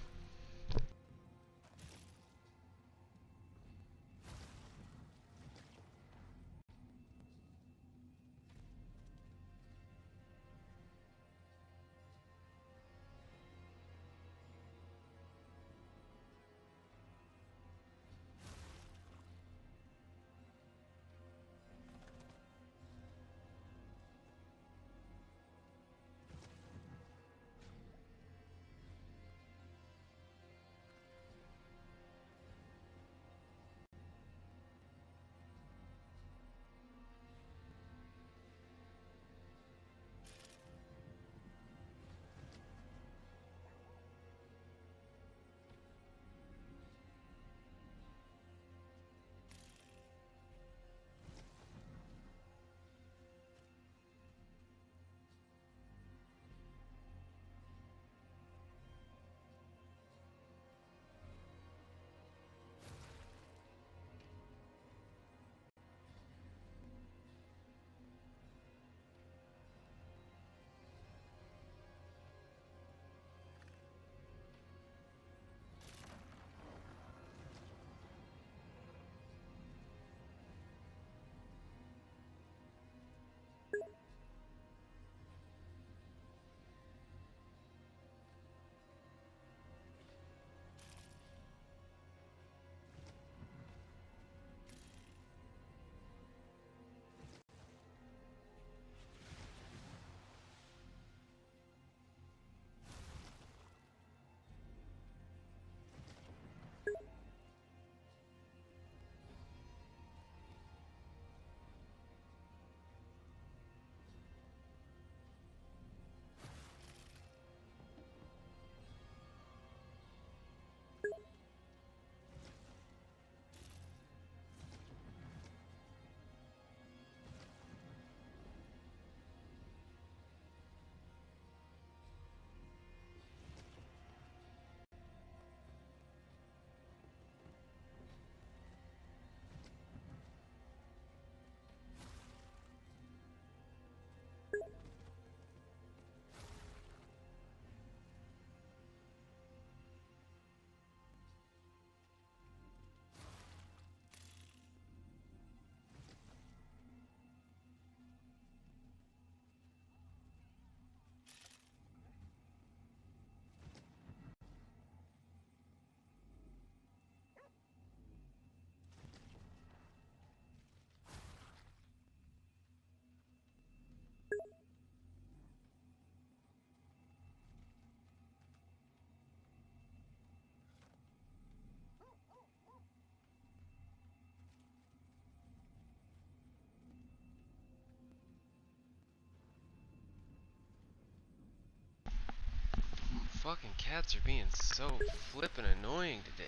fucking cats are being so flippin' annoying today.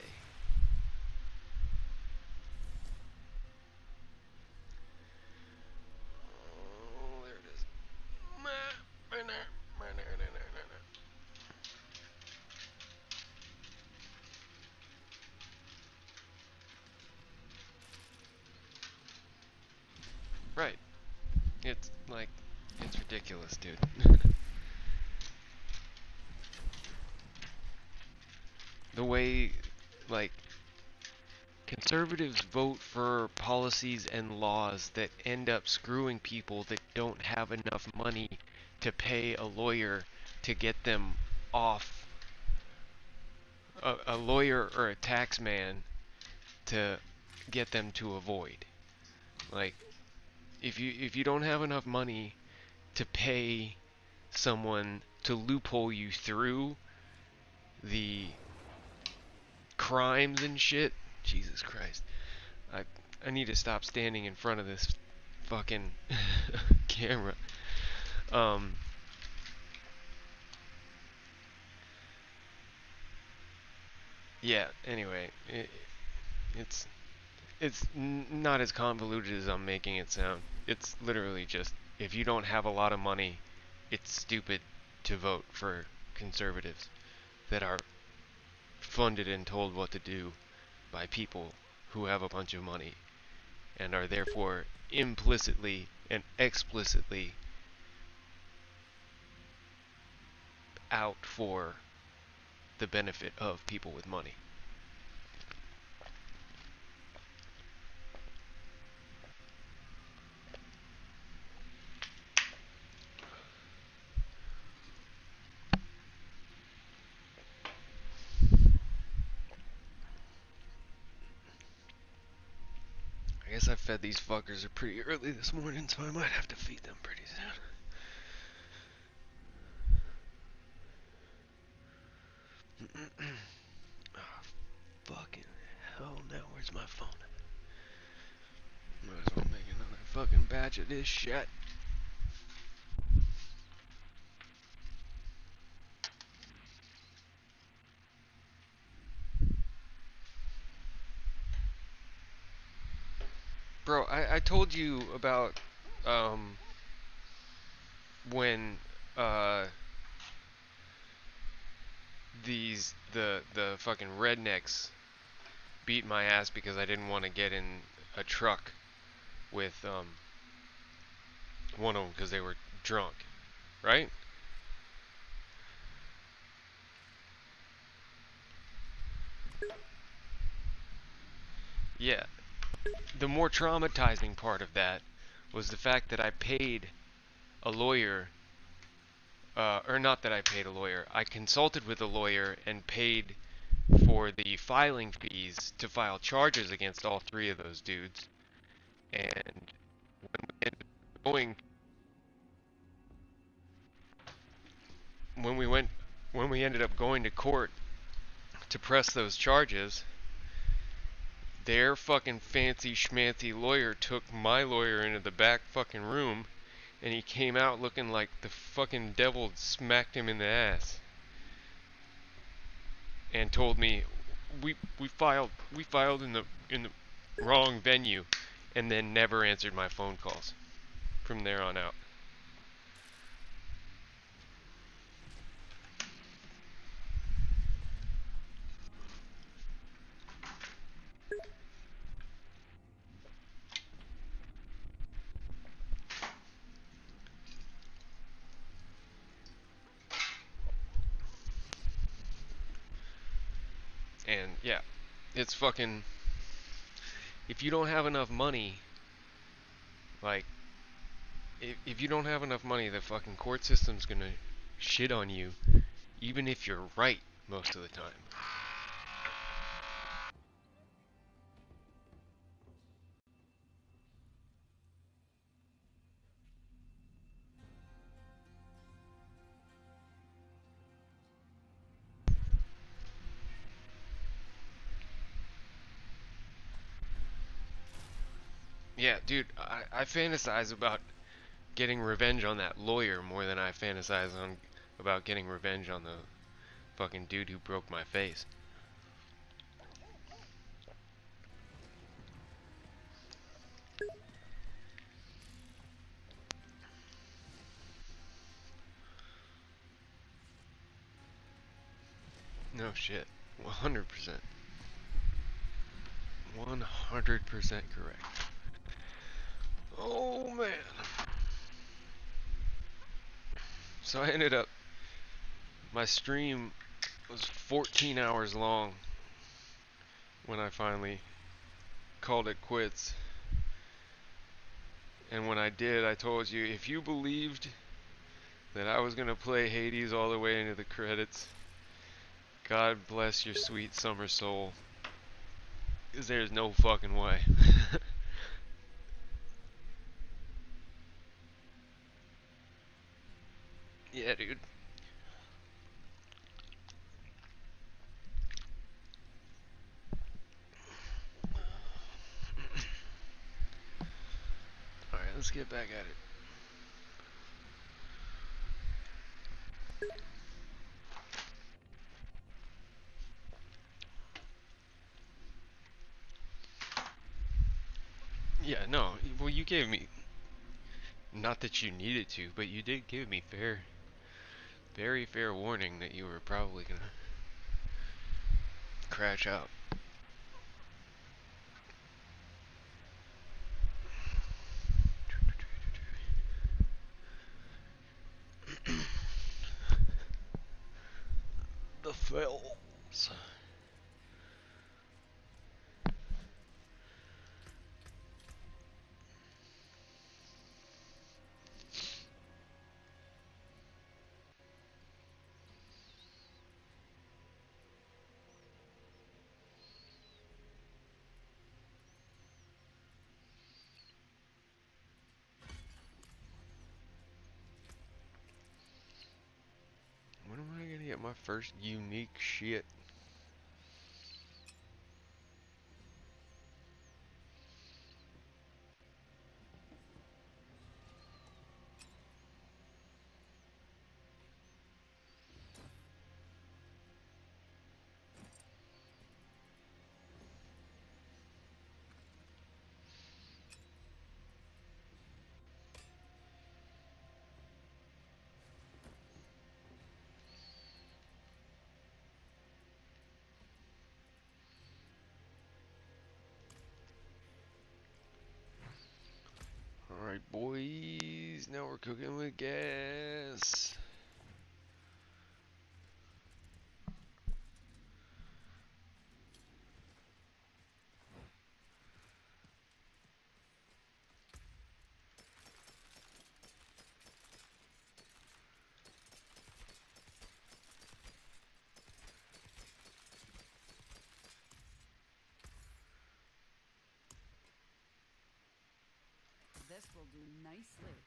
Oh, there it is. Right. It's like, it's ridiculous, dude. The way, like, conservatives vote for policies and laws that end up screwing people that don't have enough money to pay a lawyer to get them off, a lawyer or a tax man to get them to avoid. Like, if you don't have enough money to pay someone to loophole you through the crimes and shit, Jesus Christ. I need to stop standing in front of this fucking camera. Yeah, anyway, it's not as convoluted as I'm making it sound. It's literally just, if you don't have a lot of money, it's stupid to vote for conservatives that are funded and told what to do by people who have a bunch of money and are therefore implicitly and explicitly out for the benefit of people with money. I guess I fed these fuckers pretty early this morning, so I might have to feed them pretty soon. Oh, fucking hell, now where's my phone? Might as well make another fucking batch of this shit. Bro, I told you about when the fucking rednecks beat my ass because I didn't want to get in a truck with one of them because they were drunk, right? Yeah. The more traumatizing part of that was the fact that I paid a lawyer, or not that I paid a lawyer, I consulted with a lawyer and paid for the filing fees to file charges against all three of those dudes. And going when we went when we ended up going to court to press those charges, their fucking fancy schmancy lawyer took my lawyer into the back fucking room, and he came out looking like the fucking devil smacked him in the ass, and told me we filed in the wrong venue, and then never answered my phone calls from there on out. And yeah, it's fucking, if you don't have enough money, like, if you don't have enough money, the fucking court system's gonna shit on you, even if you're right most of the time. Yeah, dude, I fantasize about getting revenge on that lawyer more than I fantasize on about getting revenge on fucking dude who broke my face. No shit. 100%. 100% correct. Oh man. So I ended up, my stream was 14 hours long when I finally called it quits. And when I did, I told you, if you believed that I was gonna play Hades all the way into the credits, God bless your sweet summer soul. 'Cause there's no fucking way. Yeah, dude. Alright, let's get back at it. Yeah, no. Well, you gave me, not that you needed to, but you did give me very fair warning that you were probably gonna crash out. The Fells. When am I gonna get my first unique shit? Alright, boys. Now we're cooking with gas. This will do nicely.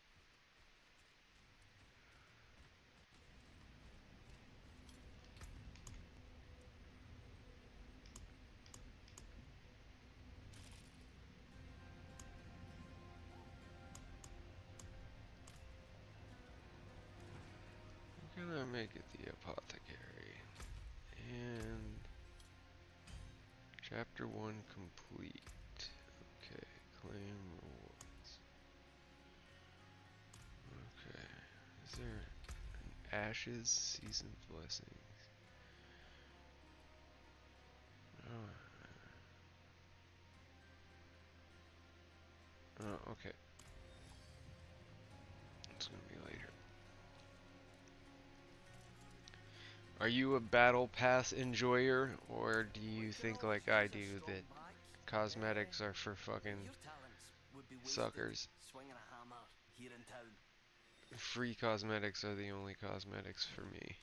We're gonna make it the apothecary. And chapter 1 complete. Okay, claim rewards. Okay, is there an Ashes Season Blessings? Oh, oh, okay. It's gonna be later. Are you a battle pass enjoyer, or do you think like I do that cosmetics are for fucking Your talents would be wasted suckers? swinging a hammer here in town. Free cosmetics are the only cosmetics for me.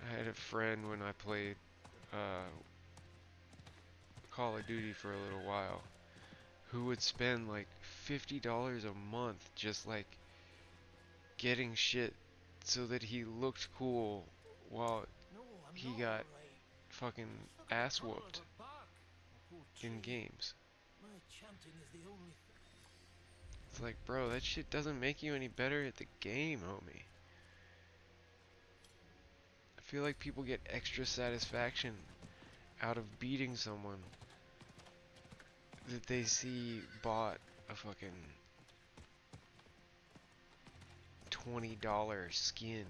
I had a friend when I played Call of Duty for a little while who would spend like $50 a month just like getting shit so that he looked cool while No, I'm he not got alright. fucking Look at the ass colour of whooped her back. Poor in tree. games. My chanting is the only It's like, bro, that shit doesn't make you any better at the game, homie. I feel like people get extra satisfaction out of beating someone that they see bought a fucking $20 skin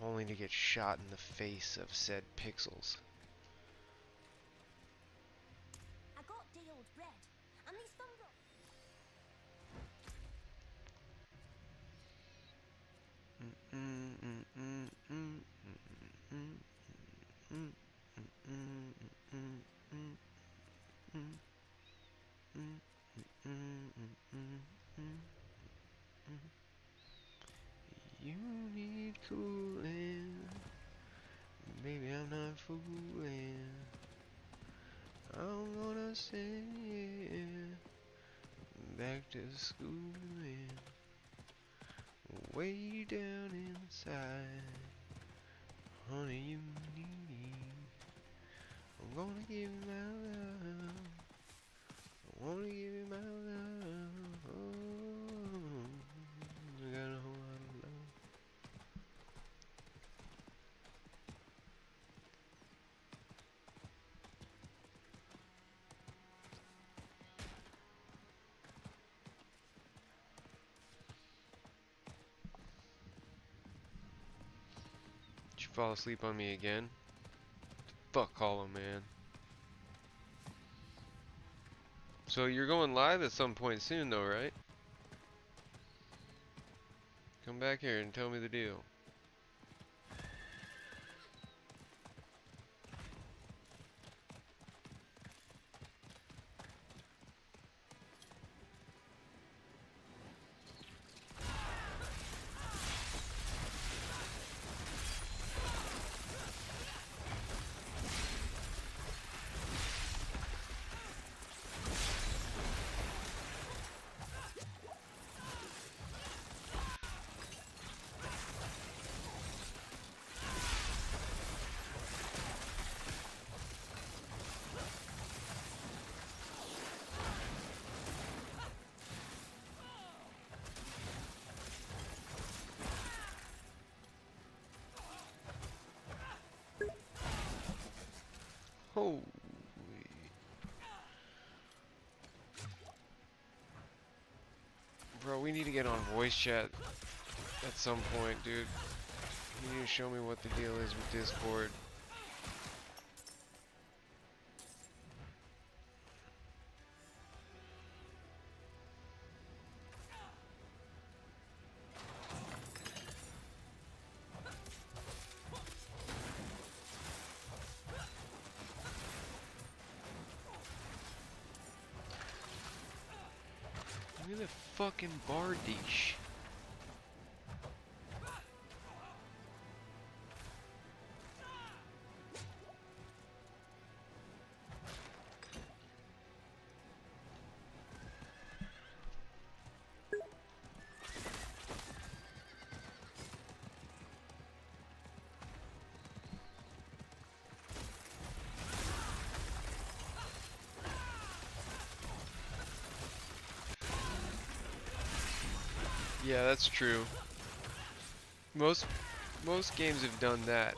only to get shot in the face of said pixels. I got day-old bread and these thumb rolls. You need cooling, baby, I'm not fooling. I'm gonna send you back to schooling, way down inside. Honey, you need. I'm gonna give you my love. I wanna give you my love. Oh, I got a whole lot of love. Did you fall asleep on me again? Fuck Hollow Man. So you're going live at some point soon though, right? Come back here and tell me the deal. Holy. Bro, we need to get on voice chat at some point, dude. You need to show me what the deal is with Discord. Look at the fucking Bardiche. Yeah, that's true. Most games have done that,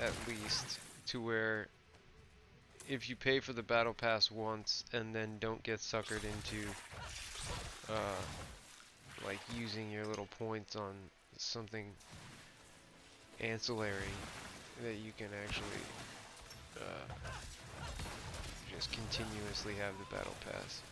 at least, to where if you pay for the battle pass once and then don't get suckered into like using your little points on something ancillary, that you can actually just continuously have the battle pass.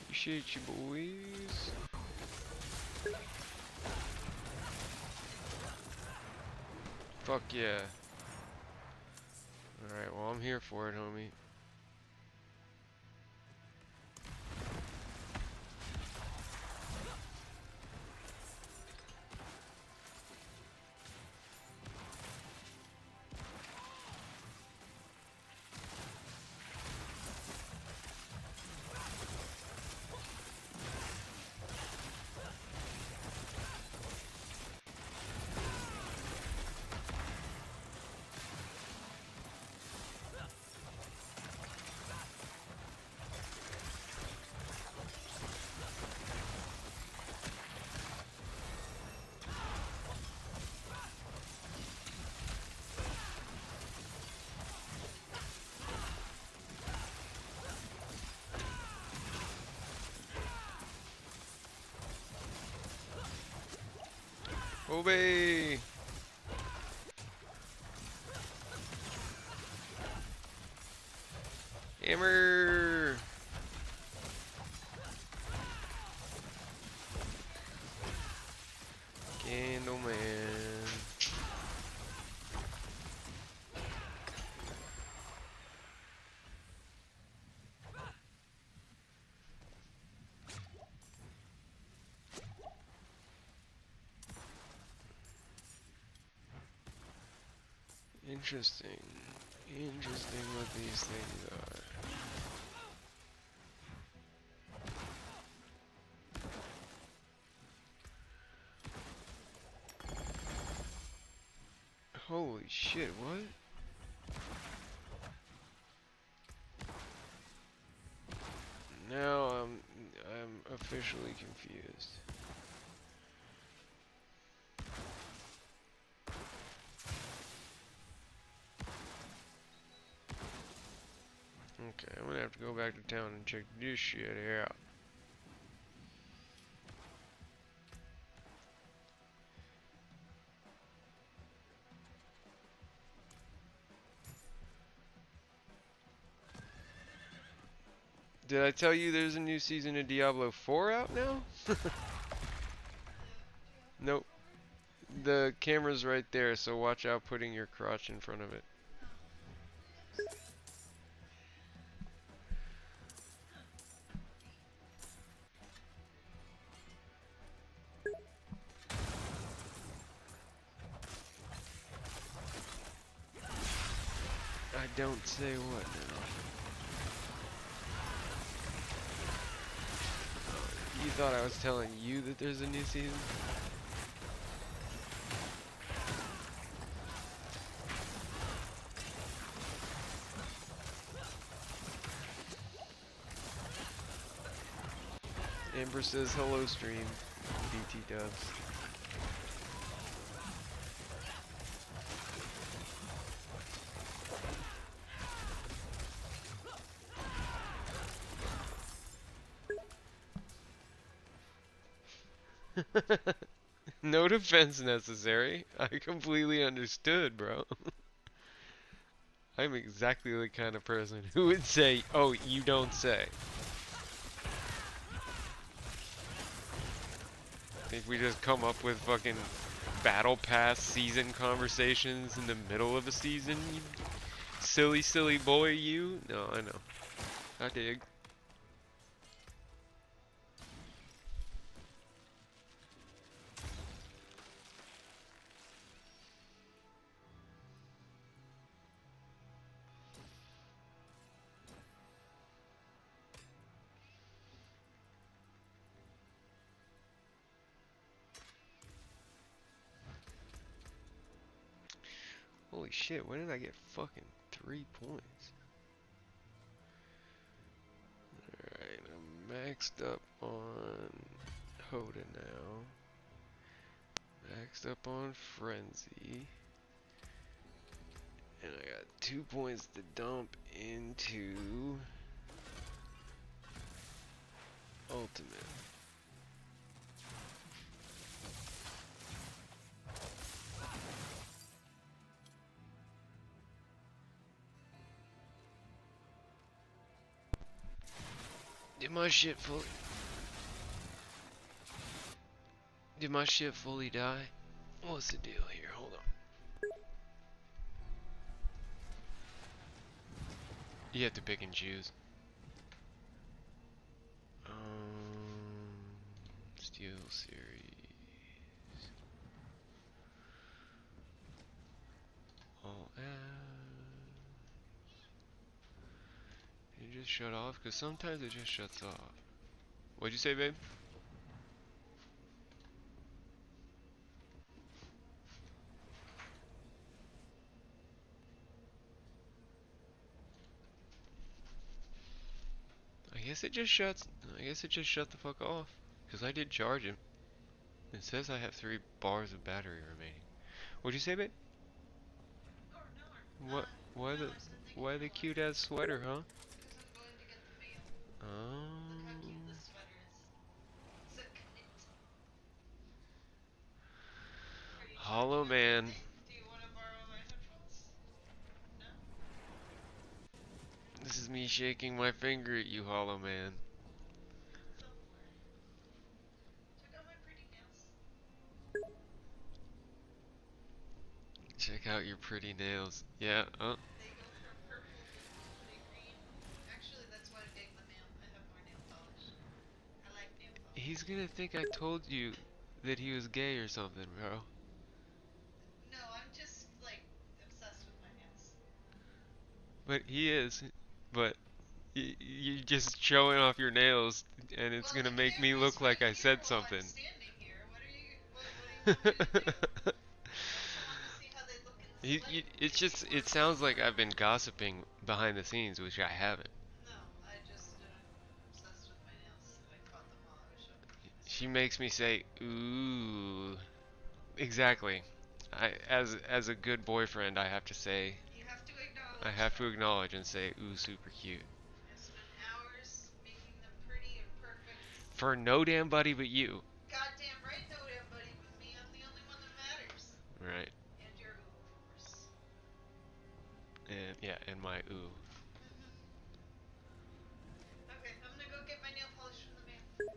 Appreciate you, boys. Fuck yeah. Alright, well, I'm here for it, homie. Obey! Hammer! Candleman. Interesting. Interesting what these things are. Holy shit, what? Now I'm officially confused. Okay, I'm gonna have to go back to town and check this shit out. Did I tell you there's a new season of Diablo 4 out now? Nope. The camera's right there, so watch out putting your crotch in front of it. I don't say what now. You thought I was telling you that there's a new season? Amber says hello stream. BT dubs. No defense necessary. I completely understood, bro. I'm exactly the kind of person who would say, oh, you don't say. Think we just come up with fucking battle pass season conversations in the middle of a season, you silly, silly boy, you? No, I know. I dig. Holy shit, when did I get fucking 3 points? Alright, I'm maxed up on Hoda now. Maxed up on Frenzy. And I got 2 points to dump into Ultimate. Did my shit fully die? What's the deal here? Hold on. You have to pick and choose. Steel series. All you just shut off? Because sometimes it just shuts off. What'd you say, babe? I guess it just shut the fuck off. Because I did charge him. It says I have 3 bars of battery remaining. What'd you say, babe? What? Why the cute ass sweater, huh? Hollow man. This is me shaking my finger at you, Hollow man. Check out your pretty nails. Yeah, He's gonna think I told you that he was gay or something, bro. But he is. But you're just showing off your nails, and it's gonna make me look like I said something. It sounds like I've been gossiping behind the scenes, which I haven't. She makes me say, ooh. Exactly. As a good boyfriend, I have to say, I have to acknowledge and say, ooh, super cute. For no damn buddy but you. Goddamn right, no damn buddy but me. I'm the only one that matters. Right. And your ooh, of course. And yeah, and my ooh. Okay, I'm gonna go get my nail polish from the mail.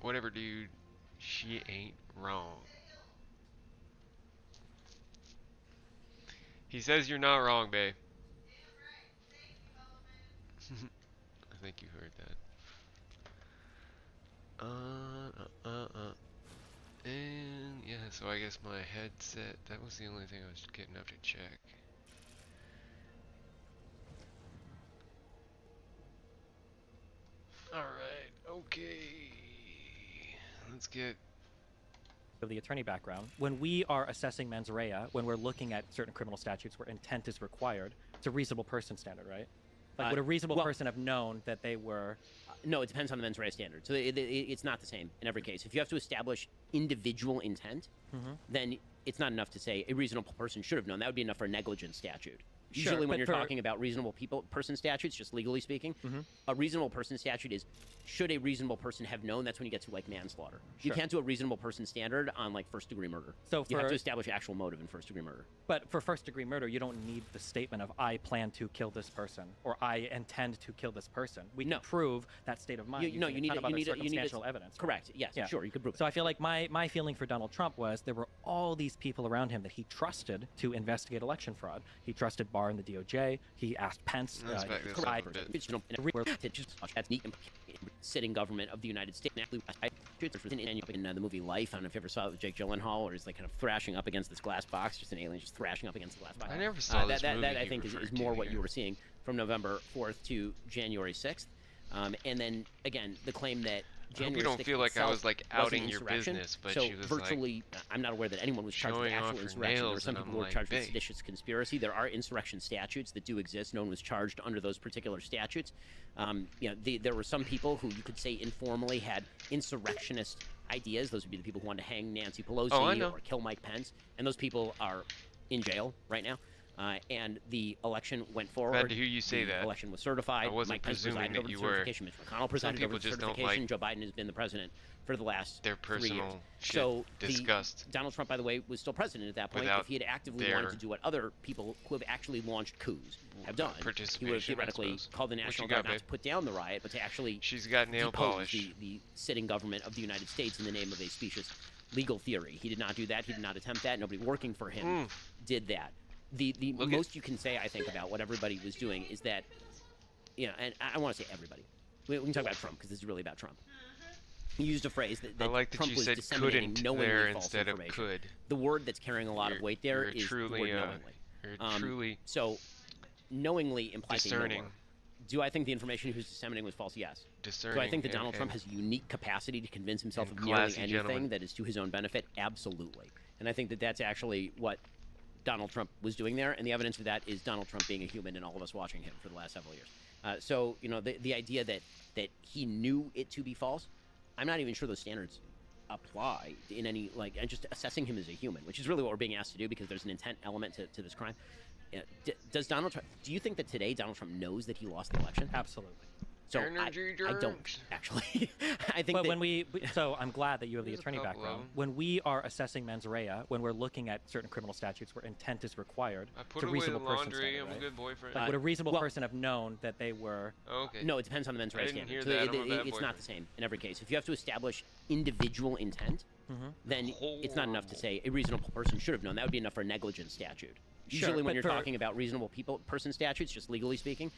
Whatever, dude. She ain't wrong. He says you're not wrong, babe. Damn right. Thank you, Hollow Man. I think you heard that. And yeah, so I guess my headset, that was the only thing I was getting up to check. Alright, okay. Let's get Of the attorney background, when we are assessing mens rea, when we're looking at certain criminal statutes where intent is required, it's a reasonable person standard, right? Like, would a reasonable person have known that they were... No, it depends on the mens rea standard. So it's not the same in every case. If you have to establish individual intent, then it's not enough to say a reasonable person should have known. That would be enough for a negligence statute. Sure, Usually when you're but talking about reasonable person statutes, just legally speaking, a reasonable person statute is, should a reasonable person have known? That's when you get to, like, manslaughter. You Sure. can't do a reasonable person standard on, like, first-degree murder. So you have for- to establish actual motive in first-degree murder. But for first-degree murder, you don't need the statement of, I plan to kill this person, or I intend to kill this person. We can prove that state of mind You need circumstantial evidence. Correct, yes, Yeah. sure, you could prove it. So I feel like my feeling for Donald Trump was there were all these people around him that he trusted to investigate election fraud. He trusted Barr and the DOJ. He asked Pence. Let's back this up a bit. That's neat. Sitting government of the United States. In the movie Life, I don't know if you ever saw it with Jake Gyllenhaal, where he's like kind of thrashing up against this glass box, just an alien just thrashing up against the glass box. I never saw this movie That I you think is referred more to what you here. were seeing from November 4th to January 6th. And then, again, the claim that I hope January you don't 6th feel like I itself was, like, was an outing your insurrection. business, but so she was, like, virtually, I'm not aware that anyone was charged with showing off actual her insurrection. There were nails, some and people I'm who were like, charged with "Babe." seditious conspiracy. There are insurrection statutes that do exist. No one was charged under those particular statutes. There were some people who you could say informally had insurrectionist ideas. Those would be the people who wanted to hang Nancy Pelosi or kill Mike Pence. And those people are in jail right now. And the election went forward. Glad to hear you say the that. election was certified. I wasn't Mike Pence presuming presided that over the you were. certification. Mitch McConnell presided Some over people the just don't certification. like Joe Biden has been the president for the last their 3 years. personal shit So discussed Donald Trump, by the way, was still president at that point. without If he had actively their wanted to do what other people who have actually launched coups have done, he would have participation, I theoretically suppose. called the What National you got, Guard not babe? to put down the riot, but to actually She's got nail depose polish. the sitting government of the United States in the name of a specious legal theory. He did not do that. He did not attempt that. Nobody working for him did that. The Look most you can say, I think, about what everybody was doing is that and I want to say everybody. We can talk about Trump because this is really about Trump. He used a phrase that I like that Trump you was said disseminating couldn't knowingly there false instead of information. could. The word that's carrying a lot of weight there You're is truly, the word knowingly. You're truly So knowingly implies a discerning. knower. Do I think the information he was disseminating was false? Yes. Discerning. Do I think that and- Donald Trump and has unique capacity to convince himself and of nearly classy anything gentleman. that is to his own benefit? Absolutely. And I think that that's actually what Donald Trump was doing there, and the evidence for that is Donald Trump being a human and all of us watching him for the last several years. So, the idea that he knew it to be false, I'm not even sure those standards apply in any, and just assessing him as a human, which is really what we're being asked to do because there's an intent element to this crime. Does Donald Trump, do you think that today Donald Trump knows that he lost the election? Absolutely. So Energy I don't, drinks. actually. I think But that when so I'm glad that you have the There's a attorney couple of background. them. When we are assessing mens rea, when we're looking at certain criminal statutes where intent is required, I it's put a away the reasonable person laundry. standard, I'm right? a good boyfriend. Like, would a reasonable well- person have known that they were? Okay. No, it depends on the mens rea I didn't standard. hear So that. I'm a bad it's not boyfriend. the same in every case. If you have to establish individual intent, then it's not enough to say a reasonable person should have known. That would be enough for a negligence statute. Sure, Usually, when but you're for- talking about reasonable person statutes, just legally speaking,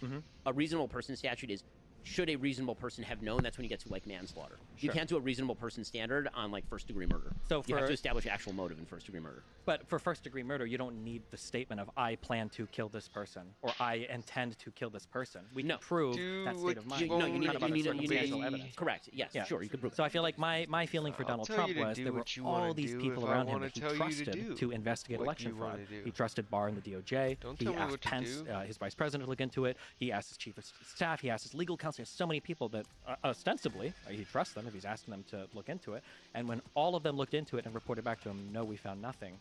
a reasonable person statute is should a reasonable person have known. That's when you get to manslaughter. You Sure. can't do a reasonable person standard on first degree murder. So you have for- to establish actual motive in first degree murder. But for first-degree murder, you don't need the statement of "I plan to kill this person" or "I intend to kill this person." We No. can prove Do that what state of mind. you No, you need kind of other circumstantial evidence. Correct. Yes, Yeah. sure. You could prove. So I feel like my feeling for I'll Donald tell Trump you to was do there were what you all wanna these do people if I around him wanna that he tell you to trusted do investigate what election you fraud. wanna do. He trusted Barr and the DOJ. Don't He tell me asked what to Pence, do. his vice president, to look into it. He asked his chief of staff. He asked his legal counsel. He has so many people that ostensibly he trusts them if he's asking them to look into it. And when all of them looked into it and reported back to him, no, we found nothing.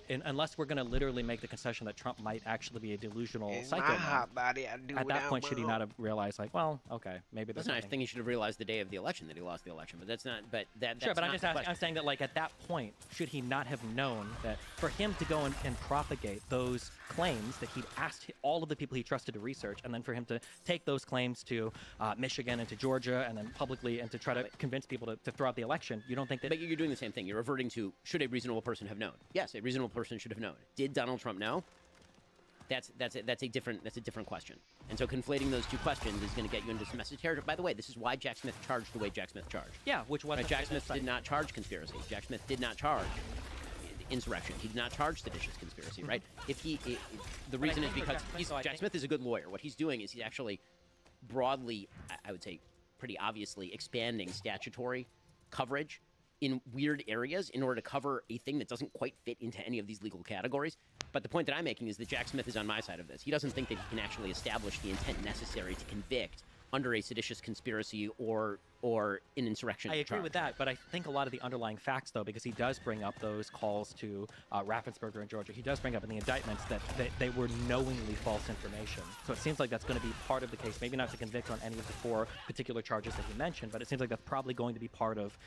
Unless we're going to literally make the concession that Trump might actually be a delusional psycho, body, I do at that point should he not have realized, well, okay, maybe there's Listen, I nothing. think he should have realized the day of the election that he lost the election, but that's not. But that's Sure, but I'm not just the asking, question. I'm saying that at that point, should he not have known that for him to go and propagate those claims that he'd asked all of the people he trusted to research, and then for him to take those claims to Michigan and to Georgia, and then publicly and to try to convince people to throw out the election, you don't think that? But you're doing the same thing. You're reverting to should a reasonable person have known? Yes, a reasonable person should have known. Did Donald Trump know? That's a different question. And so conflating those two questions is going to get you into some message territory. By the way, this is why Jack Smith charged the way Jack Smith charged. Yeah, which was Right, Jack Smith did not charge conspiracy. Jack Smith did not charge insurrection. He did not charge seditious conspiracy. Right? The reason is because Jack Smith is a good lawyer. What he's doing is he's actually broadly, I would say, pretty obviously expanding statutory coverage in weird areas in order to cover a thing that doesn't quite fit into any of these legal categories. But the point that I'm making is that Jack Smith is on my side of this. He doesn't think that he can actually establish the intent necessary to convict under a seditious conspiracy or an insurrection I agree charge. with that, but I think a lot of the underlying facts, though, because he does bring up those calls to Raffensperger in Georgia, he does bring up in the indictments that they were knowingly false information. So it seems like that's going to be part of the case, maybe not to convict on any of the 4 particular charges that he mentioned, but it seems like that's probably going to be part of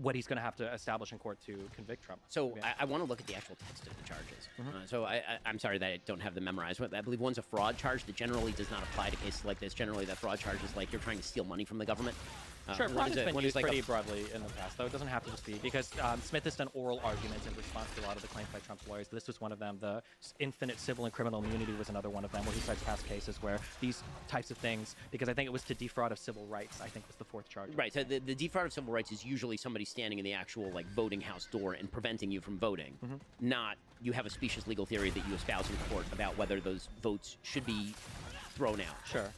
what he's going to have to establish in court to convict Trump. So Yeah. I want to look at the actual text of the charges. So I'm sorry that I don't have them memorized. I believe one's a fraud charge that generally does not apply to cases like this. Generally, that fraud charge is like you're trying to steal money from the government. Sure, one fraud is has a- been one is used like a- pretty broadly in the past, though. It doesn't have to just be, because Smith has done oral arguments in response to a lot of the claims by Trump's lawyers. This was one of them. The infinite civil and criminal immunity was another one of them, where he cites past cases where these types of things, because I think it was to defraud of civil rights, I think was the 4th charge. Right. So the defraud of civil rights is usually somebody standing in the actual voting house door and preventing you from voting, not you have a specious legal theory that you espouse in court about whether those votes should be thrown out. Sure.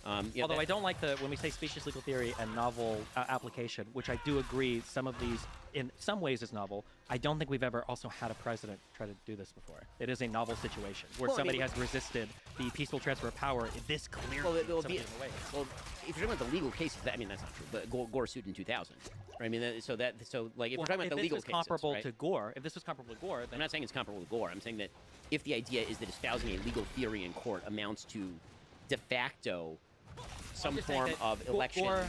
Although I don't like when we say specious legal theory and novel application, which I do agree some of these in some ways is novel. I don't think we've ever also had a president try to do this before. It is a novel situation where Well, I somebody mean- has resisted the peaceful transfer of power this clearly. Well, it will in so be. many different ways. Well, if you're talking about the legal cases, that's not true. But Gore sued in 2000. Right? I mean, if we're talking about the legal this was cases, comparable right? to Gore, if this was comparable to Gore, I'm then not saying it's comparable to Gore. I'm saying that if the idea is that espousing a legal theory in court amounts to de facto some just saying form that of election Gore-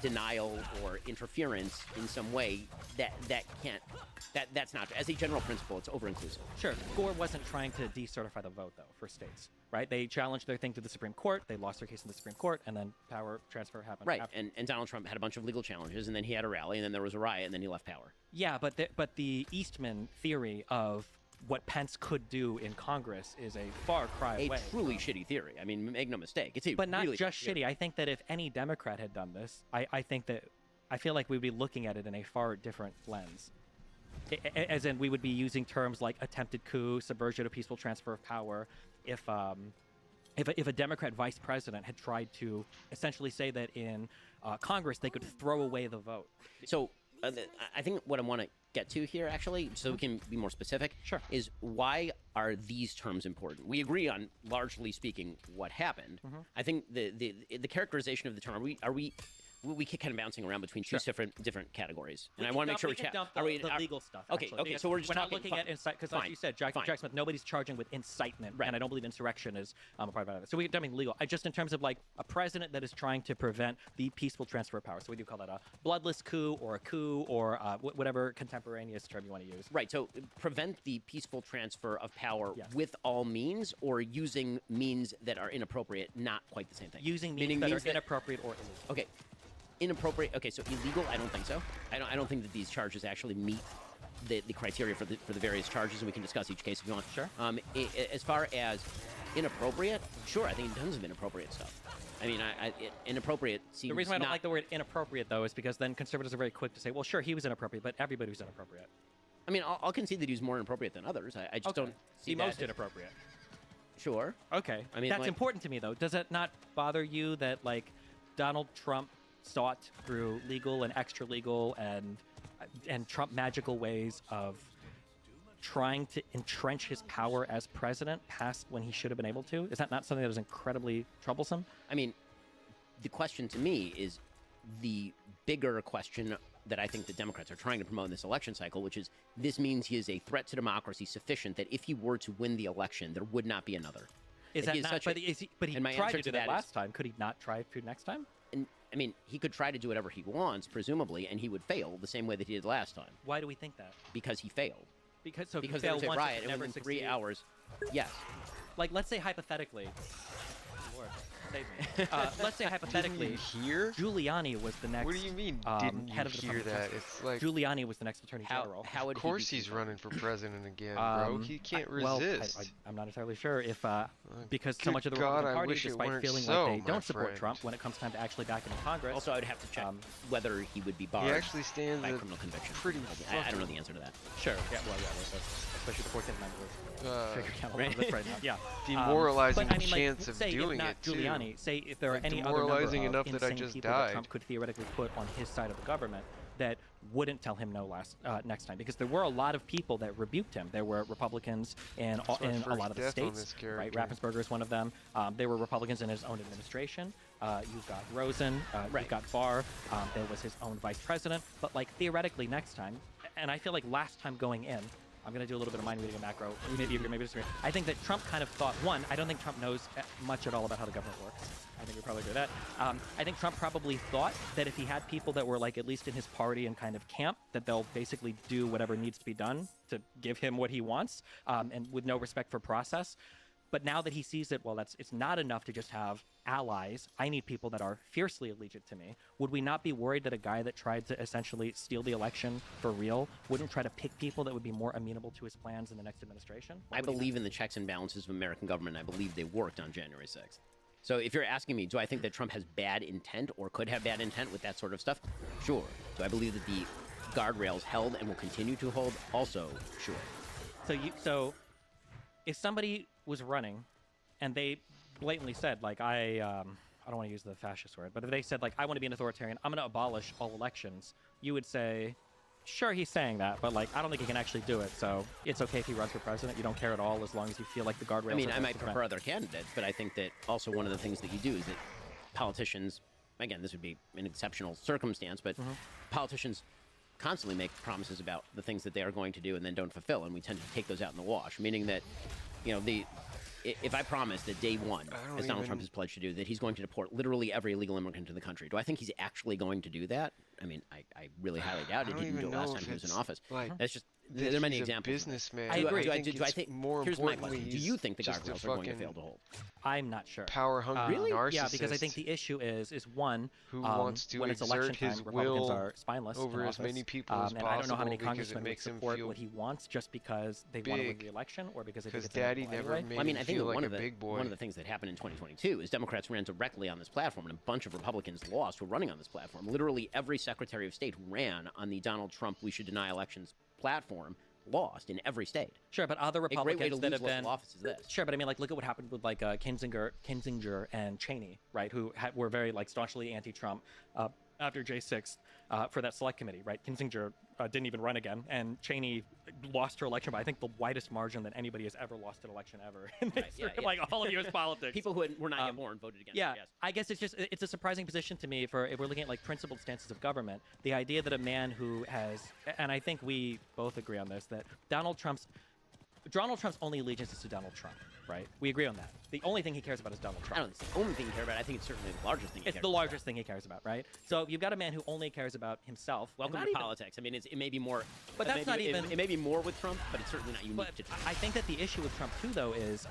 denial or interference in some way, that's not as a general principle. It's over-inclusive. sure, Gore wasn't trying to decertify the vote, though, for states, right? They challenged their thing to the Supreme Court, they lost their case in the Supreme Court, and then power transfer happened. Right, after. and Donald Trump had a bunch of legal challenges, and then he had a rally, and then there was a riot, and then he left power. Yeah, but the Eastman theory of what Pence could do in Congress is a far cry A away. truly shitty theory. I mean, make no mistake. It's a But not really just shitty theory. shitty. I think that if any Democrat had done this, I feel like we'd be looking at it in a far different lens. As in, we would be using terms like attempted coup, subversion, or peaceful transfer of power. If a Democrat vice president had tried to essentially say that in Congress they could throw away the vote. So I think what I want to get to here, actually, so we can be more specific, Sure. is why are these terms important? We agree on, largely speaking, what happened. I think the characterization of the term, we keep kind of bouncing around between two different categories, and I want to make sure we can dump are we the legal stuff. Okay, actually, okay. because So we're just not talking, looking at incite because, like you said, Jack Smith, nobody's charging with incitement, Right. and I don't believe insurrection is a part of it. So we're dumping legal. Just in terms of like a president that is trying to prevent the peaceful transfer of power. So we do call that a bloodless coup or whatever contemporaneous term you want to use. Right. So prevent the peaceful transfer of power Yes. with all means, or using means that are inappropriate, not quite the same thing. Using Meaning means that means are inappropriate or illegal. Okay. Inappropriate. Okay, so illegal. I don't think so. I don't think that these charges actually meet the criteria for the various charges, and we can discuss each case if you want. Sure. As far as inappropriate, sure. I think tons of inappropriate stuff. I mean, inappropriate seems. The reason why I don't not, like the word inappropriate, though, is because then conservatives are very quick to say, well, sure, he was inappropriate, but everybody was inappropriate. I mean, I'll concede that he's more inappropriate than others. I just don't see the most that. inappropriate. Sure. Okay. I mean, that's like- important to me, though. Does it not bother you that, like, Donald Trump sought through legal and extra legal and Trump magical ways of trying to entrench his power as president past when he should have been able to? Is that not something that is incredibly troublesome? I mean, the question to me is the bigger question that I think the Democrats are trying to promote in this election cycle, which is this means he is a threat to democracy sufficient that if he were to win the election, there would not be another. Is Like, that he is not? such But, a- but he and my tried answer to to do that that is- last time. Could he not try to next time? And I mean, he could try to do whatever he wants, presumably, and he would fail the same way that he did last time Why do we think that? because he failed. Because so if Because you there fail was a once, riot, you and never within succeed. 3 hours, yes. Like, let's say hypothetically, Lord, save me. Let's say hypothetically, Didn't you hear? Giuliani was the next. What do you mean? Didn't you head of the hear Department of that? Justice. It's like, Giuliani was the next attorney How general. would of course he be he's confirmed? running for president again, bro. He can't resist. Well, I'm not entirely sure if because so good much of the God, Republican I Party, wish it despite weren't feeling so, like they my don't support friend. Trump when it comes time to actually back him in Congress. Also, I would have to check whether he would be barred He actually stands by a criminal conviction. pretty I don't know the answer to that. sure, yeah, well, yeah, that's, especially the 14th Amendment. Figure out right. this right now. Yeah, demoralizing but, I mean, like, chance of say doing if not it, too. Giuliani, say if there are Like, any other number demoralizing of enough that I insane just people that died. Trump could theoretically put on his side of the government that wouldn't tell him no next time, because there were a lot of people that rebuked him. There were Republicans in my a first lot of the death on states. this Right, character. Raffensperger is one of them. There were Republicans in his own administration. You've got Rosen. You've got Barr. There was his own vice president. But like theoretically, next time, and I feel like last time going in, I'm going to do a little bit of mind reading and macro. Maybe agree, maybe disagree. I think that Trump kind of thought, one, I don't think Trump knows much at all about how the government works. I think we probably agree with that. I think Trump probably thought that if he had people that were like at least in his party and kind of camp, that they'll basically do whatever needs to be done to give him what he wants, and with no respect for process. But now that he sees that, well, it's not enough to just have allies. I need people that are fiercely allegiant to me. Would we not be worried that a guy that tried to essentially steal the election for real wouldn't try to pick people that would be more amenable to his plans in the next administration? I believe in the checks and balances of American government. I believe they worked on January 6th. So if you're asking me, do I think that Trump has bad intent or could have bad intent with that sort of stuff? Sure. Do I believe that the guardrails held and will continue to hold? Also, sure. So if somebody was running and they blatantly said, like, I don't want to use the fascist word, but if they said, like, I want to be an authoritarian, I'm going to abolish all elections, you would say, sure, he's saying that, but, like, I don't think he can actually do it, so it's okay if he runs for president. You don't care at all as long as you feel like the guardrails I mean, are I there might to prevent. prefer other candidates, but I think that also one of the things that you do is that politicians, again, this would be an exceptional circumstance, but politicians constantly make promises about the things that they are going to do and then don't fulfill, and we tend to take those out in the wash, meaning that, you know, if I promise that day one, don't as Donald even- Trump has pledged to do, that he's going to deport literally every illegal immigrant to the country, do I think he's actually going to do that? I mean, I really highly doubt it. I He don't didn't do even it last know time if he was in it's, office. like, That's just that there are many he's a examples. businessman. I agree. Do I it's think? more Here's my importantly, question: do you think the just a guardrails are going to fucking fail to hold? I'm not sure. power-hungry narcissist Yeah, because I think the issue is one, who wants to when it's exert election his time, Republicans will are spineless in over as office, many people as and I don't know how many possible because it congressmen would makes him support feel what he wants just because they want to win big. the-election or because they think Because it's Daddy inevitable never anyway. made Well, I mean, him I think feel one like of a the big boy. one of the things that happened in 2022 is Democrats ran directly on this platform, and a bunch of Republicans lost who were running on this platform. Literally every Secretary of State who ran on the Donald Trump "we should deny elections" platform lost in every state. Sure, but other A great way to Republicans that lose have been local office is this. Sure, but I mean, like, look at what happened with like Kinzinger and Cheney, right? Who were very like staunchly anti-Trump after J6 for that select committee, right? Kinzinger didn't even run again, and Cheney lost her election by I think the widest margin that anybody has ever lost an election ever in the history of like all of U.S. politics. People who were not yet born voted against Yeah, it, yes. I guess it's a surprising position to me for if we're looking at like principled stances of government. The idea that a man who has, and I think we both agree on this, that Donald Trump's only allegiance is to Donald Trump, right? We agree on that. The only thing he cares about is Donald I Trump. don't think it's the only thing he cares about. I think it's certainly the largest thing he It's cares the about. largest thing he cares about, right? So you've got a man who only cares about himself. and Welcome not to even- politics. I mean, it may be more, But that's not even- It may be more with Trump, but it's certainly not unique But to Trump. I think that the issue with Trump too, though, is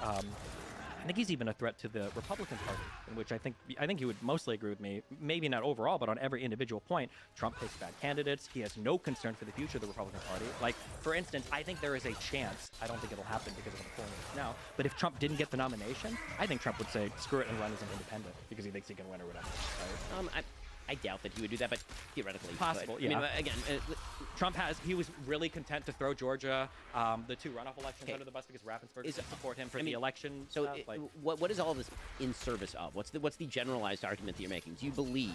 I think he's even a threat to the Republican Party, in which I think you would mostly agree with me. Maybe not overall, but on every individual point, Trump picks bad candidates. He has no concern for the future of the Republican Party. Like, for instance, I think there is a chance. I don't think it'll happen because of the polling is now. But if Trump didn't get the nomination, I think Trump would say screw it and run as an independent because he thinks he can win or whatever. Right? I doubt that he would do that, but theoretically, Possible, he could. yeah. I mean, again, He was really content to throw Georgia, the two runoff elections Okay. under the bus because Raffensperger Is- didn't support him for I the mean, election. so stuff. Like, what is all this in service of? What's the generalized argument that you're making? Do you believe?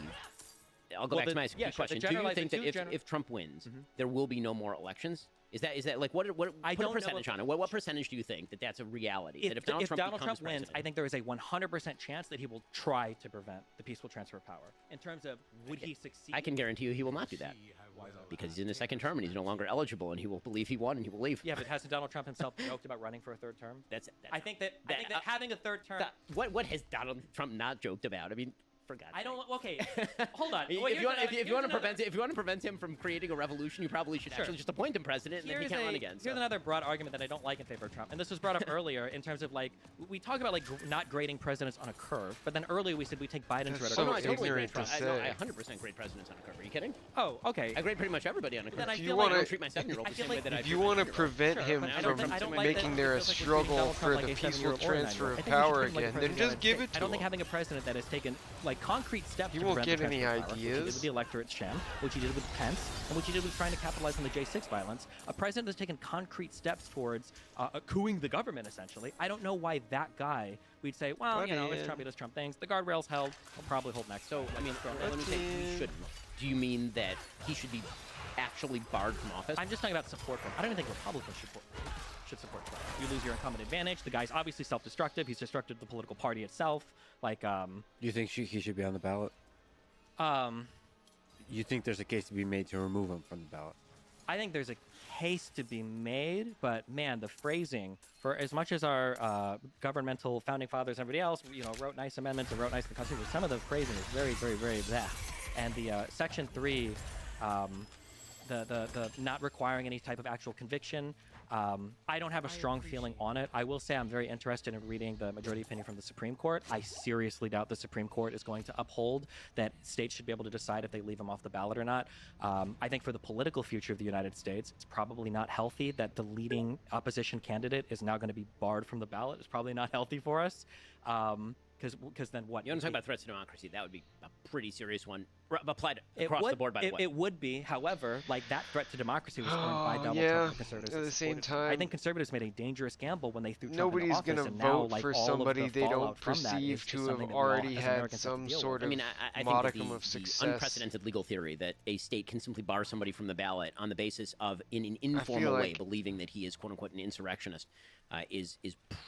I'll go Well, back to my yeah, sure, the question. Do you generalized- think the that two gener- if Trump wins, there will be no more elections? Is that like what? I Put a don't know percentage if- on it. What percentage do you think that's a reality? that if Donald Trump Donald becomes Trump wins, president, I think there is a 100% chance that he will try to prevent the peaceful transfer of power. In terms of would he succeed? I can guarantee you he will not do that because he's in his second term and he's no longer eligible, and he will believe he won and he will leave. Yeah, but hasn't Donald Trump himself joked about running for a third term? I think that that- having a third term. What has Donald Trump not joked about? I mean, for God's I don't. sake. Okay, hold on. If Wait, you want to here's prevent him from creating a revolution, you probably should Sure. actually just appoint him president, and then he Here's can't run a- again. Here's another broad argument that I don't like in favor of Trump, and this was brought up earlier in terms of like we talk about like not grading presidents on a curve, but then earlier we said we take Biden's That's rhetoric. so no, I totally agree. ignorant to I say. 100% grade presidents on a curve. Are you kidding? Oh, okay. I grade pretty much everybody on a curve. Then I If feel you like I wanna- don't treat my 7-year-old I the feel same way like that I If treat you my want to 9-year-old. prevent Sure, him but I from don't like making that there it a feels like we're treating struggle Donald for Trump the like a peaceful 7-year-old or a transfer 9-year-old. of I think we should power treat him like a again, then president just that give has it to I don't think him. having a president that has taken like concrete steps He to won't prevent get the any transfer of power, which he did ideas. with the electorate sham, which he did with Pence, and which he did with trying to capitalize on the J6 violence. A president that's taken concrete steps towards cooing the government, essentially. I don't know why that guy we'd say, well, Let you know, in. it's Trump, he does Trump things. The guardrails held. He'll probably hold next. So, I mean, let me say he shouldn't. Do you mean that he should be actually barred from office? I'm just talking about support for him. I don't even think Republicans should support Trump. You lose your incumbent advantage. The guy's obviously self-destructive. He's destructed the political party itself. Like, Do you think he should be on the ballot? You think there's a case to be made to remove him from the ballot? I think there's a case to be made, but man, the phrasing for as much as our governmental founding fathers and everybody else, wrote nice amendments and wrote nice in the Constitution, some of the phrasing is very, very, very that. And the Section 3, the not requiring any type of actual conviction, I don't have a strong feeling on it. I will say I'm very interested in reading the majority opinion from the Supreme Court. I seriously doubt the Supreme Court is going to uphold that states should be able to decide if they leave him off the ballot or not. I think for the political future of the United States, it's probably not healthy that the leading opposition candidate is now going to be barred from the ballot. It's probably not healthy for us. Because then what? You want to talk about threats to democracy? That would be a pretty serious one. Applied across the board, by the way. It would be. However, like that threat to democracy was earned by Donald yeah, Trump and conservatives. at that the same supported him. I time, think conservatives made a dangerous gamble when they threw Trump Nobody's into office, gonna and now, vote like, for all of somebody the they don't fallout from that perceive is to something have that we all already as had Americans have to some deal sort with. I of mean, I think that modicum the of success. unprecedented legal theory that a state can simply bar somebody from the ballot on the basis of, in an informal feel way, like- believing that he is "quote unquote" an insurrectionist, is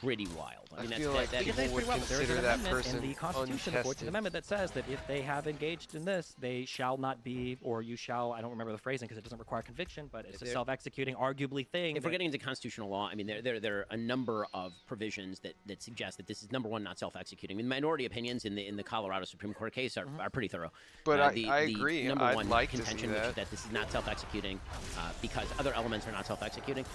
pretty wild. I mean, feel like that, people would There's consider an that amendment person in the Constitution, the 14th untested. Amendment, that says that if they have engaged in this, they shall not be, or you shall, I don't remember the phrasing because it doesn't require conviction, but it's a self-executing, arguably thing. If we're getting into constitutional law, I mean, there are a number of provisions that suggest that this is, number one, not self-executing. I mean, minority opinions in the Colorado Supreme Court case are pretty thorough. But I the agree. Number I'd one like to see contention, which is that. that this is not self-executing because other elements are not self-executing,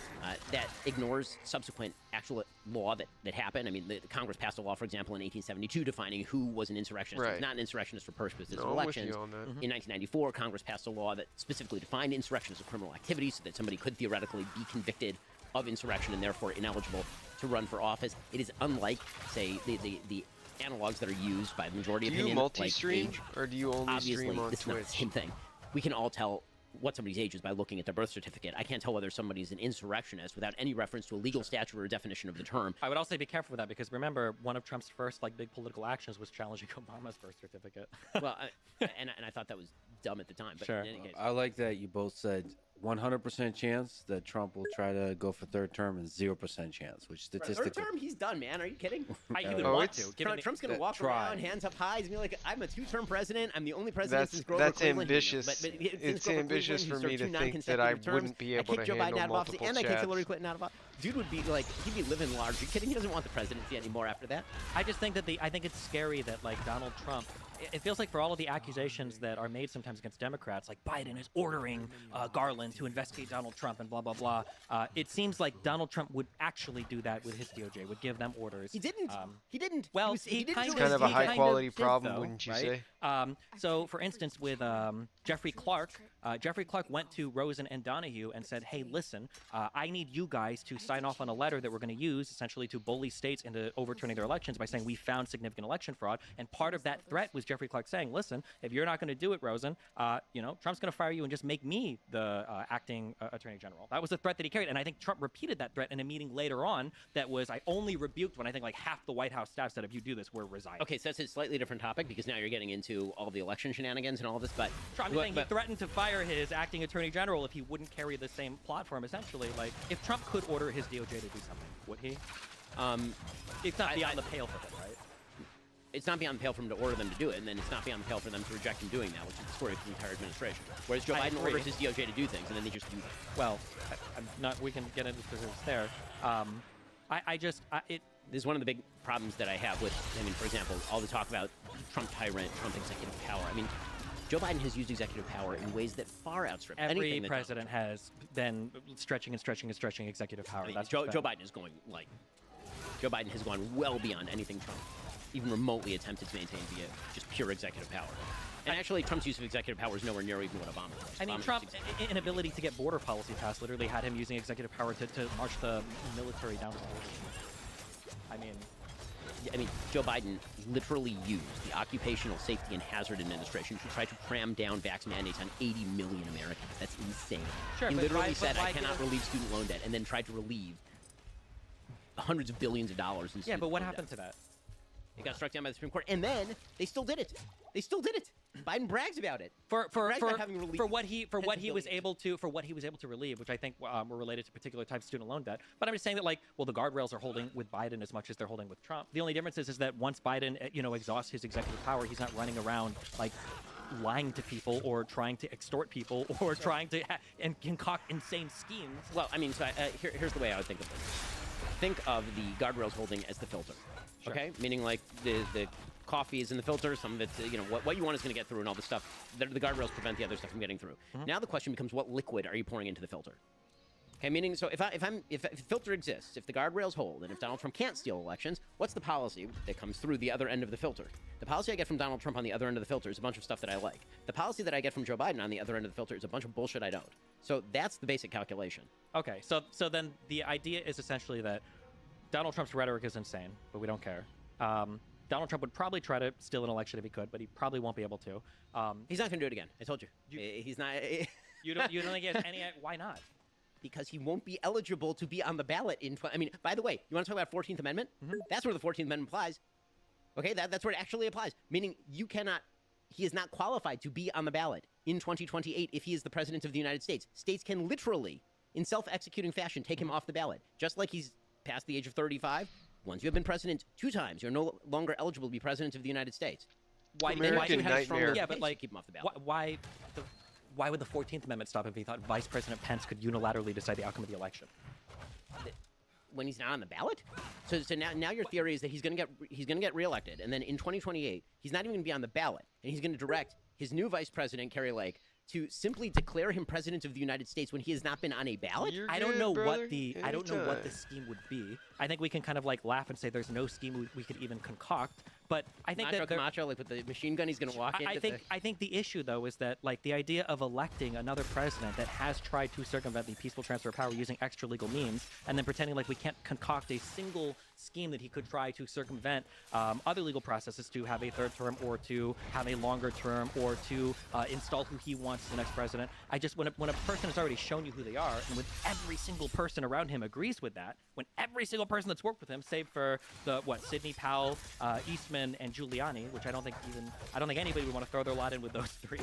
that ignores subsequent actual law that happened. I mean, the Congress passed a law, for example, in 1872 defining who was an insurrectionist. Right. It was not an insurrectionist for purposes of No, I'm with elections. you on that. In 1994, Congress passed a law that specifically defined insurrection as a criminal activity so that somebody could theoretically be convicted of insurrection and therefore ineligible to run for office. It is unlike, say, the analogs that are used by the majority Do you opinion. multi-stream, like age. or do you only Obviously, stream on it's not the Twitch? same thing. We can all tell what somebody's age is by looking at their birth certificate. I can't tell whether somebody's an insurrectionist without any reference to a legal statute or definition of the term. I would also be careful with that because remember, one of Trump's first big political actions was challenging Obama's birth certificate. Well, and I thought that was dumb at the time. But Sure. in any case, I like that you both said 100% chance that Trump will try to go for third term and 0% chance, which statistically. third term, he's done, man. Are you kidding? He would Oh, want it's- to. given the- Trump's going to walk try. around, hands up high. He's going to be like, I'm a two-term president. I'm the only president since Grover That's Cleveland. ambitious. But since It's Grover ambitious Cleveland, for who me served to two think that I non-consecutive wouldn't terms. be I able kicked to Joe Biden handle out of office, multiple and I kicked chats. Hillary Clinton out of office. Dude would be like, he'd be living large. Are you kidding? He doesn't want the presidency anymore after that. I just think that I think it's scary that Donald Trump. It feels like for all of the accusations that are made sometimes against Democrats, like Biden is ordering Garland to investigate Donald Trump and blah blah blah. It seems like Donald Trump would actually do that with his DOJ, would give them orders. He didn't. He didn't. Well, he didn't kind do of- Kind of a he kind high-quality did, problem, though, wouldn't you right? say? So, for instance, with Jeffrey Clark went to Rosen and Donahue and said, hey, listen, I need you guys to sign off on a letter that we're going to use essentially to bully states into overturning their elections by saying we found significant election fraud. And part of that threat was Jeffrey Clark saying, listen, if you're not going to do it, Rosen, Trump's going to fire you and just make me the acting attorney general. That was the threat that he carried. And I think Trump repeated that threat in a meeting later on that was, I only rebuked when I think half the White House staff said, if you do this, we're resigning. Okay, so that's a slightly different topic because now you're getting into all the election shenanigans and all this. But I'm just saying he threatened to fire his acting attorney general if he wouldn't carry the same platform, essentially. Like, if Trump could order his DOJ to do something, would he? It's not beyond the pale for him, right? It's not beyond the pale for him to order them to do it, and then it's not beyond the pale for them to reject him doing that, which is the story of the entire administration. Whereas Joe I Biden agree. orders his DOJ to do things, and then they just do them. Well, I'm not. We can get into specifics there. This This is one of the big problems that I have with, I mean, for example, all the talk about Trump tyrant, Trump executive power. I mean, Joe Biden has used executive power in ways that far outstrip every anything that president has been stretching executive power. I mean, That's Joe just Biden is going like Joe Biden has gone well beyond anything Trump even remotely attempted to maintain via just pure executive power. And actually, Trump's use of executive power is nowhere near even what Obama was. I mean, Obama's Trump's inability to get border policy passed literally had him using executive power to march the military down to the border. I mean, Joe Biden literally used the Occupational Safety and Hazard Administration to try to cram down vax mandates on 80 million Americans. That's insane. Sure, he but literally why- said, but why I cannot give- relieve student loan debt, and then tried to relieve hundreds of billions of dollars in Yeah, student but what loan happened debt. to that? It got struck down by the Supreme Court, and then they still did it. They still did it. Biden brags about it. For Brags about having relieved what he tens of was billions. able to relieve, which I think were related to particular types of student loan debt. But I'm just saying that the guardrails are holding with Biden as much as they're holding with Trump. The only difference is that once Biden exhausts his executive power, he's not running around lying to people or trying to extort people or trying to and concoct insane schemes. Well, I mean, so here's the way I would think of this. Think of the guardrails holding as the filter. Sure. Okay? Meaning like the coffee is in the filter, some of it's, what you want is going to get through and all this stuff. The guardrails prevent the other stuff from getting through. Mm-hmm. Now the question becomes, what liquid are you pouring into the filter? Okay, meaning, so if the filter exists, if the guardrails hold, and if Donald Trump can't steal elections, what's the policy that comes through the other end of the filter? The policy I get from Donald Trump on the other end of the filter is a bunch of stuff that I like. The policy that I get from Joe Biden on the other end of the filter is a bunch of bullshit I don't. So that's the basic calculation. Okay, so then the idea is essentially that Donald Trump's rhetoric is insane, but we don't care. Donald Trump would probably try to steal an election if he could, but he probably won't be able to. He's not going to do it again. I told you. He's not. You don't think he has any? Why not? Because he won't be eligible to be on the ballot in. I mean, by the way, you want to talk about 14th Amendment? Mm-hmm. That's where the 14th Amendment applies. Okay, that's where it actually applies. Meaning you cannot. He is not qualified to be on the ballot in 2028 if he is the president of the United States. States can literally, in self-executing fashion, take him off the ballot, just like he's past the age of 35, once you have been president 2 times, you're no longer eligible to be president of the United States. Why? American you have a stronger nightmare. Yeah, but case like, to keep him off the ballot. why would the 14th Amendment stop if he thought Vice President Pence could unilaterally decide the outcome of the election? When he's not on the ballot? So now your theory is that he's going to get reelected, and then in 2028 he's not even going to be on the ballot, and he's going to direct his new vice president Kerry Lake to simply declare him president of the United States when he has not been on a ballot. You're I don't good, know brother. what the Anytime. scheme would be. I think we can kind of like laugh and say there's no scheme we could even concoct. But I think Macho that there- Camacho, like with the machine gun, he's going to walk in. I think the issue though is that like the idea of electing another president that has tried to circumvent the peaceful transfer of power using extra legal means, and then pretending like we can't concoct a single scheme that he could try to circumvent other legal processes to have a third term or to have a longer term or to install who he wants as the next president. I just when a person has already shown you who they are, and when every single person around him agrees with that, when every single person that's worked with him, save for Sidney Powell, Eastman, and Giuliani, which I don't think anybody would want to throw their lot in with those 3.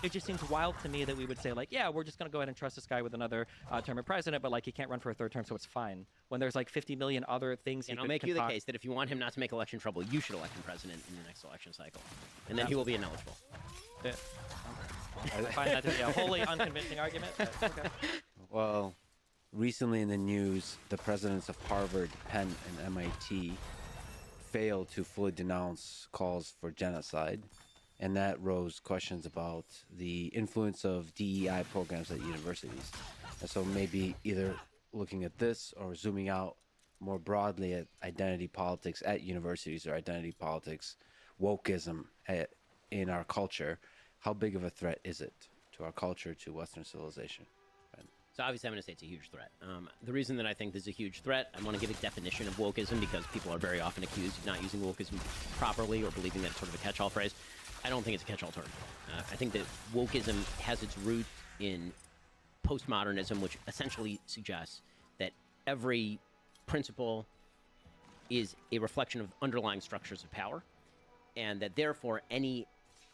It just seems wild to me that we would say like, yeah, we're just going to go ahead and trust this guy with another term of president, but like he can't run for a third term, so it's fine. When there's like 50 million other things, and I'll make you the case that if you want him not to make election trouble, you should elect him president in the next election cycle, and then he will be ineligible. Yeah. I find that to be a wholly unconvincing argument. But okay. Well, recently in the news, the presidents of Harvard, Penn, and MIT failed to fully denounce calls for genocide, and that rose questions about the influence of DEI programs at universities. And so maybe either looking at this or zooming out more broadly at identity politics at universities or identity politics, wokeism in our culture, how big of a threat is it to our culture, to Western civilization? So obviously I'm going to say it's a huge threat. The reason that I think this is a huge threat, I want to give a definition of wokeism because people are very often accused of not using wokeism properly or believing that it's sort of a catch-all phrase. I don't think it's a catch-all term. I think that wokeism has its root in postmodernism, which essentially suggests that every principle is a reflection of underlying structures of power, and that therefore any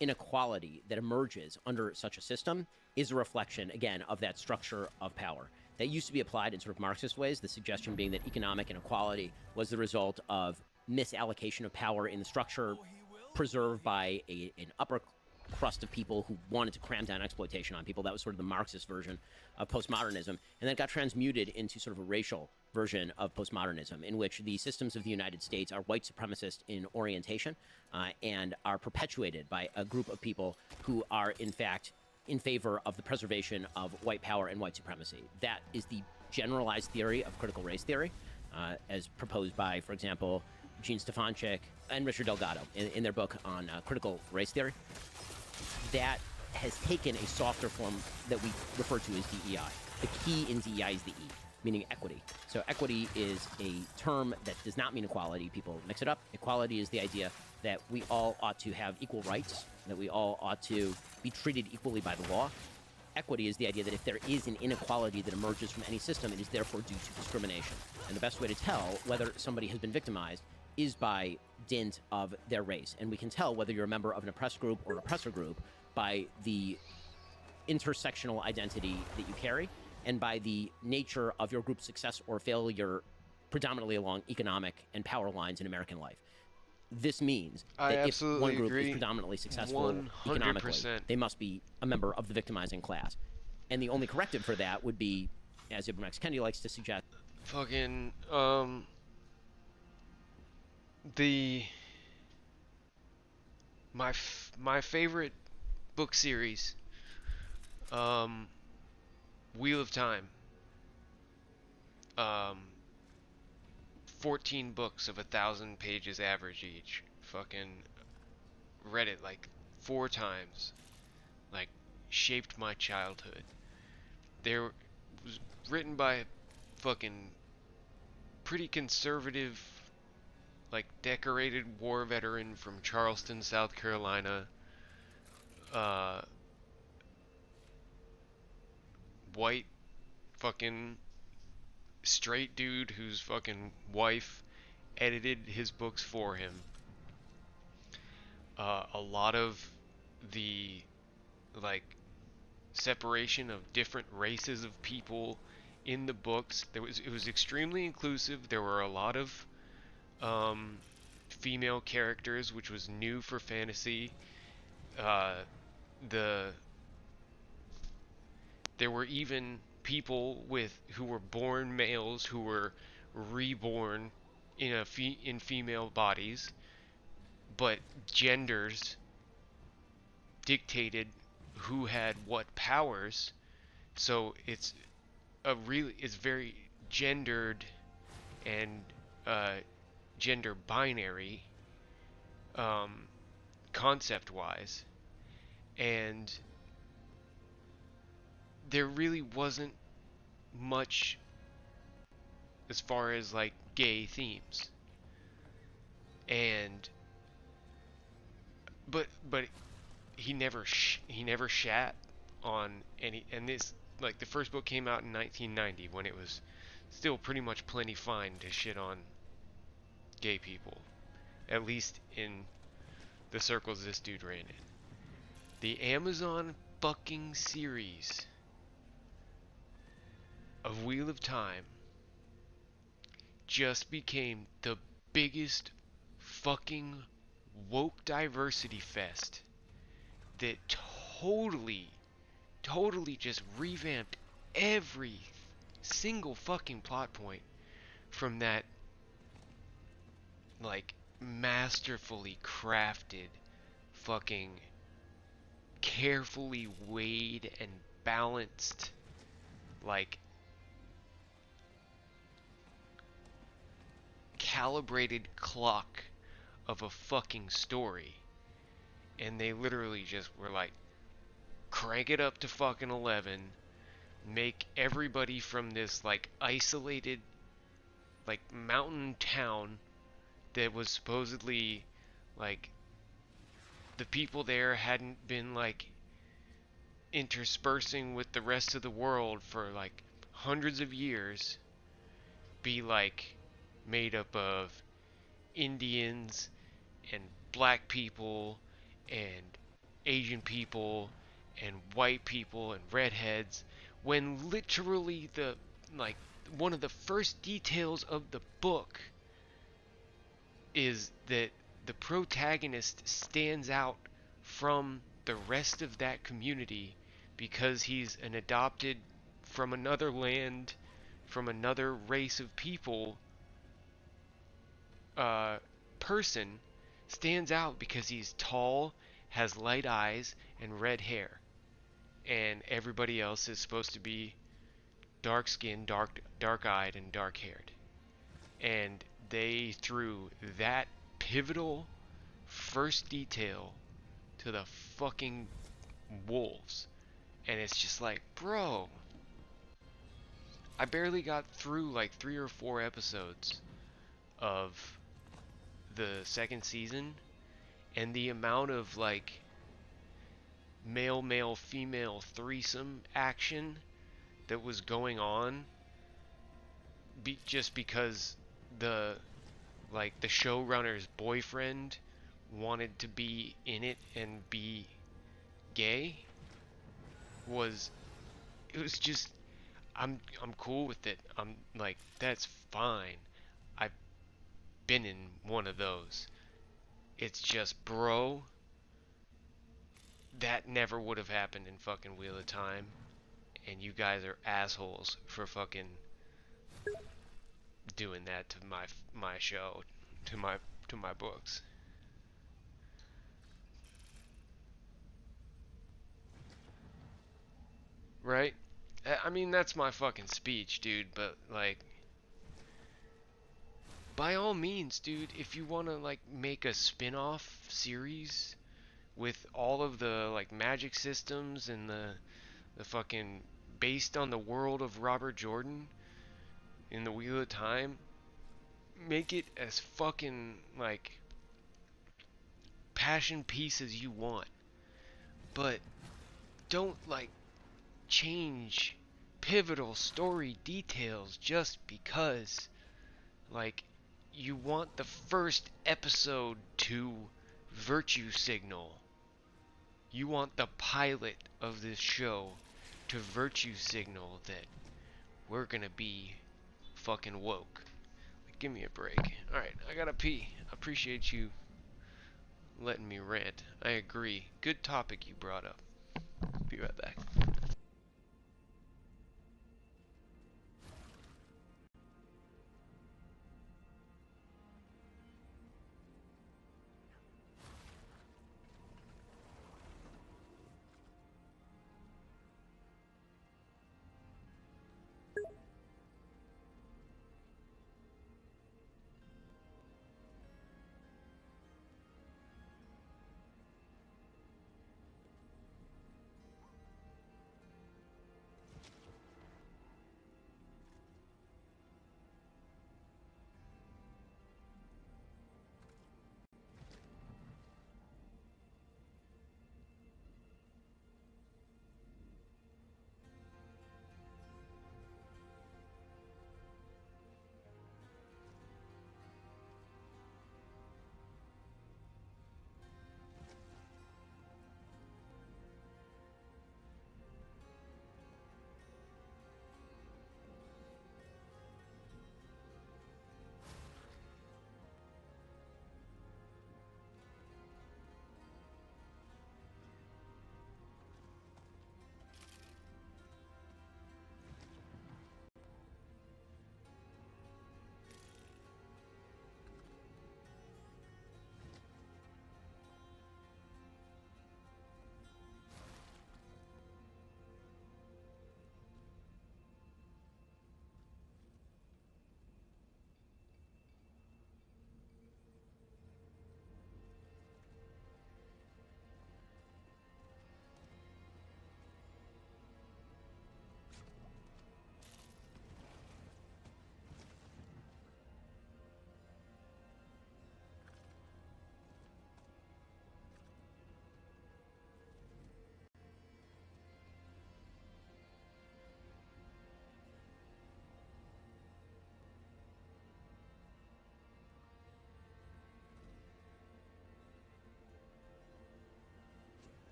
inequality that emerges under such a system is a reflection, again, of that structure of power. That used to be applied in sort of Marxist ways, the suggestion being that economic inequality was the result of misallocation of power in the structure preserved by an upper crust of people who wanted to cram down exploitation on people. That was sort of the Marxist version of postmodernism. And then it got transmuted into sort of a racial version of postmodernism, in which the systems of the United States are white supremacist in orientation and are perpetuated by a group of people who are, in fact, in favor of the preservation of white power and white supremacy. That is the generalized theory of critical race theory, as proposed by, for example, Gene Stefanchik and Richard Delgado in their book on critical race theory. That has taken a softer form that we refer to as DEI. The key in DEI is the E, meaning equity. So equity is a term that does not mean equality. People mix it up. Equality is the idea that we all ought to have equal rights, that we all ought to be treated equally by the law. Equity is the idea that if there is an inequality that emerges from any system, it is therefore due to discrimination. And the best way to tell whether somebody has been victimized is by dint of their race. And we can tell whether you're a member of an oppressed group or an oppressor group by the intersectional identity that you carry and by the nature of your group's success or failure predominantly along economic and power lines in American life. This means that if one group is predominantly successful 100%. economically, they must be a member of the victimizing class. And the only corrective for that would be, as Ibram X. Kendi likes to suggest, Fucking, my favorite book series, Wheel of Time. 14 books of 1,000 pages average each. Fucking read it like 4 times. Like, shaped my childhood. There was written by fucking pretty conservative, like, decorated war veteran from Charleston, South Carolina. White fucking straight dude whose fucking wife edited his books for him. A lot of the, like, separation of different races of people in the books. It was extremely inclusive. There were a lot of female characters, which was new for fantasy. Uh, the There were even people who were born males who were reborn in female bodies, but genders dictated who had what powers. So it's very gendered and gender binary, concept wise, and there really wasn't much as far as like gay themes. And but he never shat on any. And this, like, the first book came out in 1990, when it was still pretty much plenty fine to shit on gay people, at least in the circles this dude ran in. The Amazon fucking series of Wheel of Time just became the biggest fucking woke diversity fest that totally just revamped every single fucking plot point from that, like, masterfully crafted, fucking carefully weighed and balanced, like, calibrated clock of a fucking story. And they literally just were like, crank it up to fucking 11, make everybody from this, like, isolated, like, mountain town that was supposedly, like, the people there hadn't been, like, interspersing with the rest of the world for, like, hundreds of years, be, like, made up of Indians and black people and Asian people and white people and redheads, when literally like, one of the first details of the book is that the protagonist stands out from the rest of that community because he's an adopted from another land, from another race of people, person, stands out because he's tall, has light eyes, and red hair. And everybody else is supposed to be dark skinned, dark eyed, and dark haired. And they threw that pivotal first detail to the fucking wolves. And it's just like, bro, I barely got through like 3 or 4 episodes of the second season, and the amount of, like, male female threesome action that was going on, just because the showrunner's boyfriend wanted to be in it and be gay, it was just, I'm cool with it. I'm like, that's fine. I've been in one of those. It's just, bro, that never would have happened in fucking Wheel of Time, and you guys are assholes for fucking doing that to my show, to my books. Right? I mean, that's my fucking speech, dude, but, like, by all means, dude, if you want to, like, make a spin-off series with all of the, like, magic systems and the fucking, based on the world of Robert Jordan in the Wheel of Time, make it as fucking, like, passion piece as you want. But don't, like, change pivotal story details just because, like, you want the first episode to virtue signal. You want the pilot of this show to virtue signal that we're gonna be fucking woke. Like, give me a break. Alright, I gotta pee. Appreciate you letting me rant. I agree. Good topic you brought up. Be right back.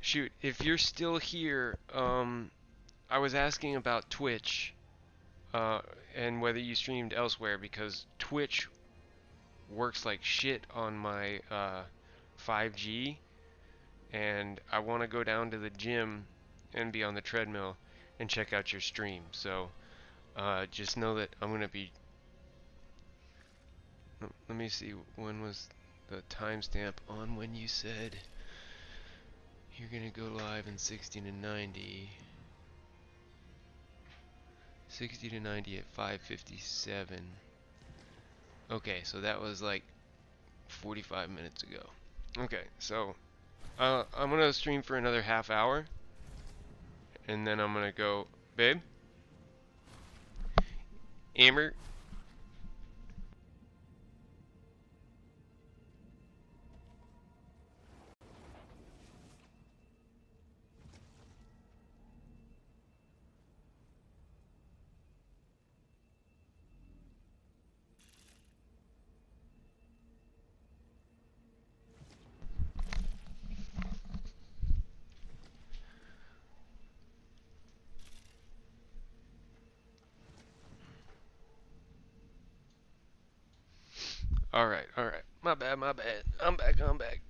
Shoot, if you're still here, I was asking about Twitch, and whether you streamed elsewhere, because Twitch works like shit on my 5G, and I want to go down to the gym and be on the treadmill and check out your stream. So just know that I'm gonna be. Let me see, when was the timestamp on when you said you're gonna go live in 60 to 90. 60 to 90 at 5:57. Okay, so that was like 45 minutes ago. Okay, so I'm gonna stream for another half hour, and then I'm gonna go, babe, Amber. All right, all right. My bad, my bad. I'm back, I'm back.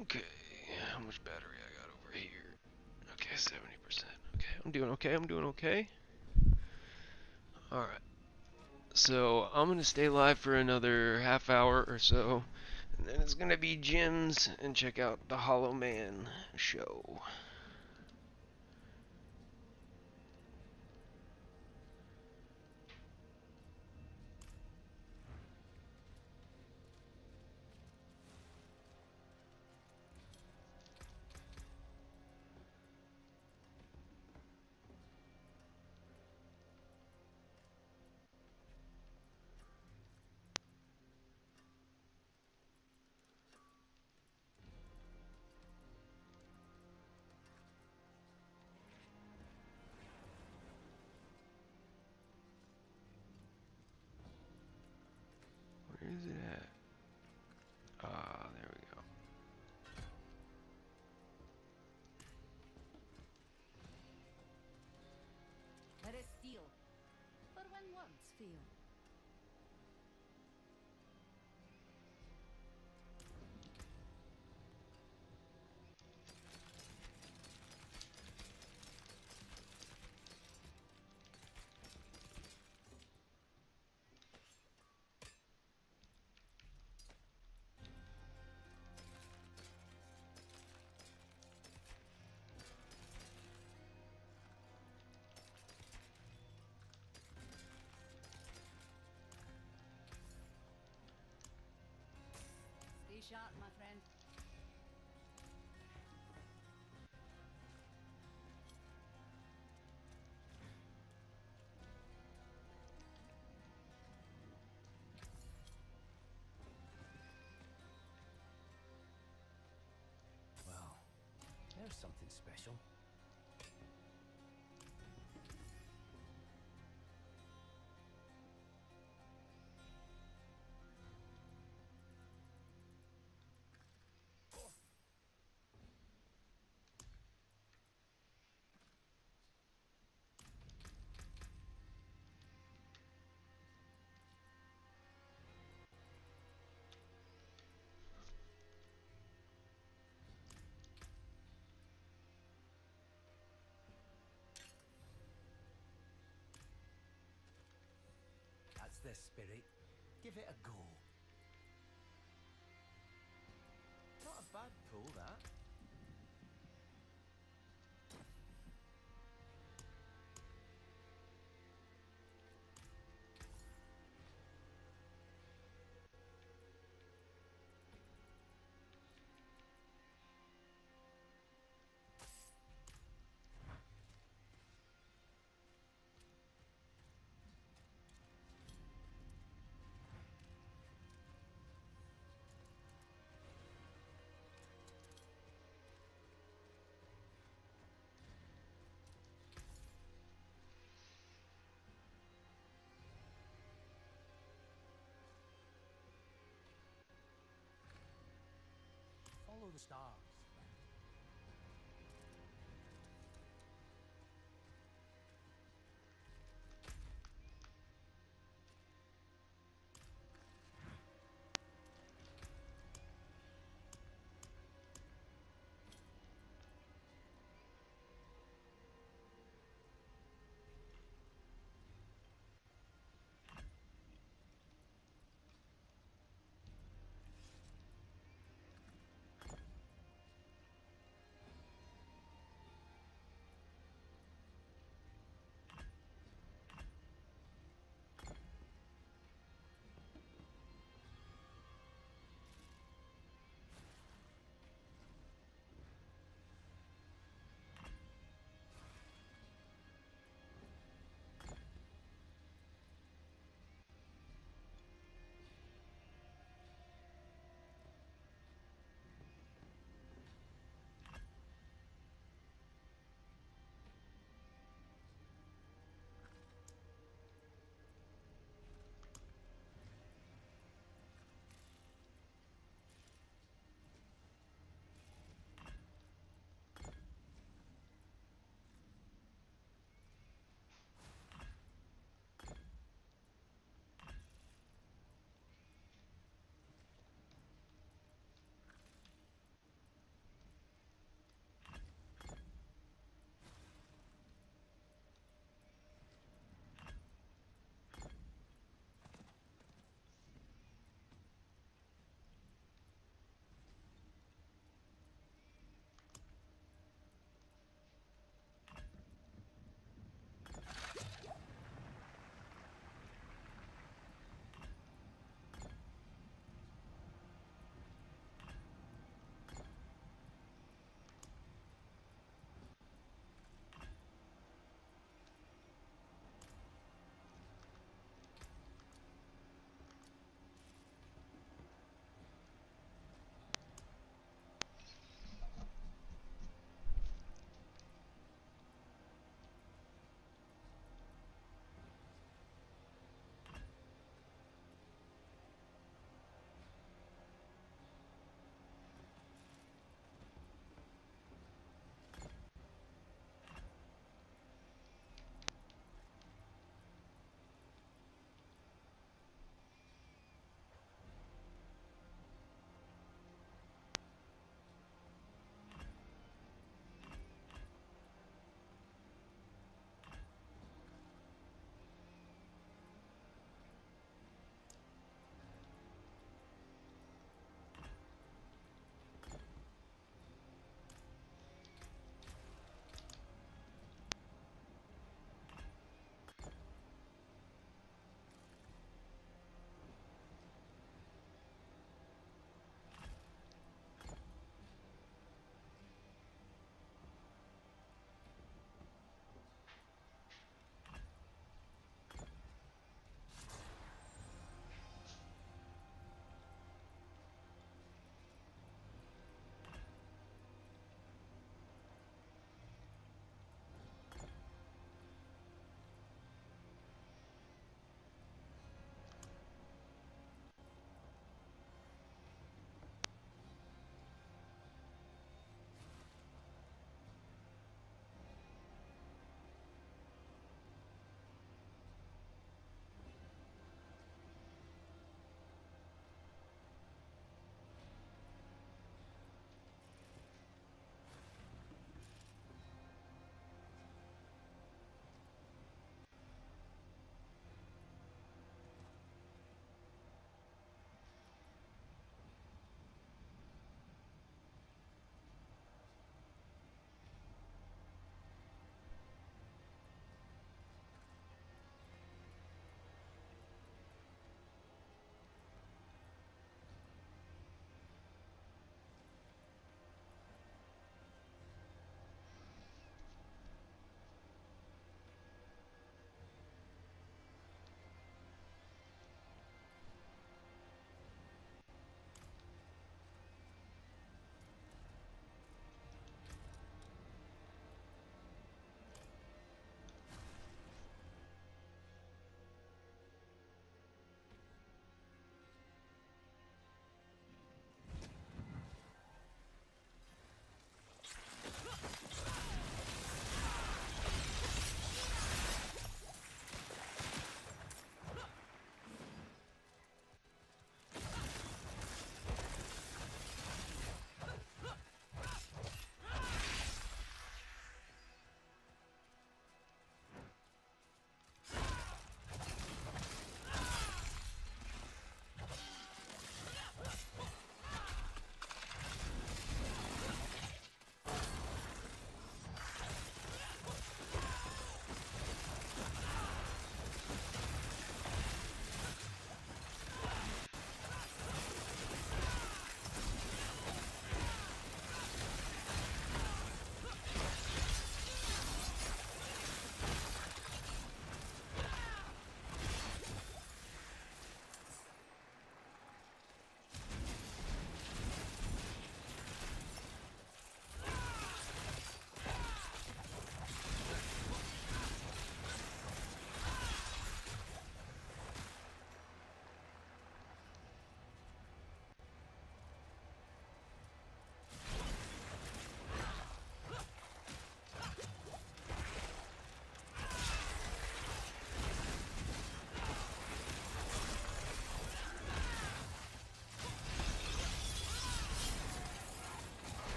Okay, how much battery I got over here? Okay, 7%. I'm doing okay. I'm doing okay. Alright. So, I'm gonna stay live for another half hour or so. And then it's gonna be Jim's and check out the Hollow Man show. Where is it at? Ah, there we go. Let us steal. For when words feel. Stay sharp, my friend. Well, there's something special. That's the spirit. Give it a go. Not a bad pull, that. Follow the stars.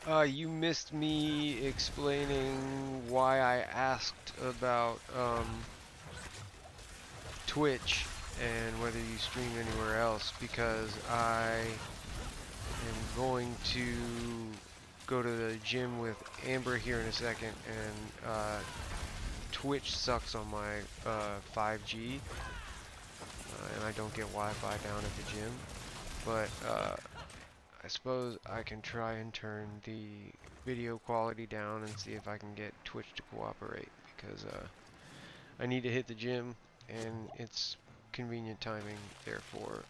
You missed me explaining why I asked about Twitch and whether you stream anywhere else, because I am going to go to the gym with Amber here in a second, and Twitch sucks on my 5G, and I don't get Wi-Fi down at the gym, but I suppose I can try and turn the video quality down and see if I can get Twitch to cooperate, because I need to hit the gym, and it's convenient timing, therefore,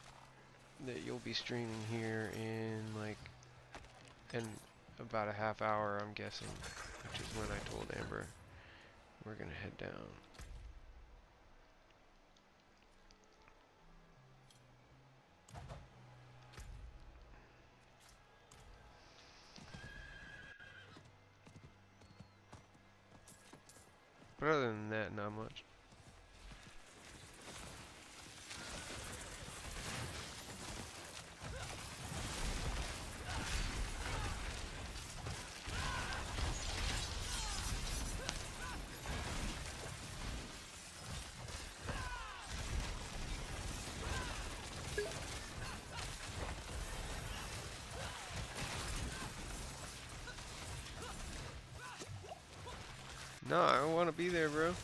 that you'll be streaming here in about a half hour, I'm guessing, which is when I told Amber we're gonna head down. But other than that, not much. No, I don't want to be there, bro.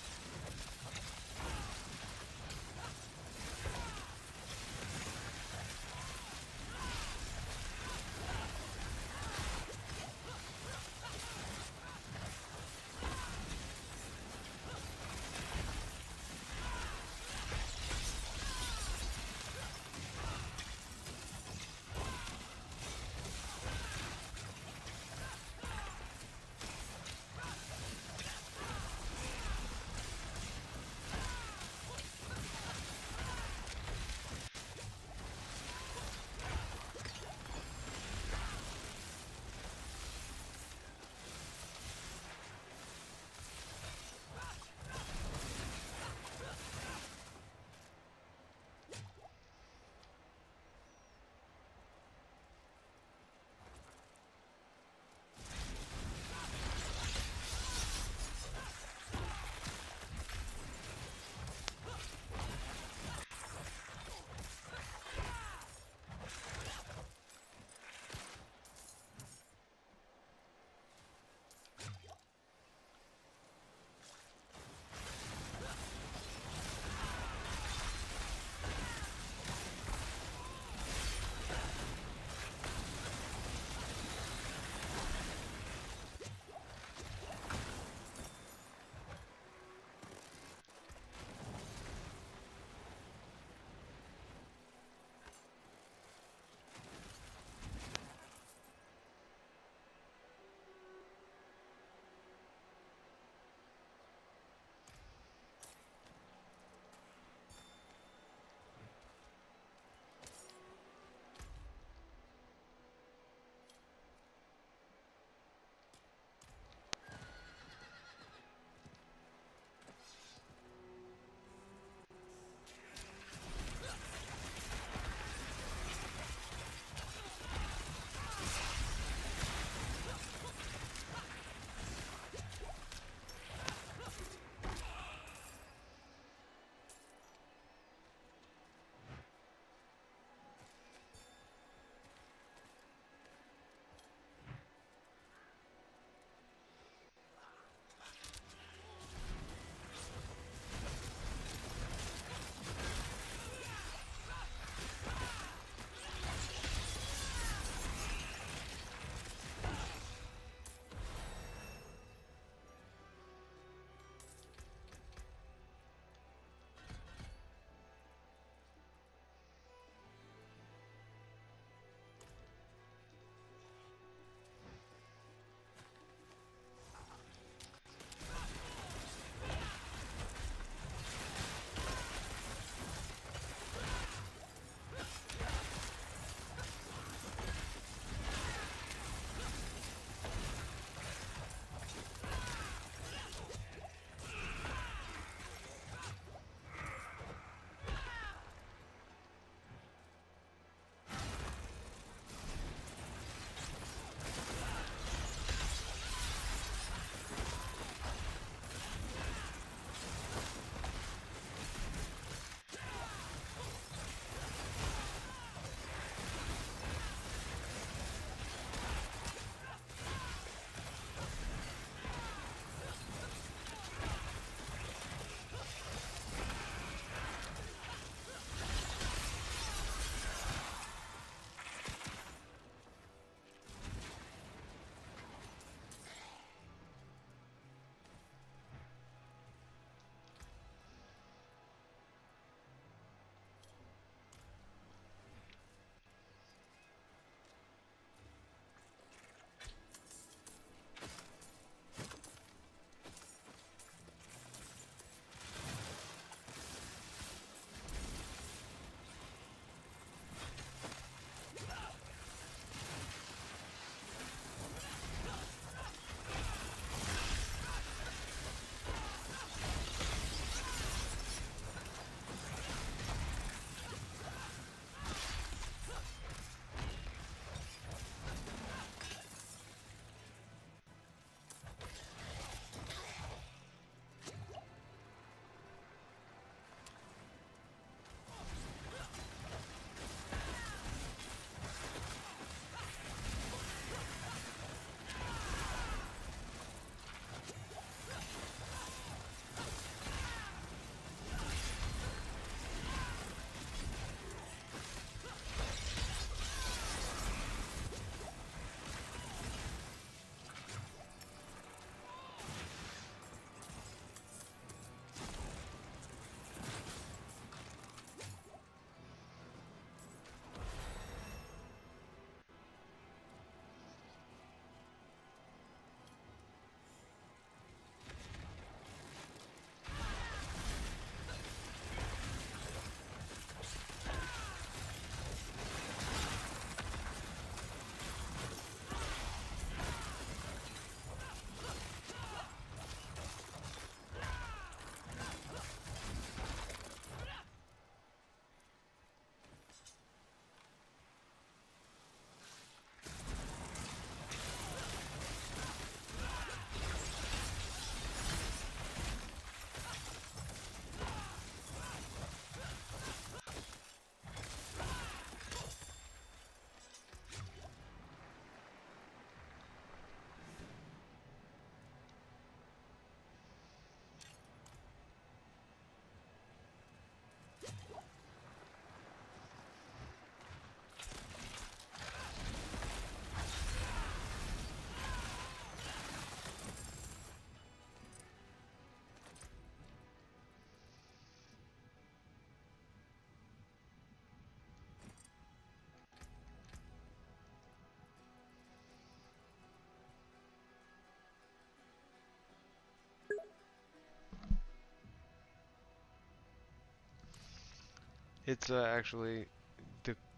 It's actually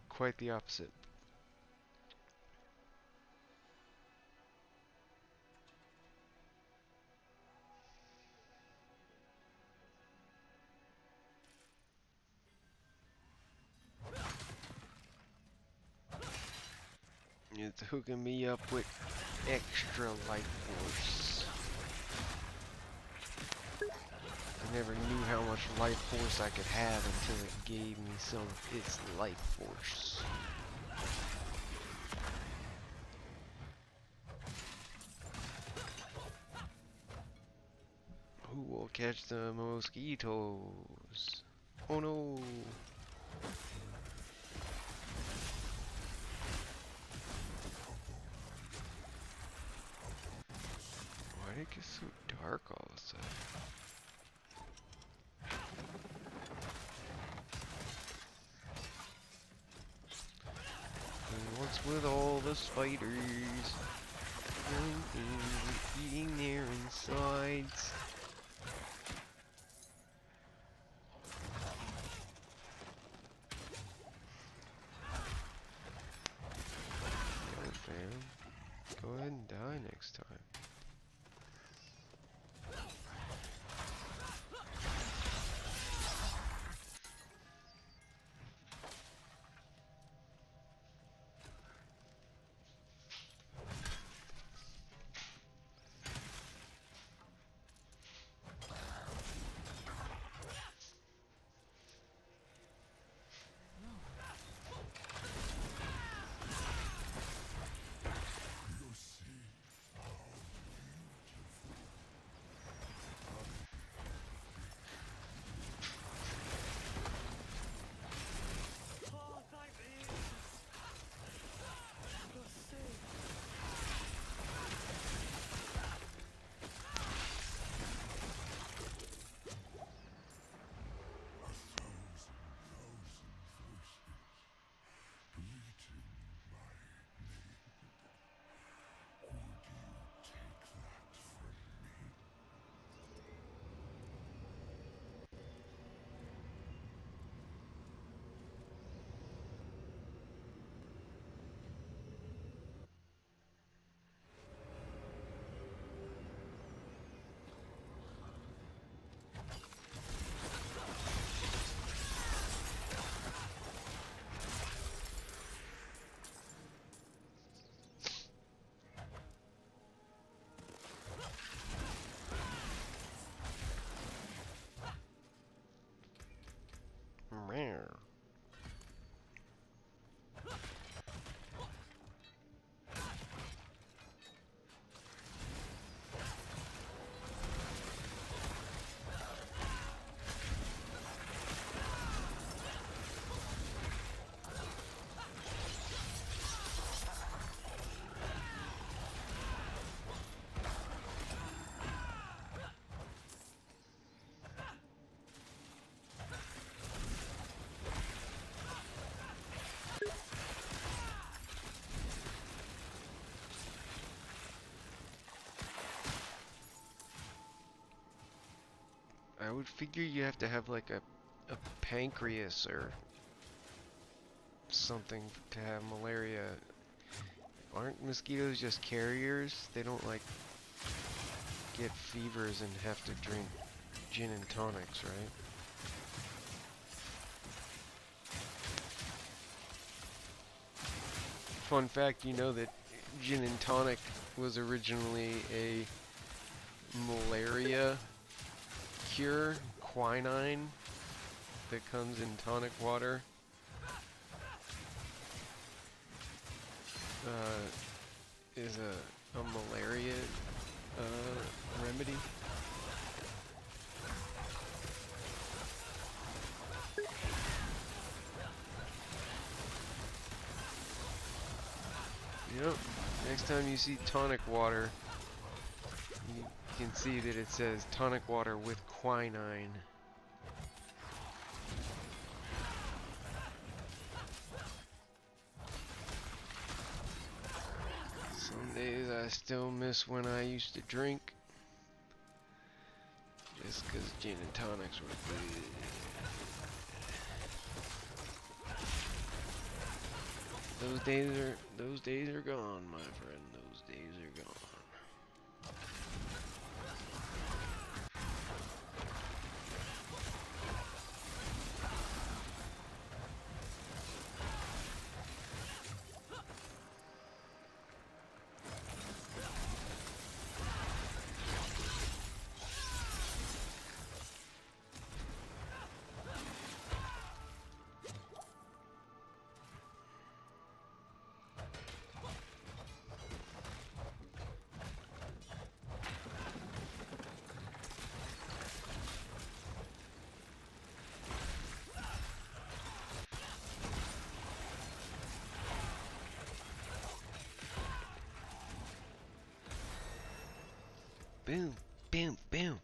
quite the opposite. It's hooking me up with extra life force. I never knew how much life force I could have until it gave me some of its life force. Who will catch the mosquitoes? Oh no! Why did it get so dark all of a sudden? And what's with all the spiders? Eating their insides. Go, fam. Go ahead and die next time. Meow. I would figure you have to have like a pancreas or something to have malaria. Aren't mosquitoes just carriers? They don't like get fevers and have to drink gin and tonics, right? Fun fact, you know that gin and tonic was originally a malaria cure, quinine, that comes in tonic water. Is a malaria remedy. Yep. Next time you see tonic water, you can see that it says tonic water with quinine. Some days I still miss when I used to drink. Just 'cause gin and tonics were good. Those days are gone, my friend. Those days are gone. Boom, boom, boom.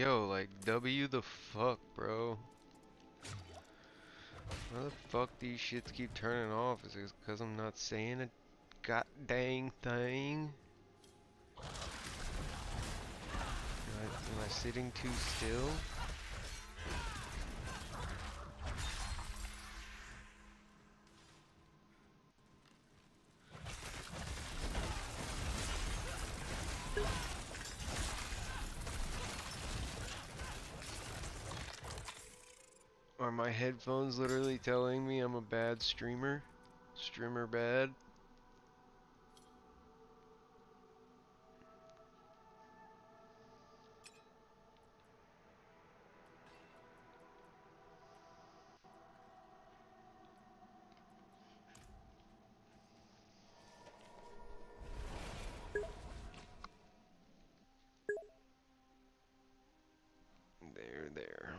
Yo, like, W the fuck, bro? Why the fuck these shits keep turning off? Is it because I'm not saying a god dang thing? Am I sitting too still? Are my headphones literally telling me I'm a bad streamer? Streamer bad? There.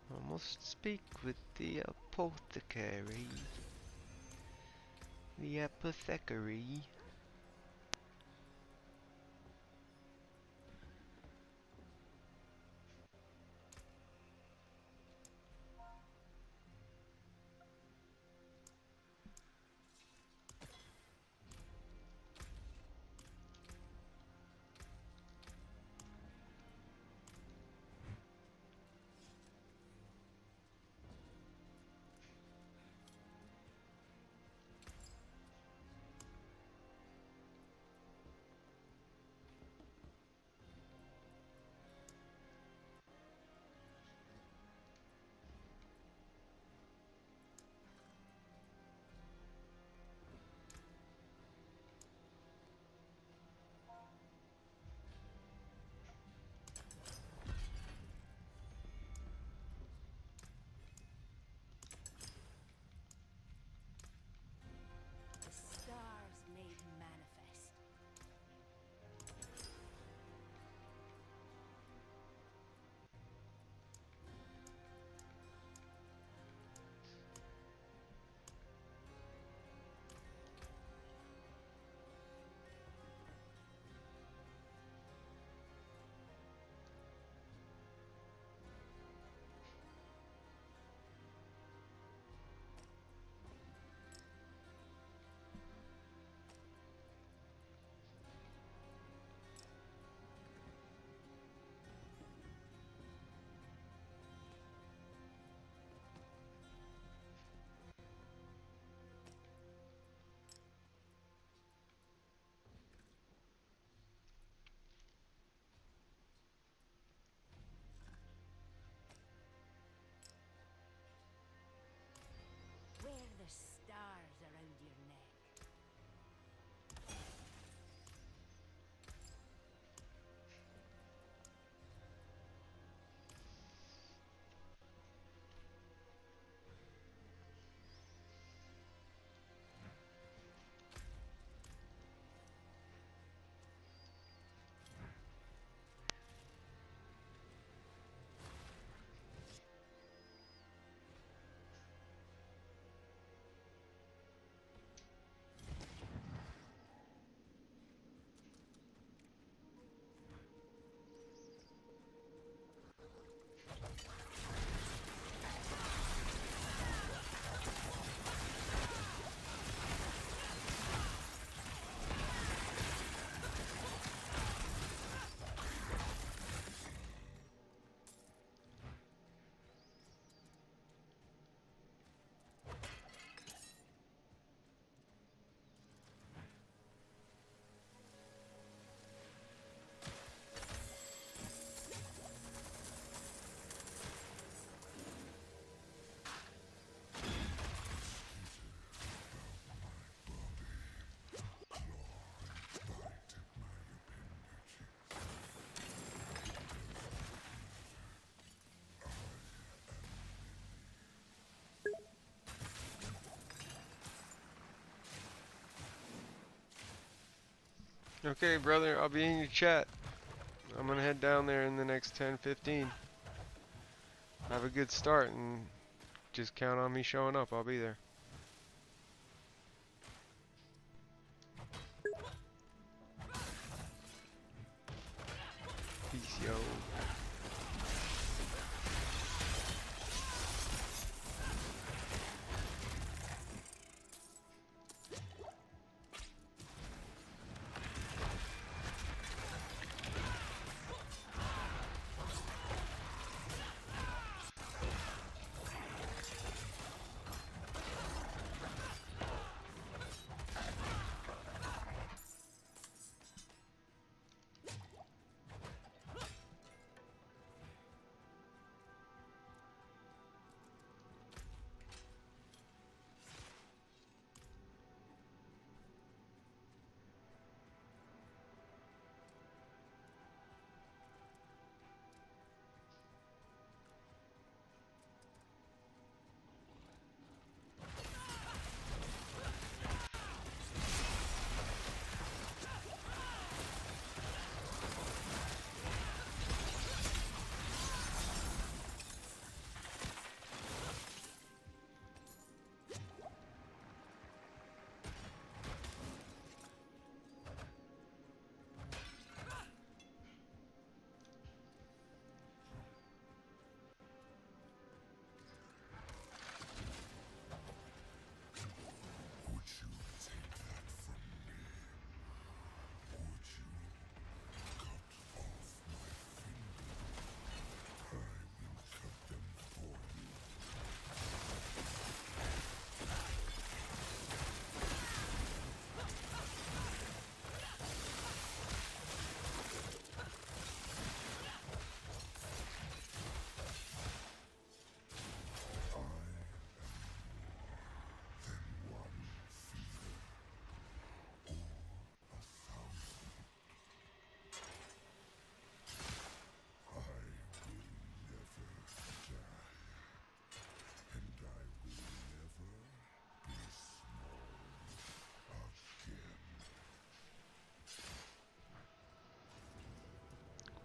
I must speak with the apothecary. The apothecary. Okay, brother, I'll be in your chat. I'm gonna head down there in the next 10-15. Have a good start and just count on me showing up. I'll be there. Peace, yo.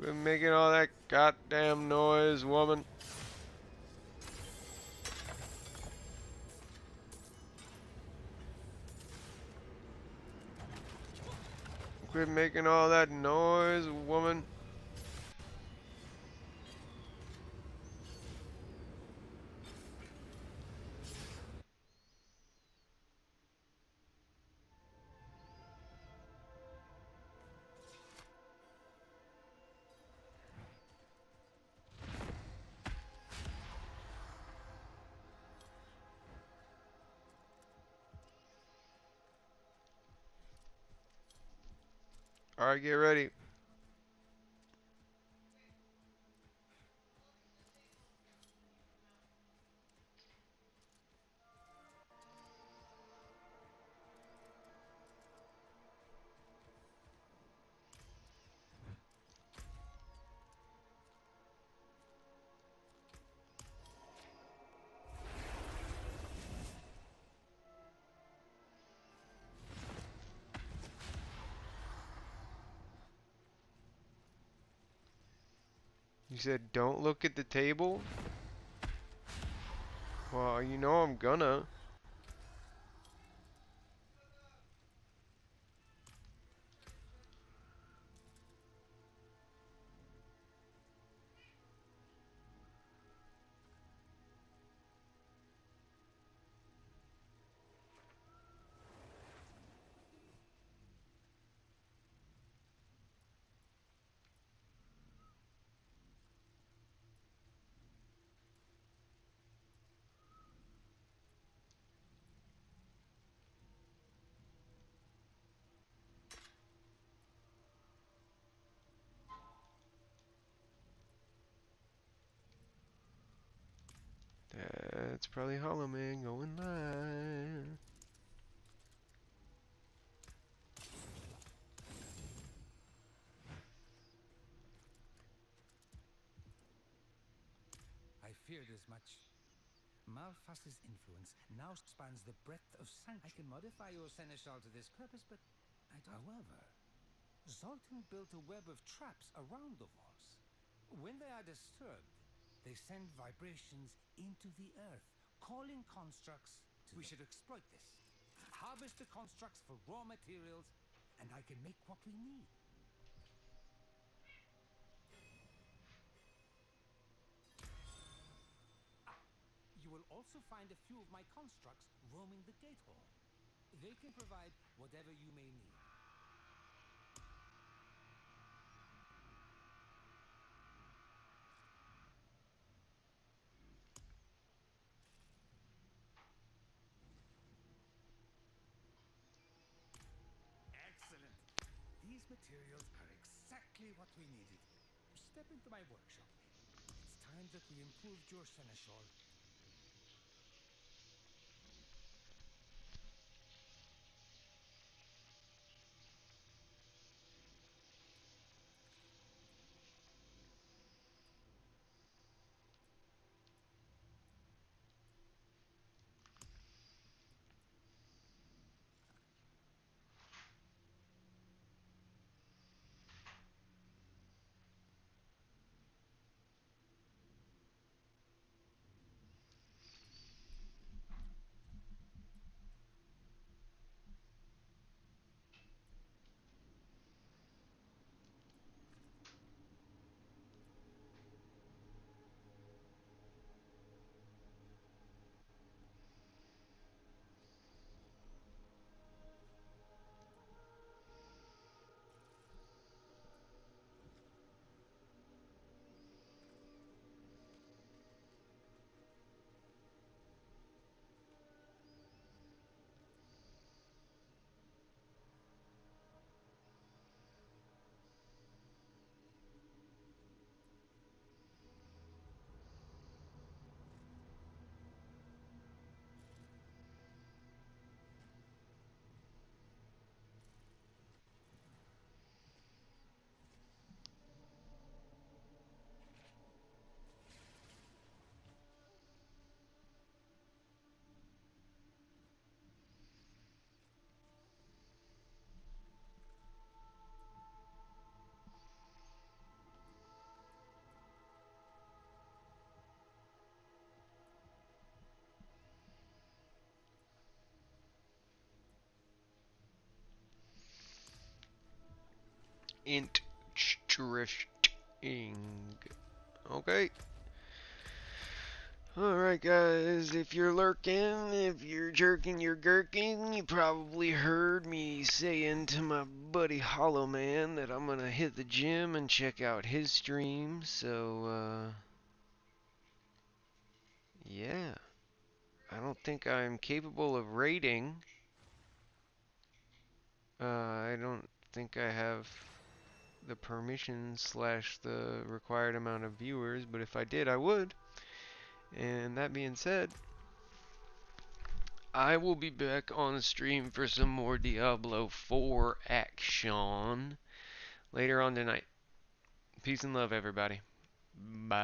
Quit making all that goddamn noise, woman. Quit making all that noise, woman. Alright, get ready. You said don't look at the table? Well, you know I'm gonna. That's probably Hollow Man going live. I feared as much. Malphas's influence now spans the breadth of sanctuary. I can modify your seneschal to this purpose, but I don't. However, Zoltan built a web of traps around the walls. When they are disturbed, they send vibrations into the earth, calling constructs. We should exploit this. Harvest the constructs for raw materials, and I can make what we need. You will also find a few of my constructs roaming the gate hall. They can provide whatever you may need. Excellent. These materials are exactly what we needed. Step into my workshop. It's time that we improved your seneschal. Interesting. Okay. Alright guys, if you're lurking, if you're jerking your gherkin, you probably heard me saying to my buddy Hollow Man that I'm gonna hit the gym and check out his stream, so yeah. I don't think I'm capable of raiding. I don't think I have the permission slash the required amount of viewers, but if I did, I would. And that being said, I will be back on the stream for some more Diablo 4 action later on tonight. Peace and love, everybody. Bye.